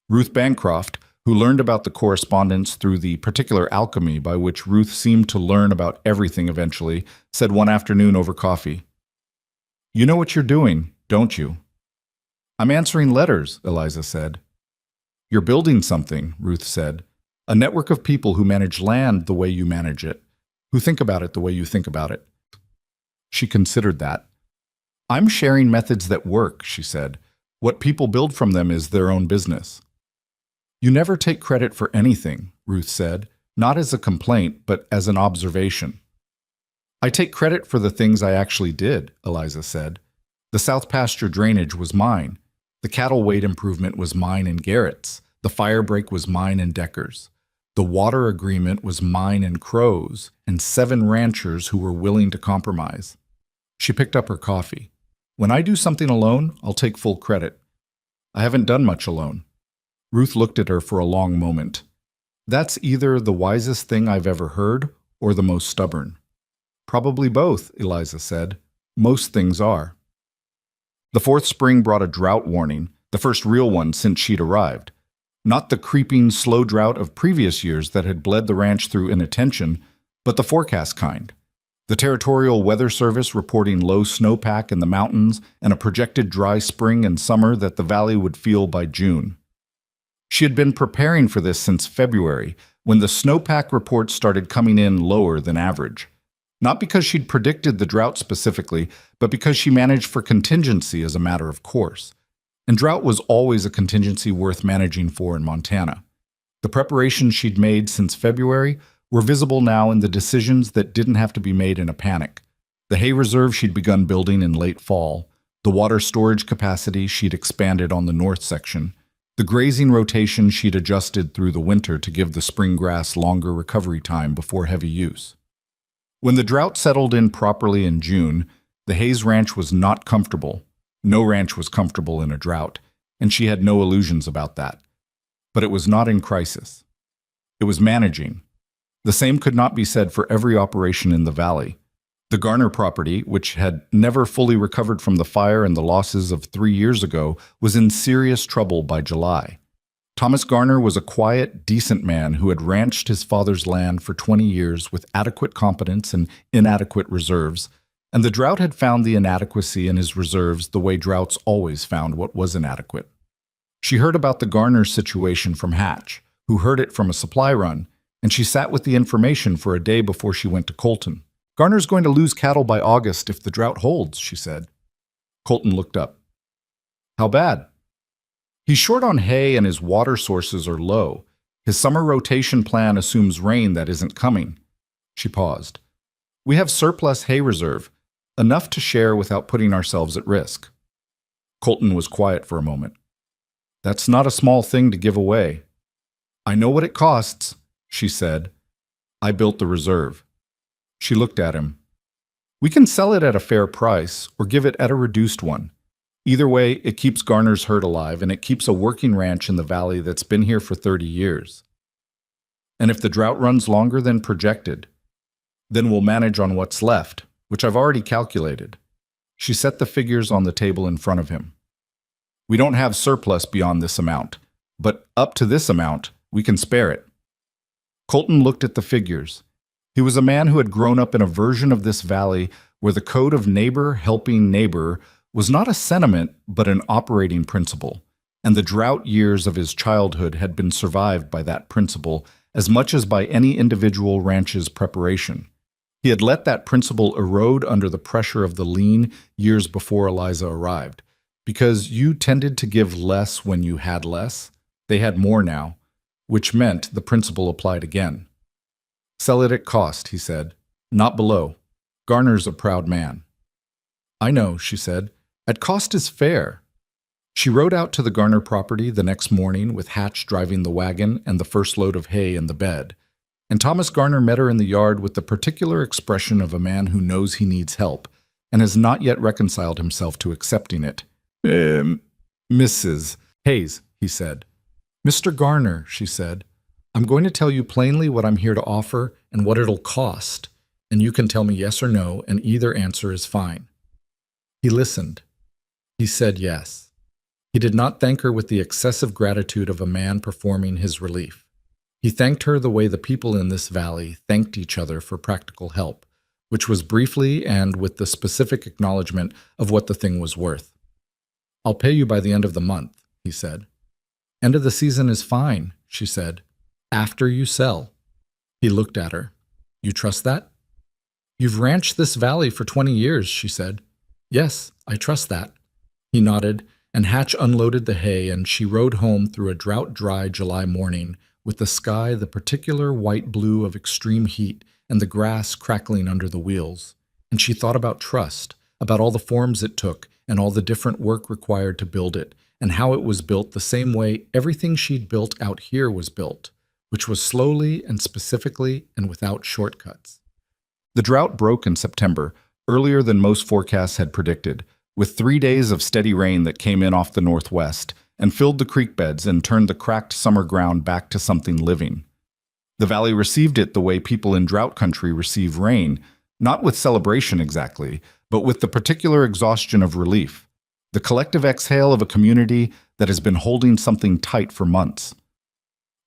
Ruth Bancroft, who learned about the correspondence through the particular alchemy by which Ruth seemed to learn about everything eventually, said one afternoon over coffee, "You know what you're doing, don't you?" "I'm answering letters," Eliza said. "You're building something," Ruth said. "A network of people who manage land the way you manage it, who think about it the way you think about it." She considered that. "I'm sharing methods that work," she said. "What people build from them is their own business." "You never take credit for anything," Ruth said, not as a complaint, but as an observation. I take credit for the things I actually did, Eliza said. The South Pasture drainage was mine. The cattle weight improvement was mine and Garrett's. The fire break was mine and Decker's. The water agreement was mine and Crow's, and 7 ranchers who were willing to compromise. She picked up her coffee. When I do something alone, I'll take full credit. I haven't done much alone. Ruth looked at her for a long moment. That's either the wisest thing I've ever heard or the most stubborn. Probably both, Eliza said. Most things are. The 4th spring brought a drought warning, the first real one since she'd arrived. Not the creeping, slow drought of previous years that had bled the ranch through inattention, but the forecast kind. The Territorial Weather Service reporting low snowpack in the mountains and a projected dry spring and summer that the valley would feel by June. She had been preparing for this since February, when the snowpack reports started coming in lower than average. Not because she'd predicted the drought specifically, but because she managed for contingency as a matter of course. And drought was always a contingency worth managing for in Montana. The preparations she'd made since February were visible now in the decisions that didn't have to be made in a panic. The hay reserve she'd begun building in late fall, the water storage capacity she'd expanded on the north section, the grazing rotation she'd adjusted through the winter to give the spring grass longer recovery time before heavy use. When the drought settled in properly in June, the Hayes Ranch was not comfortable. No ranch was comfortable in a drought, and she had no illusions about that. But it was not in crisis. It was managing. The same could not be said for every operation in the valley. The Garner property, which had never fully recovered from the fire and the losses of 3 years ago, was in serious trouble by July. Thomas Garner was a quiet, decent man who had ranched his father's land for 20 years with adequate competence and inadequate reserves, and the drought had found the inadequacy in his reserves the way droughts always found what was inadequate. She heard about the Garner situation from Hatch, who heard it from a supply run, and she sat with the information for a day before she went to Colton. Garner's going to lose cattle by August if the drought holds, she said. Colton looked up. How bad? He's short on hay and his water sources are low. His summer rotation plan assumes rain that isn't coming. She paused. We have surplus hay reserve, enough to share without putting ourselves at risk. Colton was quiet for a moment. That's not a small thing to give away. I know what it costs, she said. I built the reserve. She looked at him. We can sell it at a fair price or give it at a reduced one. Either way, it keeps Garner's herd alive, and it keeps a working ranch in the valley that's been here for 30 years. And if the drought runs longer than projected, then we'll manage on what's left, which I've already calculated. She set the figures on the table in front of him. We don't have surplus beyond this amount, but up to this amount, we can spare it. Colton looked at the figures. He was a man who had grown up in a version of this valley where the code of neighbor helping neighbor was not a sentiment but an operating principle, and the drought years of his childhood had been survived by that principle as much as by any individual ranch's preparation. He had let that principle erode under the pressure of the lean years before Eliza arrived. Because you tended to give less when you had less, they had more now, which meant the principle applied again. Sell it at cost, he said, not below. Garner's a proud man. I know, she said. At cost is fair. She rode out to the Garner property the next morning with Hatch driving the wagon and the first load of hay in the bed, and Thomas Garner met her in the yard with the particular expression of a man who knows he needs help and has not yet reconciled himself to accepting it. Mrs. Hayes, he said. Mr. Garner, she said, I'm going to tell you plainly what I'm here to offer and what it'll cost, and you can tell me yes or no, and either answer is fine. He listened. He said yes. He did not thank her with the excessive gratitude of a man performing his relief. He thanked her the way the people in this valley thanked each other for practical help, which was briefly and with the specific acknowledgement of what the thing was worth. I'll pay you by the end of the month, he said. End of the season is fine, she said. After you sell. He looked at her. You trust that? You've ranched this valley for 20 years, she said. Yes, I trust that. He nodded, and Hatch unloaded the hay, and she rode home through a drought-dry July morning with the sky the particular white-blue of extreme heat and the grass crackling under the wheels. And she thought about trust, about all the forms it took and all the different work required to build it, and how it was built the same way everything she'd built out here was built, which was slowly and specifically and without shortcuts. The drought broke in September, earlier than most forecasts had predicted, with 3 days of steady rain that came in off the northwest and filled the creek beds and turned the cracked summer ground back to something living. The valley received it the way people in drought country receive rain, not with celebration exactly, but with the particular exhaustion of relief, the collective exhale of a community that has been holding something tight for months.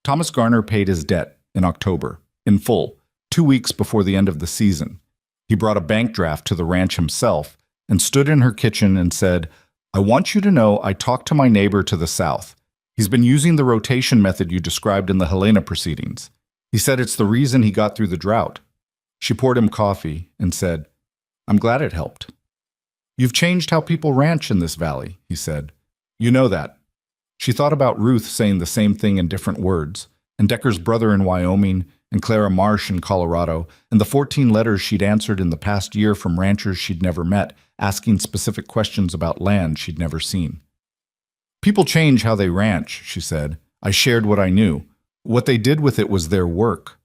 Thomas Garner paid his debt in October, in full, 2 weeks before the end of the season. He brought a bank draft to the ranch himself and stood in her kitchen and said, "I want you to know I talked to my neighbor to the south. He's been using the rotation method you described in the Helena proceedings. He said it's the reason he got through the drought." She poured him coffee and said, "I'm glad it helped." "You've changed how people ranch in this valley," he said. "You know that." She thought about Ruth saying the same thing in different words, and Decker's brother in Wyoming, and Clara Marsh in Colorado, and the 14 letters she'd answered in the past year from ranchers she'd never met, asking specific questions about land she'd never seen. "People change how they ranch," she said. "I shared what I knew. What they did with it was their work."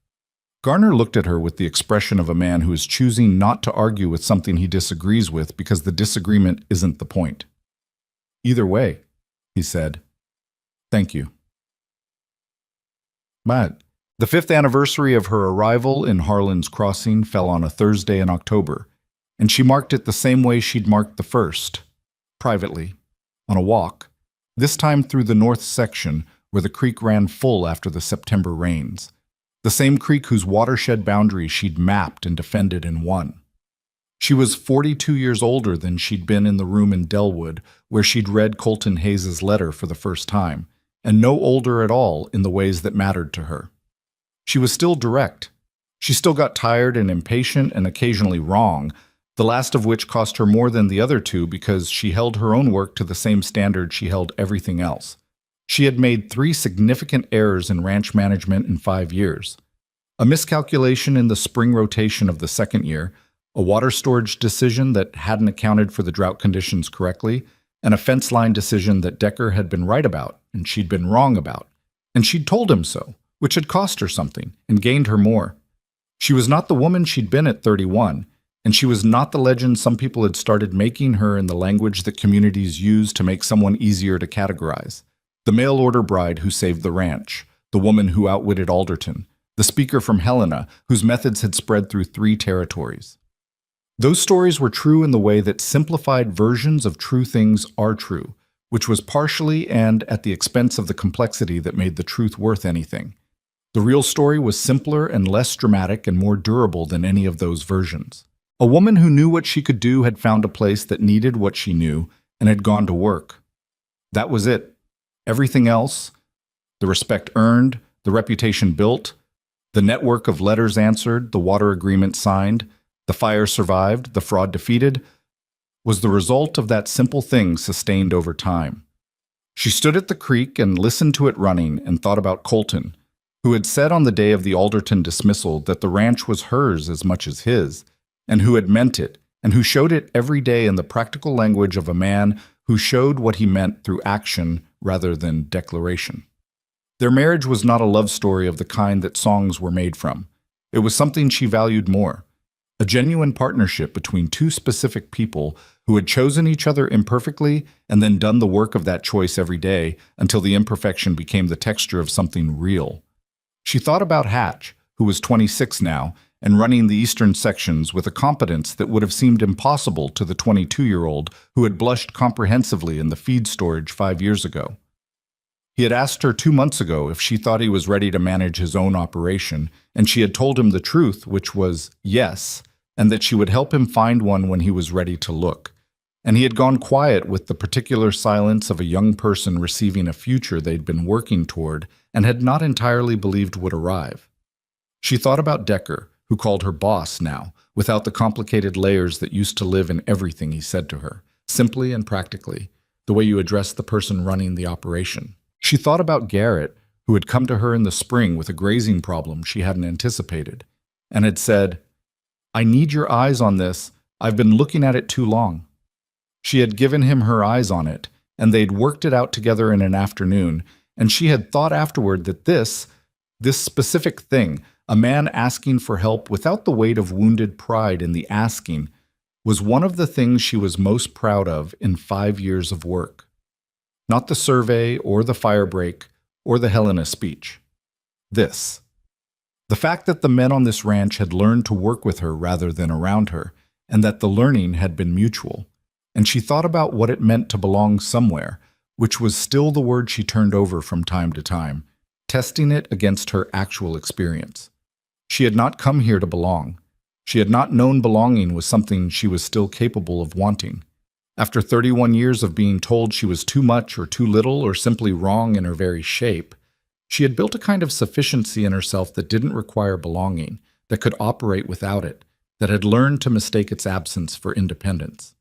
Garner looked at her with the expression of a man who is choosing not to argue with something he disagrees with because the disagreement isn't the point. "Either way," he said, "thank you." But the 5th anniversary of her arrival in Harlan's Crossing fell on a Thursday in October, and she marked it the same way she'd marked the first, privately, on a walk, this time through the north section where the creek ran full after the September rains, the same creek whose watershed boundary she'd mapped and defended and won. She was 42 years older than she'd been in the room in Delwood where she'd read Colton Hayes' letter for the first time, and no older at all in the ways that mattered to her. She was still direct. She still got tired and impatient and occasionally wrong, the last of which cost her more than the other two because she held her own work to the same standard she held everything else. She had made 3 significant errors in ranch management in 5 years. A miscalculation in the spring rotation of the second year, a water storage decision that hadn't accounted for the drought conditions correctly, and a fence line decision that Decker had been right about and she'd been wrong about. And she'd told him so, which had cost her something and gained her more. She was not the woman she'd been at 31, and she was not the legend some people had started making her in the language that communities use to make someone easier to categorize. The mail-order bride who saved the ranch, the woman who outwitted Alderton, the speaker from Helena whose methods had spread through 3 territories. Those stories were true in the way that simplified versions of true things are true, which was partially and at the expense of the complexity that made the truth worth anything. The real story was simpler and less dramatic and more durable than any of those versions. A woman who knew what she could do had found a place that needed what she knew and had gone to work. That was it. Everything else, the respect earned, the reputation built, the network of letters answered, the water agreement signed, the fire survived, the fraud defeated, was the result of that simple thing sustained over time. She stood at the creek and listened to it running and thought about Colton, who had said on the day of the Alderton dismissal that the ranch was hers as much as his, and who had meant it, and who showed it every day in the practical language of a man who showed what he meant through action rather than declaration. Their marriage was not a love story of the kind that songs were made from. It was something she valued more, a genuine partnership between 2 specific people who had chosen each other imperfectly and then done the work of that choice every day until the imperfection became the texture of something real. She thought about Hatch, who was 26 now, and running the eastern sections with a competence that would have seemed impossible to the 22-year-old who had blushed comprehensively in the feed storage 5 years ago. He had asked her 2 months ago if she thought he was ready to manage his own operation, and she had told him the truth, which was yes, and that she would help him find one when he was ready to look. And he had gone quiet with the particular silence of a young person receiving a future they'd been working toward and had not entirely believed would arrive. She thought about Decker, who called her boss now, without the complicated layers that used to live in everything he said to her, simply and practically, the way you address the person running the operation. She thought about Garrett, who had come to her in the spring with a grazing problem she hadn't anticipated, and had said, "I need your eyes on this. I've been looking at it too long." She had given him her eyes on it, and they'd worked it out together in an afternoon, and she had thought afterward that this specific thing, a man asking for help without the weight of wounded pride in the asking, was one of the things she was most proud of in 5 years of work. Not the survey or the firebreak or the Helena speech. This. The fact that the men on this ranch had learned to work with her rather than around her, and that the learning had been mutual. And she thought about what it meant to belong somewhere, which was still the word she turned over from time to time, testing it against her actual experience. She had not come here to belong. She had not known belonging was something she was still capable of wanting. After 31 years of being told she was too much or too little or simply wrong in her very shape, she had built a kind of sufficiency in herself that didn't require belonging, that could operate without it, that had learned to mistake its absence for independence.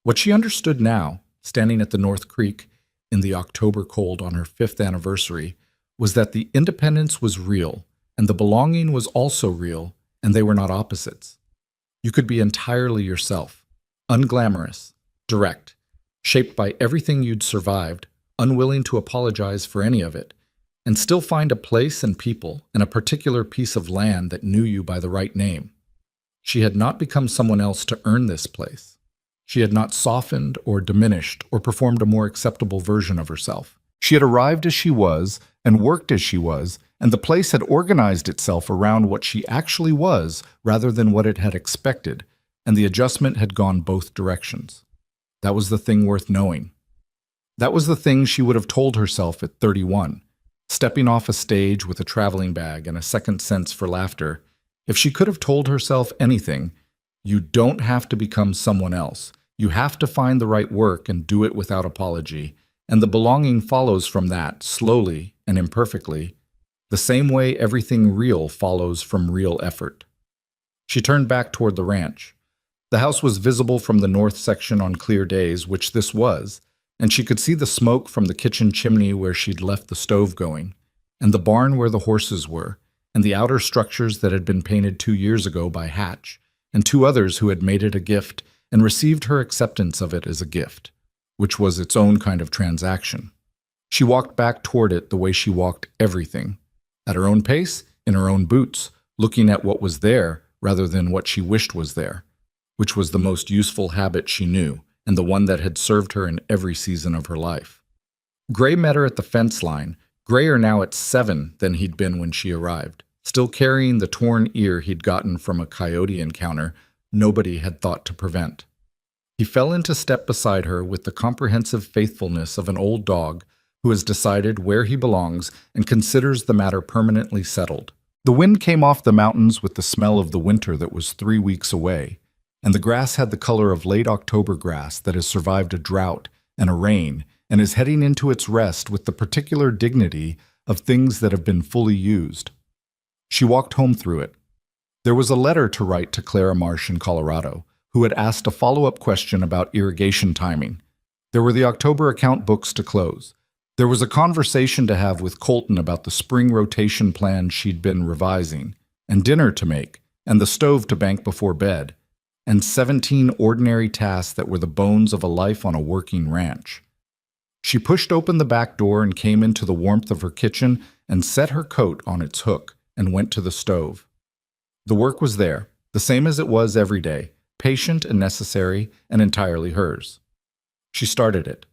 What she understood now, standing at the North Creek in the October cold on her 5th anniversary, was that the independence was real, and the belonging was also real, and they were not opposites. You could be entirely yourself, unglamorous, direct, shaped by everything you'd survived, unwilling to apologize for any of it, and still find a place and people and a particular piece of land that knew you by the right name. She had not become someone else to earn this place. She had not softened or diminished or performed a more acceptable version of herself. She had arrived as she was and worked as she was, and the place had organized itself around what she actually was rather than what it had expected, and the adjustment had gone both directions. That was the thing worth knowing. That was the thing she would have told herself at 31, stepping off a stage with a traveling bag and a second sense for laughter. If she could have told herself anything, you don't have to become someone else. You have to find the right work and do it without apology, and the belonging follows from that, slowly and imperfectly, the same way everything real follows from real effort. She turned back toward the ranch. The house was visible from the north section on clear days, which this was, and she could see the smoke from the kitchen chimney where she'd left the stove going, and the barn where the horses were, and the outer structures that had been painted 2 years ago by Hatch, and 2 others who had made it a gift and received her acceptance of it as a gift, which was its own kind of transaction. She walked back toward it the way she walked everything, at her own pace, in her own boots, looking at what was there rather than what she wished was there, which was the most useful habit she knew, and the one that had served her in every season of her life. Gray met her at the fence line, grayer now at 7 than he'd been when she arrived, still carrying the torn ear he'd gotten from a coyote encounter nobody had thought to prevent. He fell into step beside her with the comprehensive faithfulness of an old dog who has decided where he belongs and considers the matter permanently settled. The wind came off the mountains with the smell of the winter that was 3 weeks away, and the grass had the color of late October grass that has survived a drought and a rain and is heading into its rest with the particular dignity of things that have been fully used. She walked home through it. There was a letter to write to Clara Marsh in Colorado, who had asked a follow-up question about irrigation timing. There were the October account books to close. There was a conversation to have with Colton about the spring rotation plan she'd been revising, and dinner to make, and the stove to bank before bed, and 17 ordinary tasks that were the bones of a life on a working ranch. She pushed open the back door and came into the warmth of her kitchen and set her coat on its hook and went to the stove. The work was there, the same as it was every day, patient and necessary and entirely hers. She started it.